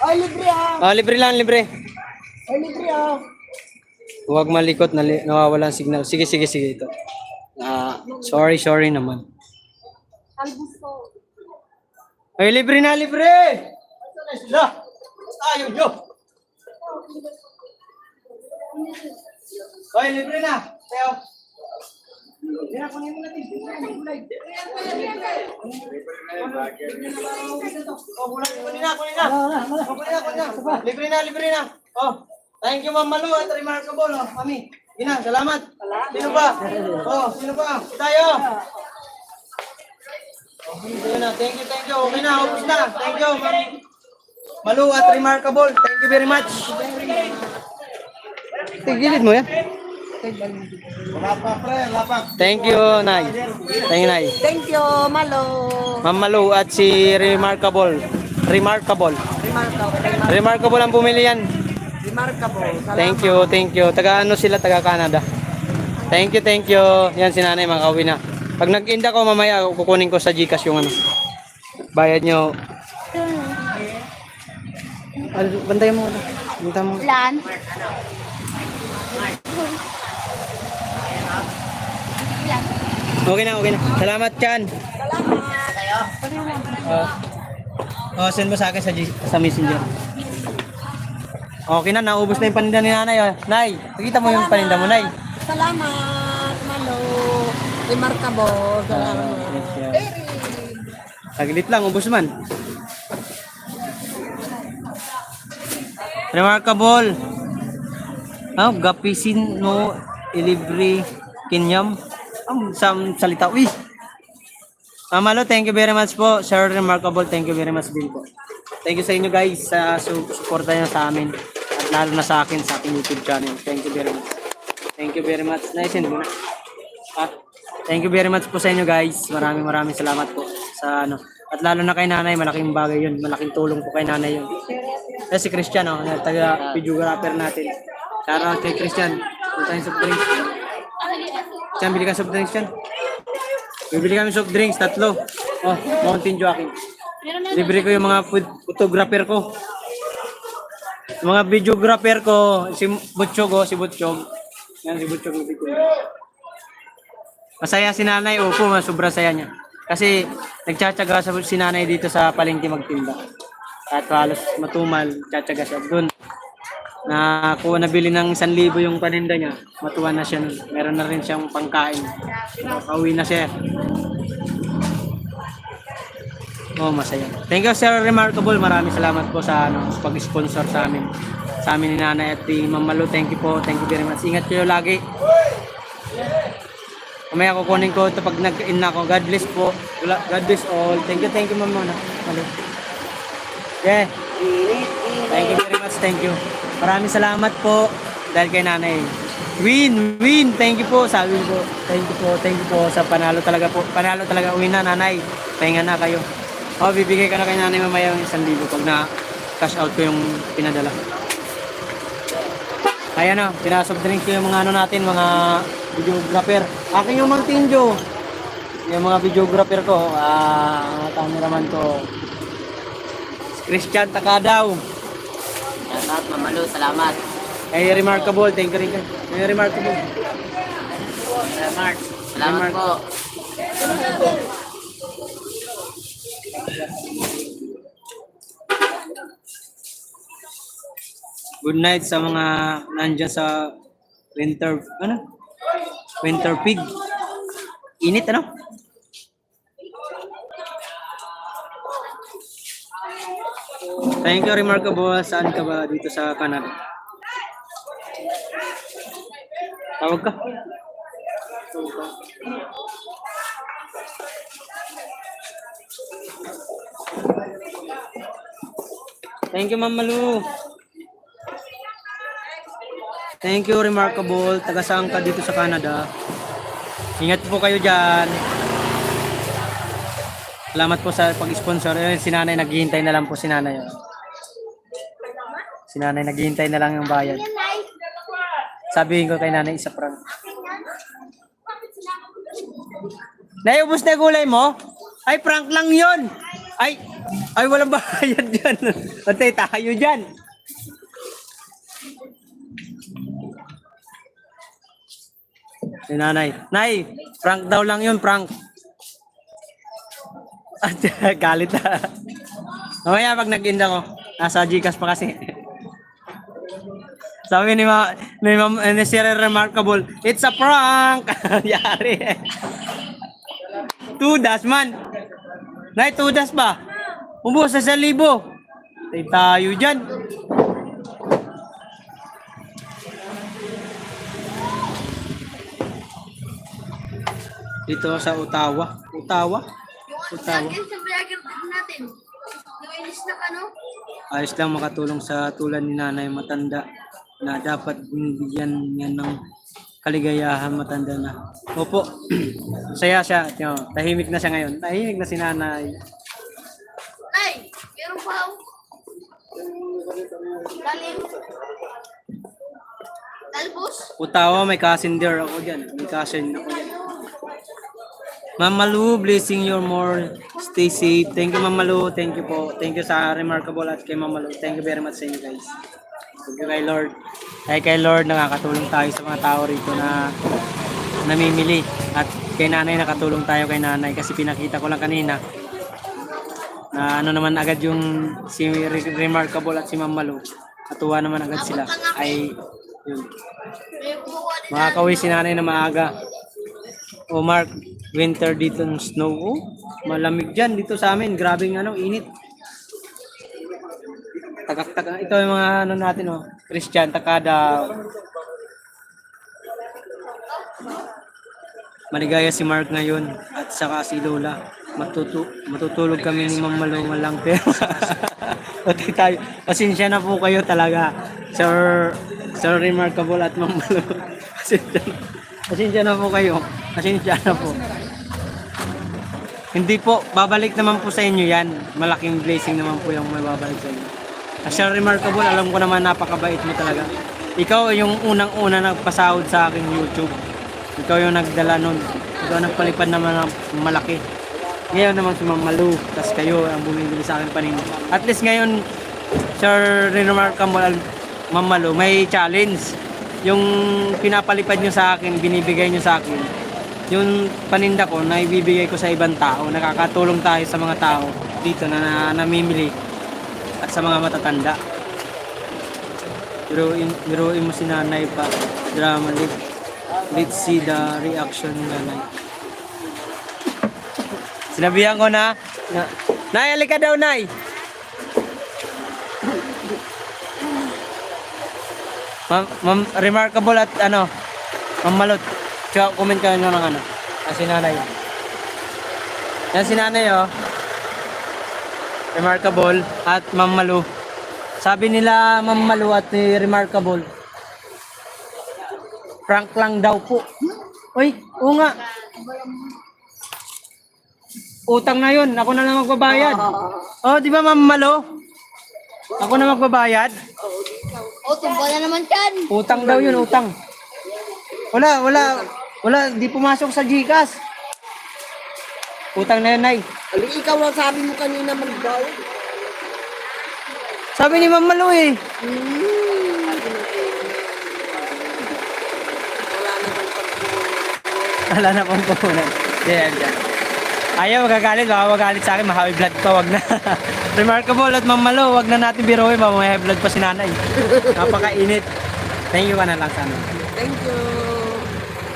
Oh, libre ah. Ah, libre lang, libre. Oh, libre ah. Huwag malikot, nawawalan signal. Sige, ito. Sorry naman. Albus ko. Ay, libre na, libre! Saan na sila? Ayaw nyo! Ay, libre na! Tayo! Hindi na, kunin mo natin. Oh, kunin na. Libre na. Oh, thank you, Ma'am Malu at remarkable. Oh, Mami. Ina, salamat. Sino ba? Oh, sino ba? Tayo. Ayun na, thank you. Okay na, ubus na. Thank you, Mami. Malu at remarkable. Thank you very much. Tigilid mo yan. Thank you, Nay. Thank you, Nay. Thank you, Malo. Ma'am Malu at si Remarkable. Remarkable ang bumili yan. Remarkable. Thank you. Taga ano sila, taga Canada. Thank you. Yan si Nanay, makauwi na. Pag nag-inda ko mamaya, kukunin ko sa GCash yung ano. Bayad nyo. Bantay mo. Plan. Okay na. Salamat, Chan. Send mo sa akin sa Messenger. Okay na, naubos na yung paninda ni Nanay. Oh. Nay, nakita mo yung paninda mo, Nay. Salamat, Malo. Remarkable. Salamat. Saglit lang, ubos man. Remarkable. Gapisin no ilibre kinyam. Salita. Uy. Malo, thank you very much po. Sir Remarkable, thank you very much din po. Thank you sa inyo guys sa suporta niyo sa amin. At lalo na sa akin sa aking YouTube channel. Thank you very much. Nice and good. Thank you very much po sa inyo guys. Maraming salamat po sa ano. At lalo na kay Nanay, malaking bagay yun. Malaking tulong po kay Nanay yun. Si Christian, taga videographer natin. Shoutout kay Christian. Punta yung soft drinks. Christian, bili ka soft drinks yan. Bibili kami soft drinks, 3. Oh, Mountain Dew akin. Libre ko yung mga photographer ko. Yung mga videographer ko, si Butchog. Yan, si Butchog. Masaya si Nanay, opo, sobrang saya niya. Kasi nagtsatsaga si Nanay dito sa palengke magtinda. At halos matumal, tsatsaga siya doon. Nabili ng 1,000 yung paninda niya. Matuwa na siya nun. Meron na rin siyang pangkain. Pauwi na siya. Oh, masaya. Thank you, Sir Remarkable. Maraming salamat po sa pag-sponsor sa amin. Sa amin ni Nanay at ni Ma'am Malu. Thank you po. Thank you very much. Ingat kayo lagi. Mamaya kukunin ko ito pag nag-in na ako. God bless po. God bless all. Thank you, Ma'am Malu. Yeah. Thank you very much. Thank you. Maraming salamat po dahil kay Nanay. Win. Thank you po. Sabi ko. Thank you po sa panalo talaga po. Panalo talaga. Uwi na, Nanay. Pahinga na kayo. Bibigay ka na kay Nanay mamaya yung 1,000 pag na-cash out ko yung pinadala. Kaya na, pinasoft drink ko yung mga natin, mga videographer. Akin yung Mountain Dew. Yung mga videographer ko, cameraman ko. Christian Takadaw. Salamat, Ma'am Malu. Salamat. Kay Remarkable, thank you rin. Kay Remarkable. Salamat po. Good night sa mga nandyan sa winter pig. Init, ano? Thank you, Remarkable. Saan ka ba dito sa Canada? Tawag ka. Thank you, Ma'am Malu. Thank you, Remarkable. Taga saan ka dito sa Canada? Ingat po kayo dyan. Salamat po sa pag-sponsor. Si nanay naghihintay na lang po si nanay. Si nanay naghihintay na lang yung bayad. Sabihin ko kay nanay isa prank. Naiubos na gulay mo? Ay, prank lang yon. Ay, walang bayad dyan. Patay tayo dyan. Si nanay. Nay, prank daw lang yun, prank. At galit na. Mamaya pag nag-inda ko, nasa Gcash pa kasi. Sabi ni si Remarkable, it's a prank! Yari. Tudas man. Nay, tudas ba? Ubus sa 1,000. Tay tayo dyan. Dito sa Ottawa. Ottawa? Ottawa. Sa vlogger natin. Nainis na ka, no? Ayos lang makatulong sa tulad ni nanay matanda na dapat binibigyan niya ng kaligayahan matanda na. Opo, saya siya. Tahimik na siya ngayon. Tahimik na si nanay. Ay, meron pa ako. Galing. Talbos? Ottawa, may cousin there ako dyan. May cousin ako dyan. Ma'am Malu, blessing your more. Stay safe. Thank you, Ma'am Malu. Thank you po. Thank you sa Remarkable at kay Ma'am Malu. Thank you very much sa inyo, guys. Thank you kay Lord. Kay Lord, nakakatulong tayo sa mga tao rito na namimili. At kay nanay, nakatulong tayo kay nanay. Kasi pinakita ko lang kanina na ano naman agad yung si Remarkable at si Ma'am Malu. Natuwa naman agad sila. Ay, yun. May kumukuha din. Makakauwi si nanay na maaga. O Mark, winter dito ng snow. Oh, malamig dyan dito sa amin. Grabing init. Tagak-tagak. Ito yung mga ano natin, oh. Christian, Takada. Maligaya si Mark ngayon at saka si Lola. Matutulog kami ni Ma'am Malu walang pera. Pati tayo. Pasensya na po kayo talaga. Sir Remarkable at Ma'am Malu. Pasensya na po kayo. Pasensya na po. Hindi po, babalik naman po sa inyo yan. Malaking blessing naman po yung may babalik sa inyo. Sir Remarkable, alam ko naman napakabait mo talaga. Ikaw yung unang-una nagpasahod sa aking YouTube. Ikaw yung nagdala nun. Ikaw nagpalipad naman ng malaki. Ngayon naman si Ma'am Malu, tas kayo ang bumibili sa akin paninda. At least ngayon, Sir Remarkable, Ma'am Malu, may challenge. Yung pinapalipad nyo sa akin, binibigay nyo sa akin, yung paninda ko na ibibigay ko sa ibang tao. Nakakatulong tayo sa mga tao dito na namimili at sa mga matatanda. Biruin mo si nanay pa. Drama. Let's see the reaction ni nanay. Sinabihan ko na Nay, halika daw, Nay. Ma'am Remarkable at Ma'am Malot. Tsaka comment kayo ng si nanay. Yan si nanay, oh. Remarkable at Ma'am Malu. Sabi nila Ma'am Malu at Remarkable, prank lang daw po. Uy, oo nga. Utang na yun. Ako na lang magbabayad. Oh, di ba Ma'am Malu? Ako na magbabayad. O, tumba na naman yan. Utang daw yun, utang. Wala, di pumasok sa Gcash. Utang na yun, Nay. Ali, ikaw lang sabi mo kanina magbayad. Sabi ni Ma'am Malu eh. Wala na pang puhunan. Yan. Ayaw, magagalit. Baka magalit sa akin. Mahawi blood pa. Wag na. Remarkable at Ma'am Malu. Wag na natin biruin. Baka may blood pa si nanay. Napakainit. Thank you ka na lang sana. Thank you.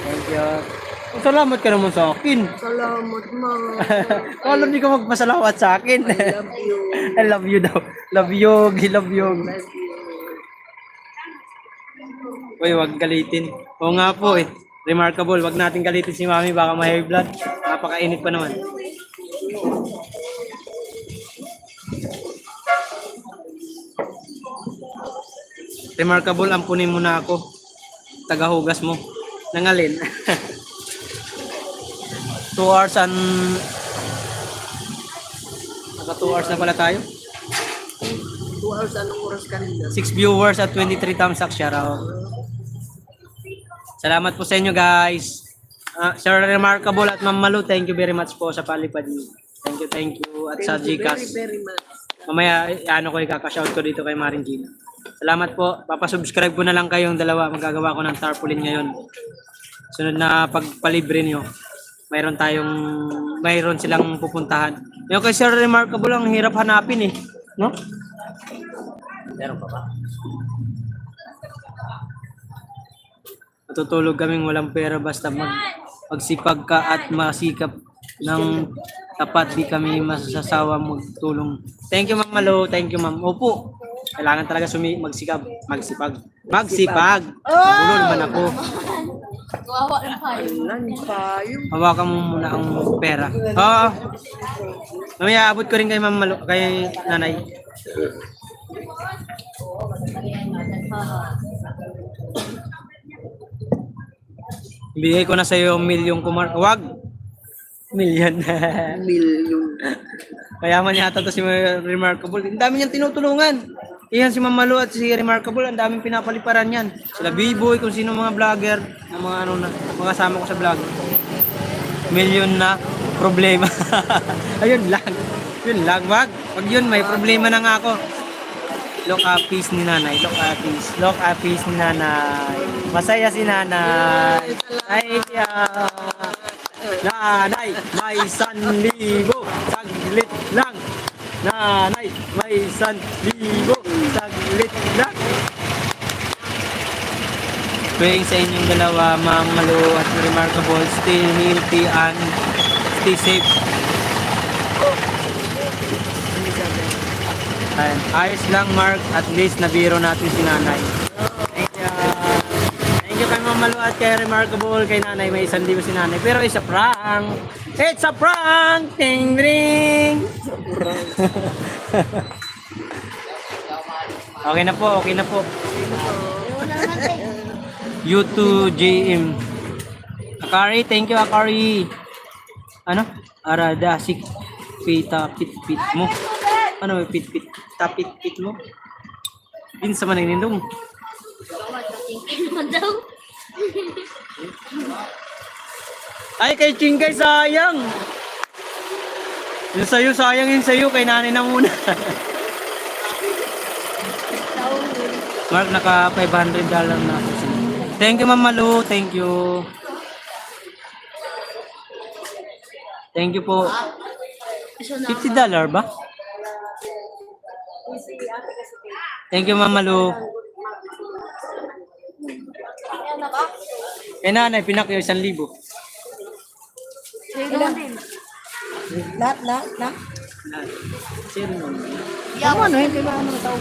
Thank you. Salamat ka naman sa akin. Salamat, ma. Kala hindi ka magpasalamat sa akin. Love you. I love you daw. Love you, love you. Uy, wag galitin. Oo nga po eh. Remarkable, wag natin galitin si Mami, baka ma-high blood. Napakainit pa naman. Remarkable, ampunin mo na ako. Tagahugas mo. Nangalin. 2 hours and... Naka 2 hours na pala tayo. 2 hours, anong oras kanina? 6 viewers at 23 thumbs up, shout out. Salamat po sa inyo guys. Sir Remarkable at Ma'am Malu, thank you very much po sa palipad niyo. Thank you. At sa Gcash. Very much. Mamaya, ano ko, ikakashout ko dito kay Maring Gina. Salamat po. Papasubscribe ko na lang kayong dalawa. Magagawa ko ng tarpaulin ngayon. Sunod na pagpalibre niyo, mayroon silang pupuntahan. Yung kay Sir Remarkable, ang hirap hanapin eh. No? Meron pa ba? Matutulog kaming walang pera basta magsipag ka at masikap ng tapat, di kami masasawa magtulong. Thank you Ma'am Malo, thank you Ma'am. Opo, kailangan talaga magsipag. Gulo naman ako. Kawawa ng kayo. Hawakan mo muna ang pera. Oo. Mamaya abot ko rin kay Ma'am Malo, kay nanay. Bigay ko na sa iyo 1 million kumar. Wag. Million. Million. Kayaman yata to si Remarkable. Ang dami niyang tinutulungan. Iyan si Ma'am Malu at si Remarkable, ang daming pinapaliparan yan. Sila B-Boy, kung sino mga vlogger, mga mga kasama ko sa vlog. Million na problema. Ayun lang. Yun lang, wag. Pag yun, may problema na nga ako. Look at peace ni nanay. Look at peace. Look at peace ni nanay. Masaya si nanay. Ay, nanay, may 1,000. Saglit lang. Nanay, may 1,000. Saglit lang. Praying sa inyong dalawa, Ma'am Malu at Remarkable. Stay healthy and stay safe. Ayan. Ayos lang, Mark. At least nabiro natin si nanay. Thank you. Thank you kay Ma'am Malu at kay Remarkable. Kay nanay, may 1,000 si nanay. Pero it's a prank. It's a prank! Ting ring! Okay na po, okay na po. YouTube JM. Akari, thank you Akari. Ano? Arada, sik. Pita, pit mo. Ano may pit? Tapit mo? Din sa maninindong. Ay, kay Chingkay, sayang. Yung sa'yo, sayang yun sa'yo. Kay nanay na muna. Mark, naka $500 na ako. Thank you, Ma'am Malu. Thank you. Thank you po. $50 ba? Thank you, Ma'am Malu. Kay nanay, pinakyo 1,000. Lahat. Sino naman? Ano, hindi kailangan ng tao.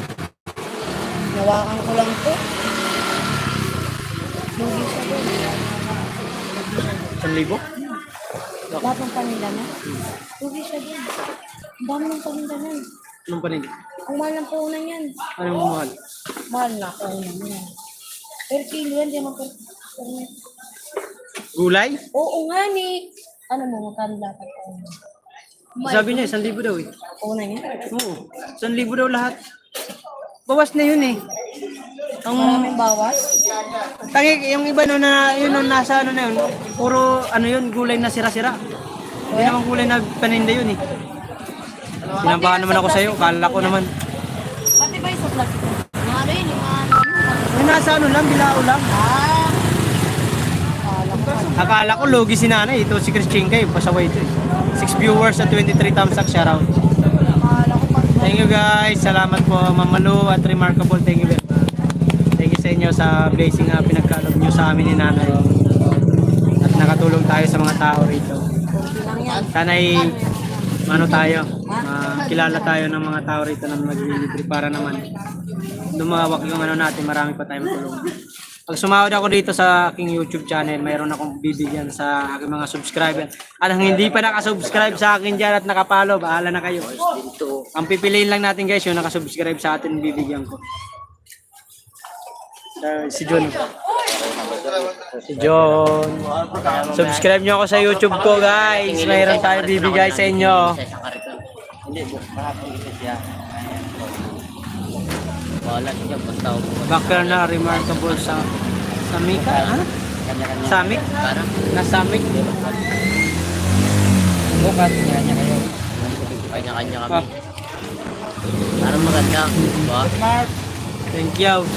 Nawakan ko lang ito. Hindi siya doon. 1,000? Lahat ng paninda na. Hindi siya doon. Ang dami ng paninda na. Anong panig? Ang mahal ng puhunan yan. Anong mahal? Mahal na puhunan yan. Per kilo yan, di per Gulay? Oo nga ni. Ano mo, magkano lahat ang puhunan? Sabi niya, 1,000 daw eh. Puhunan yan? Oo, 1,000 daw lahat. Bawas na yun eh. Maraming bawas. Tangi, yung iba na yun nasa ano na yun, puro ano yun, gulay na sira-sira. Hindi naman gulay na paninda yun eh. Sinabahan naman ako sa'yo, kala ko naman. Pati ba yung sa plastic? Ano yun, yung mga Yung nasa ano lang, bilao lang. Akala ko logi si nanay, ito si Chris Chingkay, pasaway ito eh. 6 viewers at 23 thumbs up, shoutout. Thank you guys, salamat po Ma'am Malu at Remarkable, thank you very much. Thank you sa inyo sa blessing na pinagkaloob nyo sa amin ni nanay. At nakatulong tayo tayo sa mga tao rito. Kunti lang yan. Sana'y ano tayo, kilala tayo ng mga tao rito na naglilibre para naman lumawak yung ano natin, marami pa tayong matulungan. Pag sumahod ako dito sa aking YouTube channel, mayroon akong bibigyan sa aking mga subscriber. At ang hindi pa nakasubscribe sa akin dyan at nakapalo, bahala na kayo. Ang pipiliin lang natin guys, yung nakasubscribe sa atin, bibigyan ko. Si John. Si John. Subscribe nyo ako sa YouTube ko guys. Mayroon tayo bibigay sa inyo. Sa isang kariton. Hindi, kahapon ito siya. Wala siya, basta ako. Bakla na remarkable sa Samika, ha? Samik? Parang, Na Samik? bukas, kanya kayo. Kanya-kanya kami. Ah. Parang maganda. Diba? Thank you.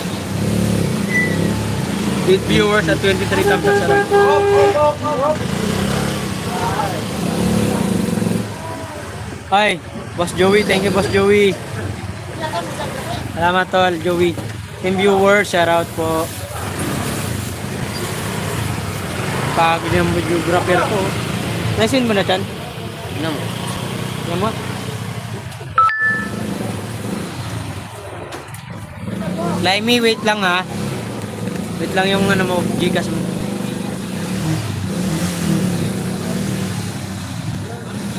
With viewers at 23 thumbs up sa right. Hi, Boss Joey. Thank you, Boss Joey. Salamat tol, Joey. Team viewers, shout out po. Pagod yung videographer ko. Naisin mo na dyan? Tignan mo. Yan mo. Limey, wait lang ha. Wait lang yung ano mo, Gcash mo.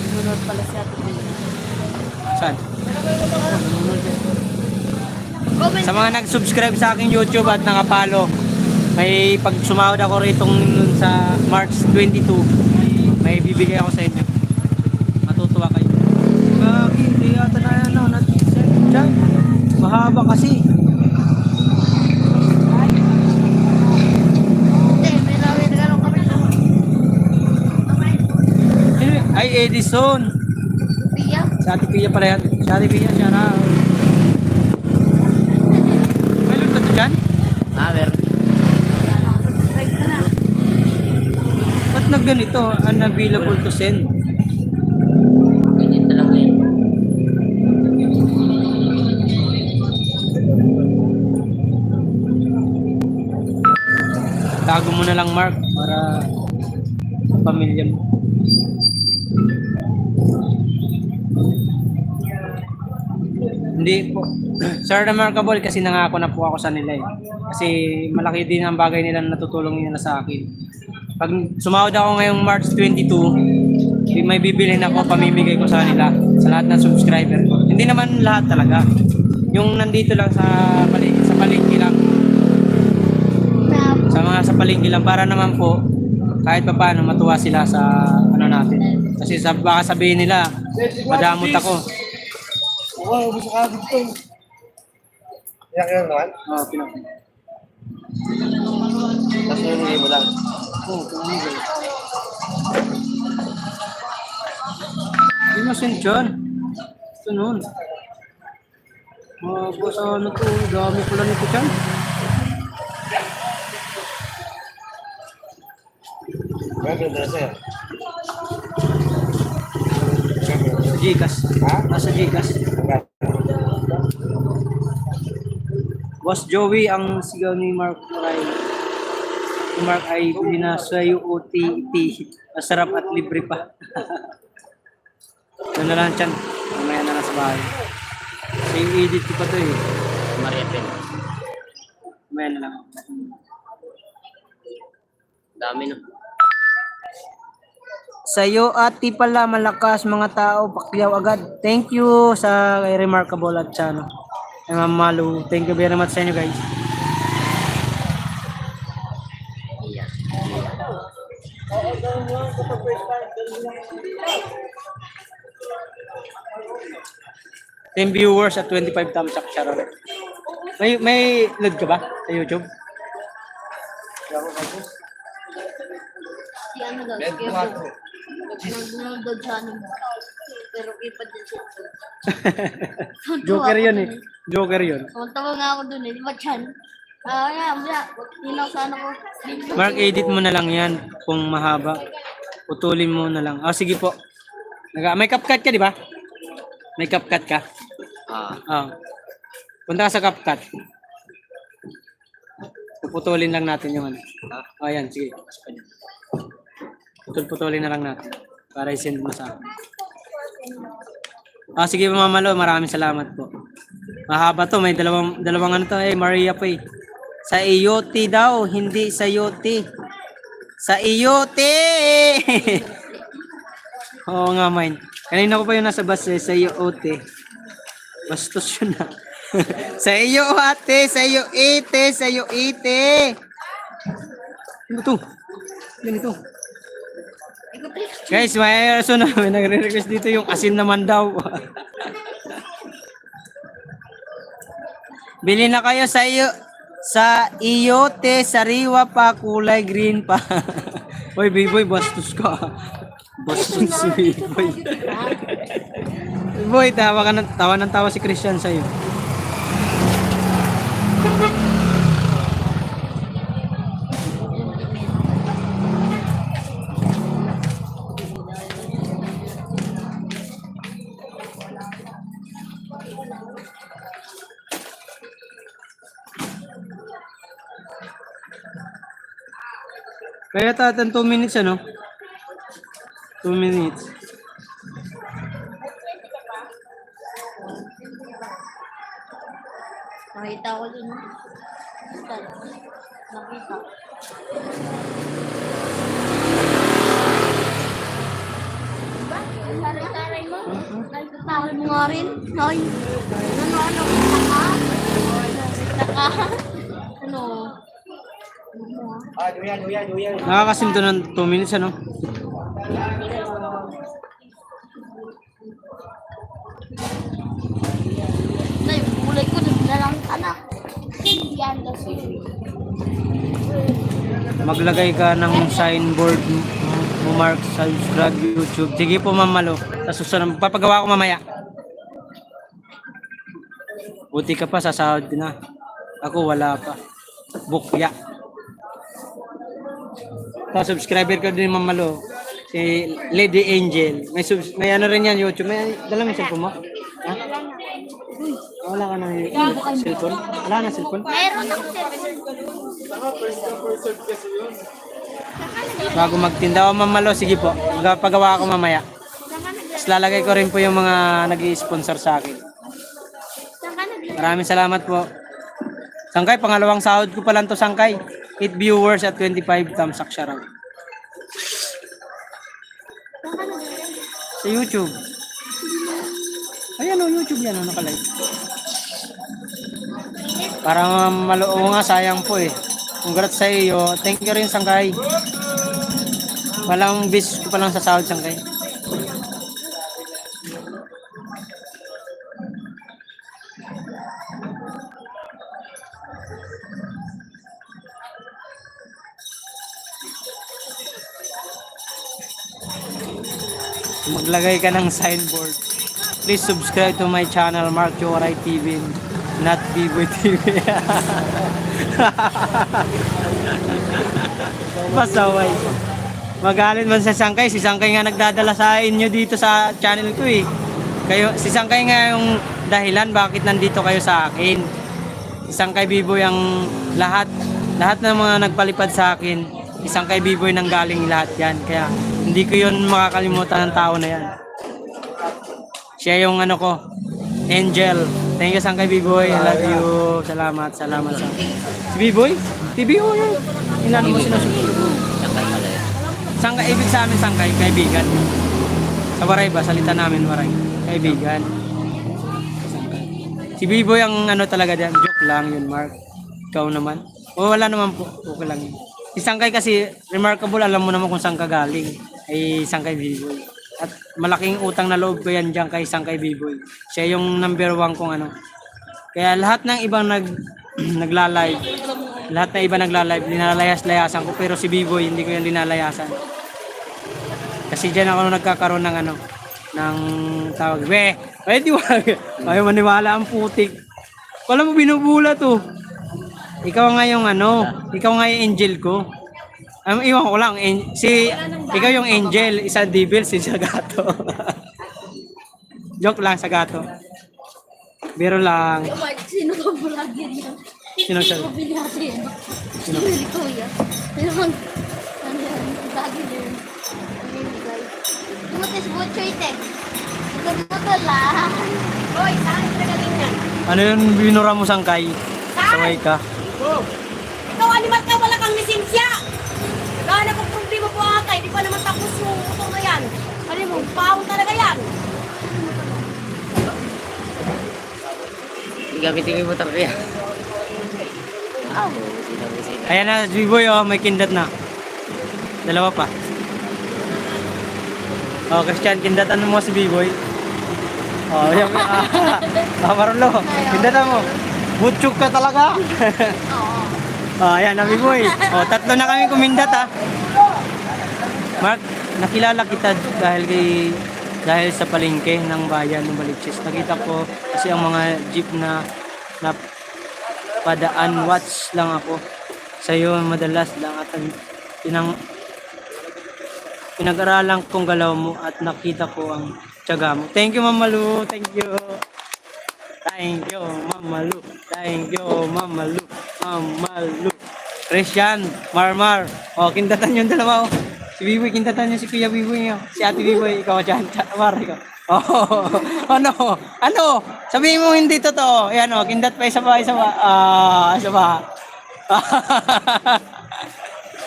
Nunod pala si Ate Pili. Saan? Sa mga nag-subscribe sa aking YouTube at nakapalo, may pag sumahod ako rito sa March 22, may bibigay ako sa inyo. Matutuwa kayo. Hindi yata na ano, natisip dyan. Mahaba kasi. May lawin na gano'n kami. Ay, Edison. Pia. Sa Ate Pia pala yan. Sa Ate Pia, siya na. May loot ba ito dyan? Meron. Ba't na ganito? Unavailable to send. Ganyan talaga yun. Tago mo na lang, Mark, para pamilya mo. Hindi po. Sir Remarkable, kasi nangako na po ako sa nila eh. Kasi malaki din ang bagay nila na natutulong nila sa akin. Pag sumahod ako ngayong March 22, may bibilhin ako, pamimigay ko sa kanila, sa lahat ng subscriber ko. Hindi naman lahat talaga. Yung nandito lang sa palengke lang. Sa palengke lang, para naman po kahit pa paano matuwa sila sa ano natin. Kasi baka sabihin nila, madamot ako. Wow, gusto ka dito. Iyak yun naman? Oo, pinag. Tapos nilagay mo lang. Oo, pinamigay. Hindi mo send dyan. Ito nun. Boss, ano to? Dami pala nito dyan. Gagawin na sa'yo. Gcash. Ha? Nasa Gcash. Boss Joey, ang sigaw ni Mark ay pinasayo OTT. Masarap at libre pa. Ano na lang dyan. Mamaya na lang sa bahay. So, yung edit ko pa to eh. Maria Pen. Mamaya na lang. Dami no. Sa'yo ati pala malakas mga tao, pakyaw agad. Thank you sa kay Remarkable at sa ano. Kay Ma'am Malu. Thank you very much sa inyo guys. Iya. Team viewers at 25 thumbs up, Sharon. May load ka ba sa YouTube? Si ano daw, si Kevin. Nag-download siya ano mo. Pero ipad din siya. Joker yun eh. Joker yun. Tawag nga ako dun eh. Di ba Chan? Yan. Tinaw sa ano ko. Mark, edit mo na lang yan kung mahaba. Putulin mo na lang. Sige po. May CapCut ka, di ba? May CapCut ka? Punta ka sa CapCut. Puputulin lang natin yung ano. Ayan, sige. Putol-putulin na lang natin. Para i-send mo sa akin. Sige Mama Lo, maraming salamat po. Mahaba to, may dalawang ano to. Maria pa eh. Sa iyote daw, hindi sa yote. Sa iyote! Oo nga, mine. Kanina ko pa yung nasa bus sa iyote. Bastos yun na. Sa iyo ate, sa iyo ite, sa iyo ite. Ano to? Ganito. Guys, may nagre-request dito yung asin naman daw. Bili na kayo sa iyo sa iyote, sariwa pa, kulay green pa. Hoy, Biboy, bastos ka. Bastos si Biboy. Biboy, tawa ng tawa si Christian sa'yo. Kaya tatan 2 minutes ano? 2 minutes. Nakita ko dun. Nakita. Taray-taray mo. Taray mo nga rin. Ay. Ano? Taka. Ano? Nakakasinto ng 2 minutes ano? Nay, kulay ko na lang anak. Yan kasi. Maglagay ka ng signboard mo mark subscribe YouTube. Sige po Ma'am Malo. Sa susunod, papagawa ko mamaya. Buti ka pa, sasahod ka na. Ako wala pa. Bukya. Subscriber ka din Ma'am Malo. Si Lady Angel. May ano rin yan YouTube. May dala mo yung cellphone mo? Ha? Wala ka ng cellphone? Wala na cellphone? Meron ako cellphone. Bago magtinda o Ma'am Malo, sige po. Magpagawa ako mamaya. Tapos lalagay ko rin po yung mga nag-i-sponsor sa akin. Maraming salamat po. Sangkay, pangalawang sahod ko pa lang to Sangkay. 8 viewers at 25 thumbs up siya raw. Sa YouTube. Ayan o, YouTube yan o, nakalive. Parang maloo nga, sayang po eh. Congrats sa iyo. Thank you rin Sangkay. Walang bis ko pa lang sa sahod Sangkay. Maglagay ka ng signboard. Please subscribe to my channel, Mark Joray TV, not Biboy TV. Pasaway. Magalit man sa Sangkay. Si Sangkay nga nagdadala sa inyo dito sa channel ko eh. Si Sangkay nga yung dahilan bakit nandito kayo sa akin. Si Sangkay Biboy ang lahat ng mga nagpalipad sa akin. Si Sangkay Biboy nang galing lahat yan. Kaya hindi ko yun makakalimutan ng tao na yan. Siya yung ano ko, Angel. Thank you Sangkay Biboy. I love you. Salamat sa. Si Biboy? Si Biboy yun. Inano mo sinusunod. Sangkay, ibig sa amin Sangkay, kaibigan. Sa Waray ba? Salita namin Waray. Kaibigan. Sangkay. Si Biboy ang ano talaga diyan. Joke lang yun, Mark. Ikaw naman. O wala naman po. Okay lang yun. Si Sangkay kasi, remarkable, alam mo naman kung saan ka galing. Ay Sangkay Biboy. At malaking utang na loob ko yan dyan kay Sangkay Biboy. Siya yung number 1 kong ano. Kaya lahat ng ibang nagla-live, lahat na iba nagla-live, linalayas-layasan ko. Pero si Biboy, hindi ko yan linalayasan. Kasi dyan ako nagkakaroon ng ano, ng tawag. Ay diwag. Ay maniwala ang putik. Wala mo binubula to. Ikaw nga yung ano, ikaw nga yung angel ko. Iwan ko lang, ikaw yung angel, isa devil, si Sagato. Joke lang, Sagato. Biro lang. Sino ka vlogger yan? Sino siya? Sino ka vlogger yan? Sino? Si Kuya. Sino ka vlogger yan? Butis butchoy tek. Butot lang. Hoy, saan ka galing yan? Ano yun binura mo sangkay? Saway ka. Ikaw, animal ka, wala kang lisensya. Gana kong problema po ata, hindi pa naman tapos yung utong na yan. Alam mo, pahong talaga yan. Gamitin ko yung motor ko yan. Ayan na, B-boy, oh, may kindat na. Dalawa pa. Oh, Christian, kindatan mo si B-boy. Oh, yan. Marlo, kindatan mo. Butchuk ka talaga. Oh, ayan na, B-boy. Oh, tatlo na kami kumindat, ha. Mark, nakilala kita dahil sa palengke ng bayan ng Baliches. Nakita ko kasi ang mga jeep na padaan watch lang ako sa iyo madalas lang at pinag-aralan kong galaw mo at nakita ko ang tiyaga mo. Thank you, Mama Lu. Thank you. Thank you, Mama Lu. Thank you, Mama Lu. Mama Lu. Christian, Marmar. Oh, kindatan yung dalawa. Oh. Si Biboy, kindatan niyo si Kuya Biboy niyo. Si Ate Biboy, ikaw dyan. Mar, ikaw. Oh, ano? Sabihin mo hindi totoo. Ayan o, kindat pa isa pa. Isa pa.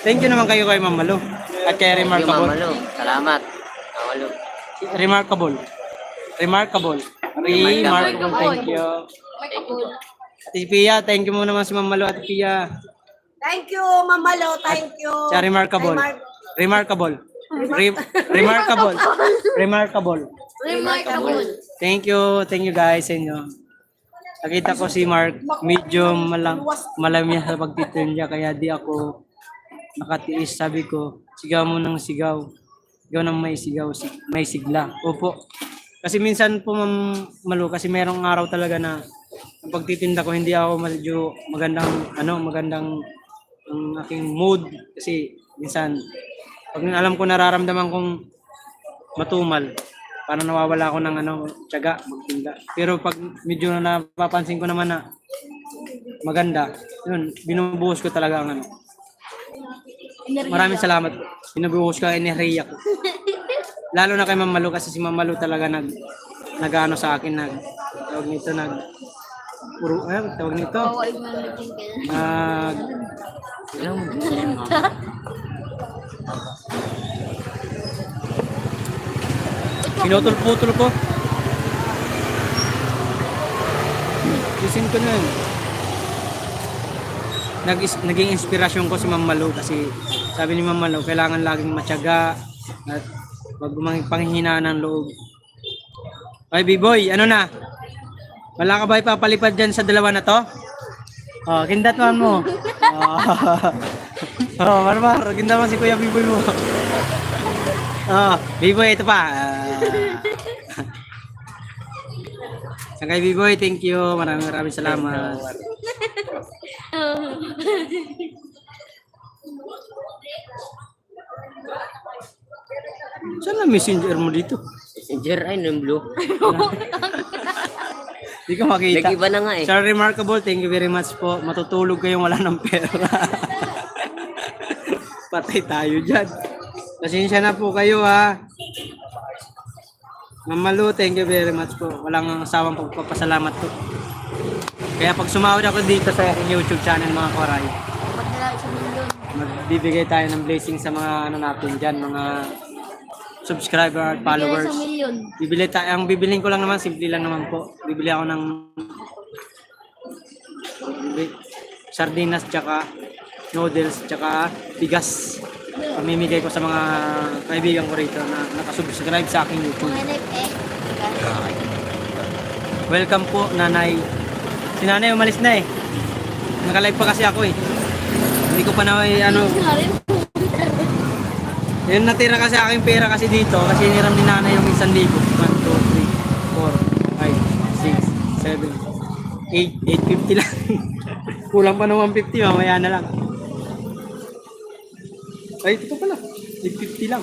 Thank you naman kayo kay Mama Lu. At kay Thank you, Mama Remarkable. Lu. Salamat. Mama Lu. Remarkable. Remarkable. Thank you. Ate Pia, thank you mo naman si Mama Lu, Ate Pia. Thank you, Mamalo. Thank you. Sa Remarkable. Remarkable. Remarkable. Remarkable. Thank you guys sa inyo. Nakita ko si Mark, medyo malamya sa pagtitinda kaya di ako nakatiis. Sabi ko, sigaw mo ng sigaw. Sigaw ng may sigaw, may sigla. Opo. Kasi minsan po Malu, kasi merong araw talaga na ang pagtitinda ko hindi ako medyo magandang ang aking mood kasi minsan pag alam ko nararamdaman kong matumal, parang nawawala ako ng tiyaga magtinda. Pero pag medyo napapansin ko naman na maganda, yun, binubuhos ko talaga ang Maraming salamat. Binubuhos ko ang enerhiya ko. Lalo na kay Ma'am Malu kasi si Ma'am Malu talaga nag-ano sa akin tawag nito tawag nito pinutol-putol ko. Isin ko na yun. Naging inspirasyon ko si Ma'am Malu kasi sabi ni Ma'am Malu, kailangan laging matyaga at wag panghihina ng loob. Ay, B-boy, ano na? Wala ka ba ipapalipad dyan sa dalawa na to? Oh, kindatman mo. Oh, Marmar, kindatman si Kuya B-boy mo. Oh, B-boy, ito pa. Kay B-boy, thank you. Maraming salamat. Saan na messenger mo dito? Messenger ay yung blue. Hindi ko makita. Nag-iba na nga eh. Sir Remarkable, thank you very much po. Matutulog kayong wala ng pera. Patay tayo dyan. Pasensya na po kayo ha. Ma'am Malu, thank you very much po. Walang asawang pagpapasalamat po. Kaya pag sumahod ako dito sa YouTube channel mga koray, magbibigay tayo ng blessing sa mga natin dyan, mga subscriber at followers. Ang bibiling ko lang naman, simple lang naman po. Bibili ako ng sardinas, tsaka noodles, tsaka bigas. Pamimigay ko sa mga kaibigan ko rito na nakasubscribe sa aking YouTube. Welcome po, nanay. Si nanay umalis na eh. Nakalive pa kasi ako eh. Hindi ko pa na yun natira kasi aking pera kasi dito kasi niram ni nanay yung 1,000. 1, 2, 3, 4, 5, 6, 7, 8, 850 lang. Kulang pa ng 150, mamaya na lang. Ay, ito pala. 850 lang.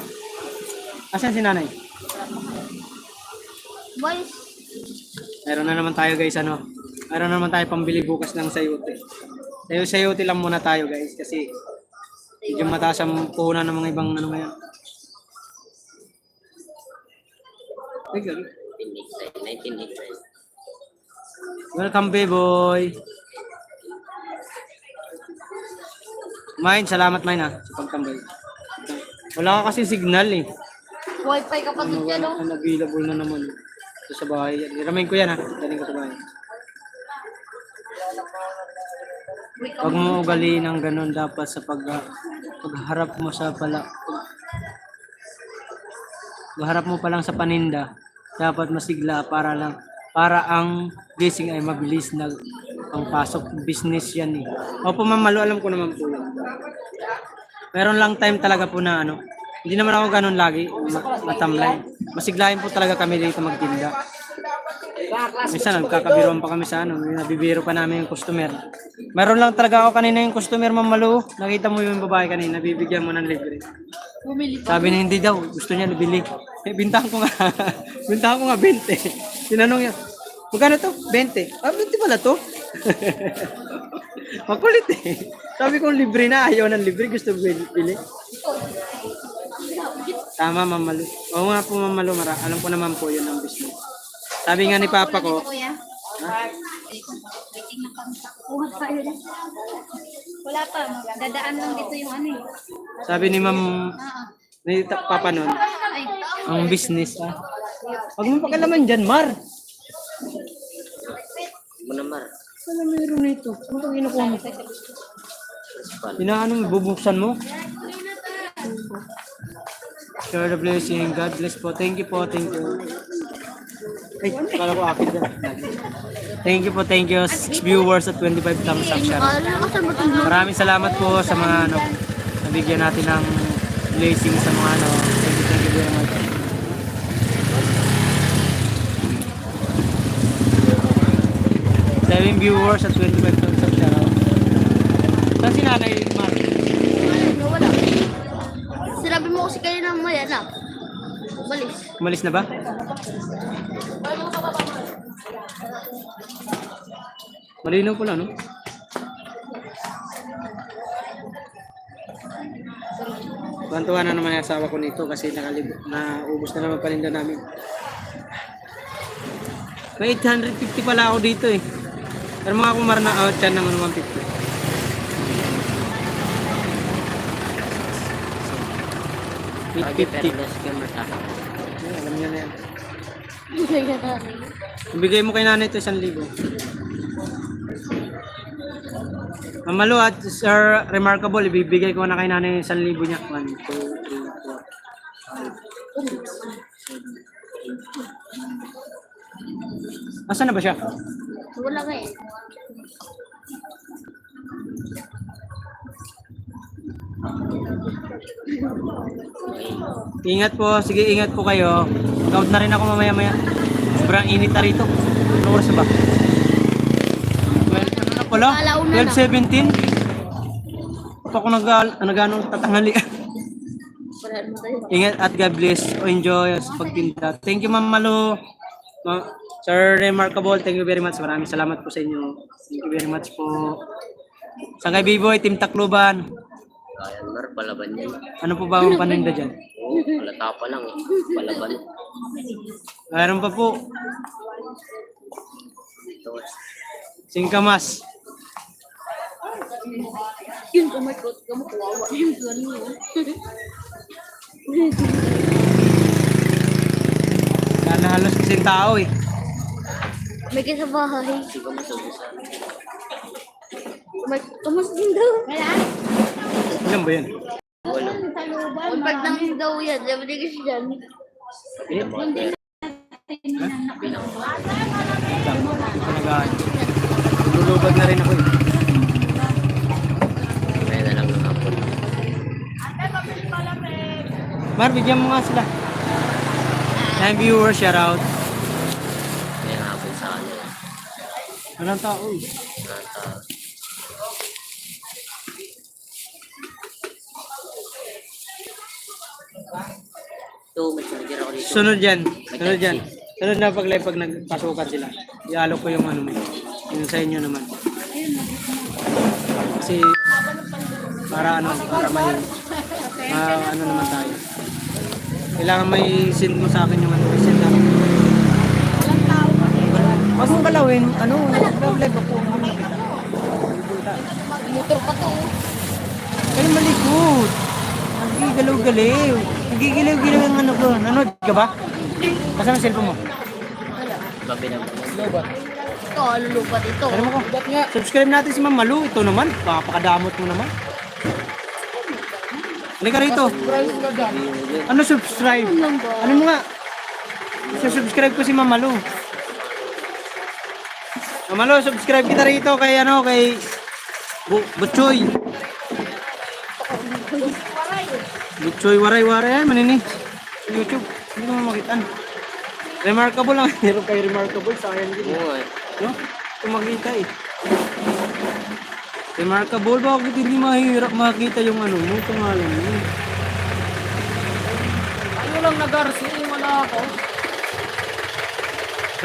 Asan si nanay? Boys. Meron na naman tayo guys, Meron na naman tayo pambili bukas ng sayote. Sayote lang muna tayo guys kasi medyo mataas ang puhunan ng mga ibang ngayon. Welcome, boy. Mine, salamat mine sa pagtambay. Wala ka kasi signal eh. Wi-Fi kapatid yan, no? Unavailable na naman. Ito sa bahay. Ramain ko yan ha. Daling ko sa bahay. Huwag mo ugaliin ng ganun dapat sa pagharap mo sa pagharap mo pa lang sa paninda, dapat masigla para ang blessing ay mabilis na ang pasok. Business yan eh. Opo Ma'am Malu, alam ko naman po yan. Meron lang time talaga po na hindi naman ako ganun lagi matamlay. Masiglahin po talaga kami dito magtinda. Minsan nagkakabiruan pa kami sa nabibiro pa namin yung customer. Meron lang talaga ako kanina yung customer, Ma'am Malu. Nakita mo yung babae kanina, bibigyan mo ng libre. Bumili pa. Sabi niya hindi daw, gusto niya nabili. Bintahan ko nga. Bintahan ko nga 20. Tinanong niya, magkano to? 20. 20 pala to? Makulit eh. Sabi ko libre na, ayaw ng libre, gusto bili. Tama, Ma'am Malu. Oo nga po, Ma'am Malu, alam ko naman po yun ang business. Sabi nga ni Papa ko, Kuya. Waiting na kami sa kuha pa yun. Wala pa. Dadaan lang dito yung ano eh. sabi ni Ma'am, ni Papa nun, Ay. ang business Huwag mo pakalaman dyan, Mar. Mar. Ano meron nito? Ano kang kinukuha mo? Inaano mo, bubuksan mo? Share the blessing. God bless po. Thank you po. Thank you. Ay, akala ko akin dyan. Thank you po. Thank you. 6 viewers at 25 thumbs up siya. Maraming salamat po sa mga nabigyan natin ng blessing sa mga Thank you very much. Seven viewers at 25 thumbs up siya. Saan si Nanay Mar? Wala. Sinabi mo kasi kayo na maya na. Balis. Umalis na ba? Malinaw pala, no? Tuwan-tuwa na naman yung asawa ko nito kasi naubos na naman paninda namin. May 850 pala ako dito eh. Pero mga kumar na out dyan naman 150. Lagi 850. perlas ka mata. Alam niya na yan. Ibigay mo kay nanay ito 1,000. Mamalu at Sir Remarkable, ibibigay ko na kay nanay 1,000 niya. 1, 2, 3, 4. Asan na ba siya? Wala ka eh. Ingat po, sige ingat po kayo. Count na rin ako mamaya-maya. Sobrang init na rito. Ano oras na ba? 12 na pala? 12:17? Ito ako nag-ano tatanghali. Ingat at God bless. Enjoy sa pagtinda. Thank you Ma'am Malu. Sir Remarkable, thank you very much. Maraming salamat po sa inyo. Thank you very much po. Sangay B-Boy, Team Tacloban. Ayan, Mar, palaban yan. Ano po ba ang paninda dyan? Oo, palata pa lang eh. Palaban. Mayroon pa po. Ito. Singkamas. Yun, oh my God, kamu kawawa. Yun, gano'n. Sana halos kasing tao eh. May kisa bahay. Hindi ko masubusan. May kamas din daw. Wala. Ilan ba yan? Unpag nang daw yan. Sabi di kasi dyan. Lulubad na rin ako eh. Kaya na lang ng hapon. Mar, bigyan mo nga sila. 9 viewers, shout out. Kaya ng hapon sa kanila. Walang tao eh. Nata. Ito, may charger ako dito. Sunod yan. Sunod yan. Sunod na pag live pag nagpasukan sila. Ialo ko yung ano mo. Yung sa inyo naman. Kasi para may ano naman tayo. Kailangan may send mo sa akin yung ano. Send ako. Walang tao kasi. Huwag mong galawin. Ano? Live ako. Motor pa to. Kaya malikot. Nagigalaw-galaw. Nagigalaw-galaw yung ano ko. Nanood ka ba? Kasama ang cellphone mo. Babi naman. Ito, lulupat ito. Ano mo ko? Subscribe natin si Ma'am Malu. Ito naman. Pakapakadamot mo naman. Halika rito. Ano subscribe? Ano mo nga? Subscribe ko si Ma'am Malu. Ma'am Malu, subscribe kita rito kay ano, kay Butchoy. Butchoy waray-waray. Manini. YouTube. Hindi ko makitaan. Remarkable lang. Meron kayo remarkable. Sayang din. Oo nga. No? Kung makita eh. Remarkable, bakit hindi mahirap makita yung ano mo, pangalan mo? Ano lang nag-RC, wala ako.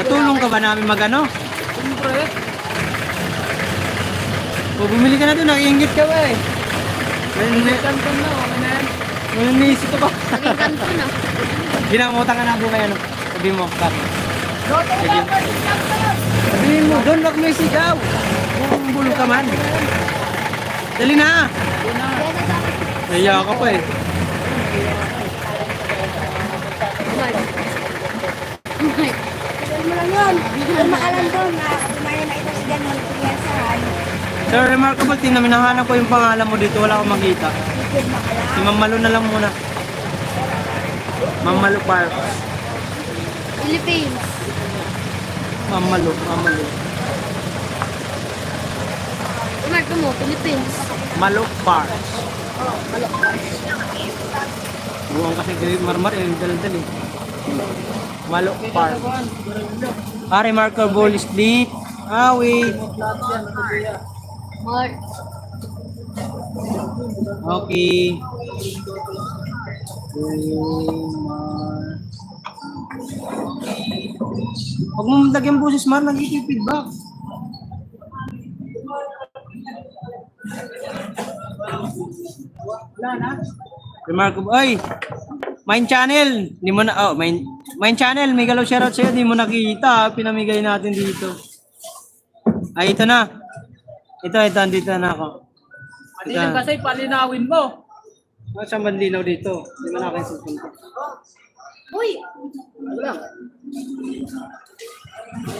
Katulong ka ba namin magano? Siyempre. O bumili ka na doon, naiingit ka ba eh. Kanton na, okay na yan. Maninisip ka ba? Naging kanto na. Ginamutan ka na doon kaya ano? Sabi mo, Kat. Sabihin mo, doon wag may sigaw. Kung bulong ka man. Dali na. Naiya ka pa eh. Ano mo lang yun. Kung makalan doon na kumain na ito si Ganon. Pinyasahan. Sir, remarkable team na minahanap ko yung pangalan mo dito, wala akong makita. Si Ma'am Malu na lang muna. Ma'am Malu Park. Philippines. Ma'am Malu, Ma'am Malu. Marko mo, Philippines. Malu Park. Buwang kasi kay Marmar, yung dal-dal eh. Malu Park. Remarkable sleep. Wait. Mark. Okay. Huwag mo lagyan boses, Mar. Nag-feedback. Wala na. Remarkable. Ay! Mine channel. Hindi mo na, mine channel. May galaw shoutout sa'yo. Hindi mo nakita. Pinamigay natin dito. Ay, ito na. Ito. Andito na ako. Hindi lang kasi palinawin mo. Saan ba linaw dito? Hindi mo na akin cellphone ko. Uy!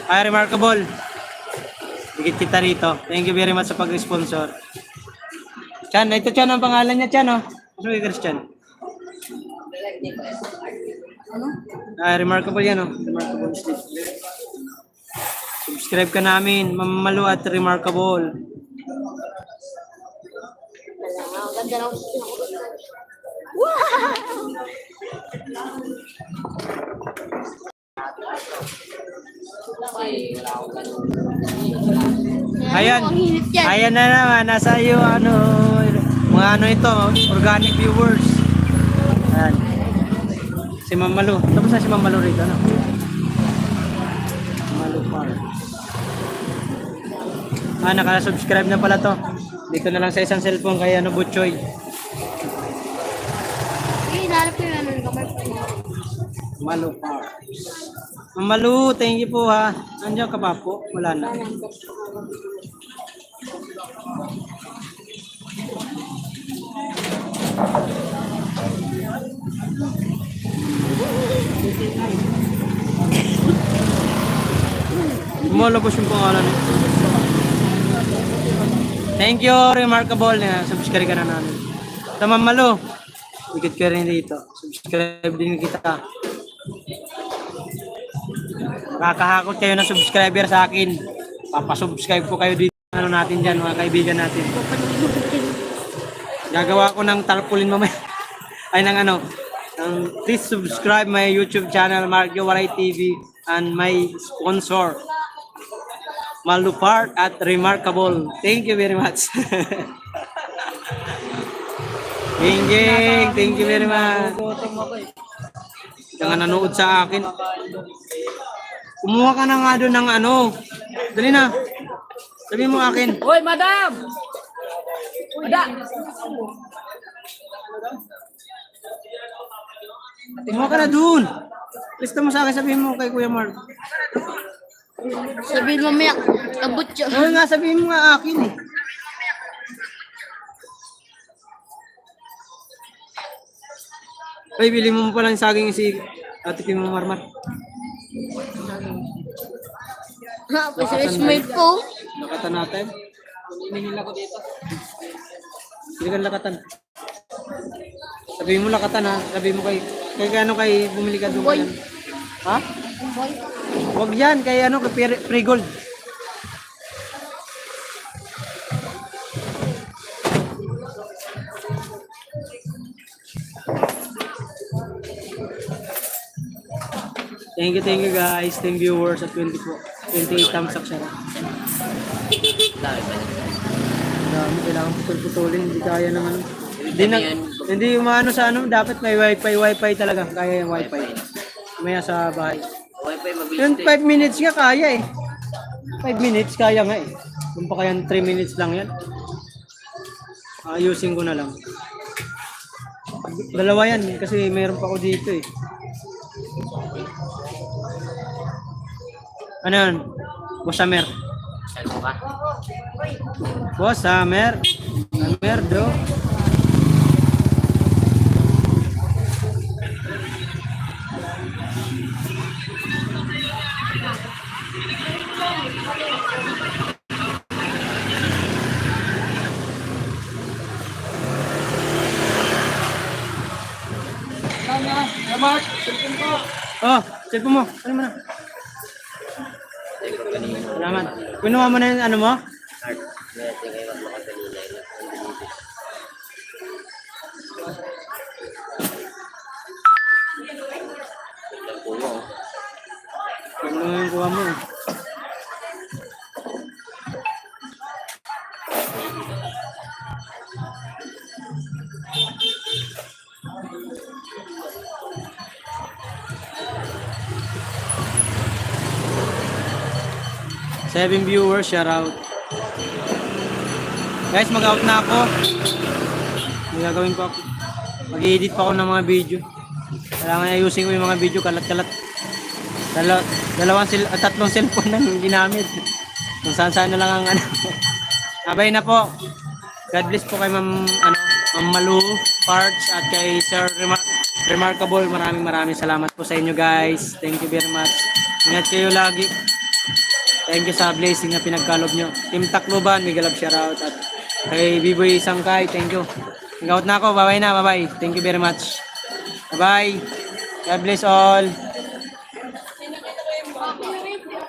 Ay, remarkable. Higit kita rito. Thank you very much sa pag-sponsor. Chan, ito Chan ang pangalan niya, Chan, oh. Ano kay Christian? Ay, remarkable yan, oh. Remarkable. Subscribe ka namin, Ma'am Malu at Remarkable. Ang ganda ng Ayan. Ang hinit yan. Ayan na naman, nasa iyo, ano, mga ano ito, organic viewers. Ayan. Si Ma'am Malu. Tapos na si Ma'am Malu rito, ano? Malu Park. Naka-subscribe na pala to. Dito na lang sa isang cellphone kay ano, Butchoy. Sige, nahanap ko yung ano ng kamar. Malu Park. Ma'am Malu, thank you po ha. Nandiyan ka pa po? Wala na. Malabos yung pangalan eh. Thank you, Remarkable. Subscribe ka na namin. Sa Ma'am Malu, ikit ka rin dito. Subscribe din kita. Kakahakot kayo ng subscriber sa akin. Papasubscribe ko kayo dito. Ano natin dyan, mga kaibigan natin. Gagawa ko ng tarpaulin mamaya. Ay, ng ano. Please subscribe my YouTube channel, Marjo Waray TV, and my sponsor, Malu Park at Remarkable. Thank you very much. Thank you very much. Yung nanood sa akin. Kumuha ka na nga doon ng ano. Dali na. Sabi mo akin. Hoy, madam! Madam! Kumuha ka na dun. Lista mo sa akin, sabihin mo kay Kuya Mark. Sabihin mamaya, abot siya. Oo nga, sabihin mo nga akin eh. Ay, bili mo pa lang saging si Ate Pimo Marmar. Ha, kasi smile po. Lakatan natin. Inihil ako dito. Hindi ka lakatan. Sabihin mo lakatan ha. Sabihin mo kay ano kay bumili ka doon. Boy. Ha? Boy. Huwag yan, kay ano, kay Pre-Gold. Thank you guys, 10 viewers at 28 thumbs up siya. Dami, kailangan putol-putulin, hindi kaya naman. Hindi umano sa ano, dapat may wifi talaga, kaya yung wifi. Maya sa bahay. Wi-Fi mabilis. Yung 5 minutes nga kaya eh. 5 minutes kaya nga eh. Kung pa kaya 3 minutes lang yan. Ayusin ko na lang. Dalawa yan kasi mayroon pa ako dito eh. Ano yun? Boss Amer. Ano ka? Boss Amer. Amer do. Oh, cellphone mo. Ano mo na? Salamat. Kinuha mo na yung ano mo? Ano yung kuha mo? 7 viewers, shout out. Guys, mag-out na ako. May gagawin pa ako. Mag-edit pa ako ng mga video. Kailangan ayusin ko yung mga video, kalat-kalat. Tatlong cellphone nang ginamit. Kung saan-saan na lang ang ano. Abay na po. God bless po kay Ma'am Malu Parts at kay Sir Remarkable. Maraming salamat po sa inyo guys. Thank you very much. Ingat kayo lagi. Thank you sa blessing na pinagkalob nyo. Team Tacloban, may galab shoutout. At kay Biboy Sangkay, thank you. Nag-out na ako. Bye-bye na. Bye-bye. Thank you very much. Bye-bye. God bless all.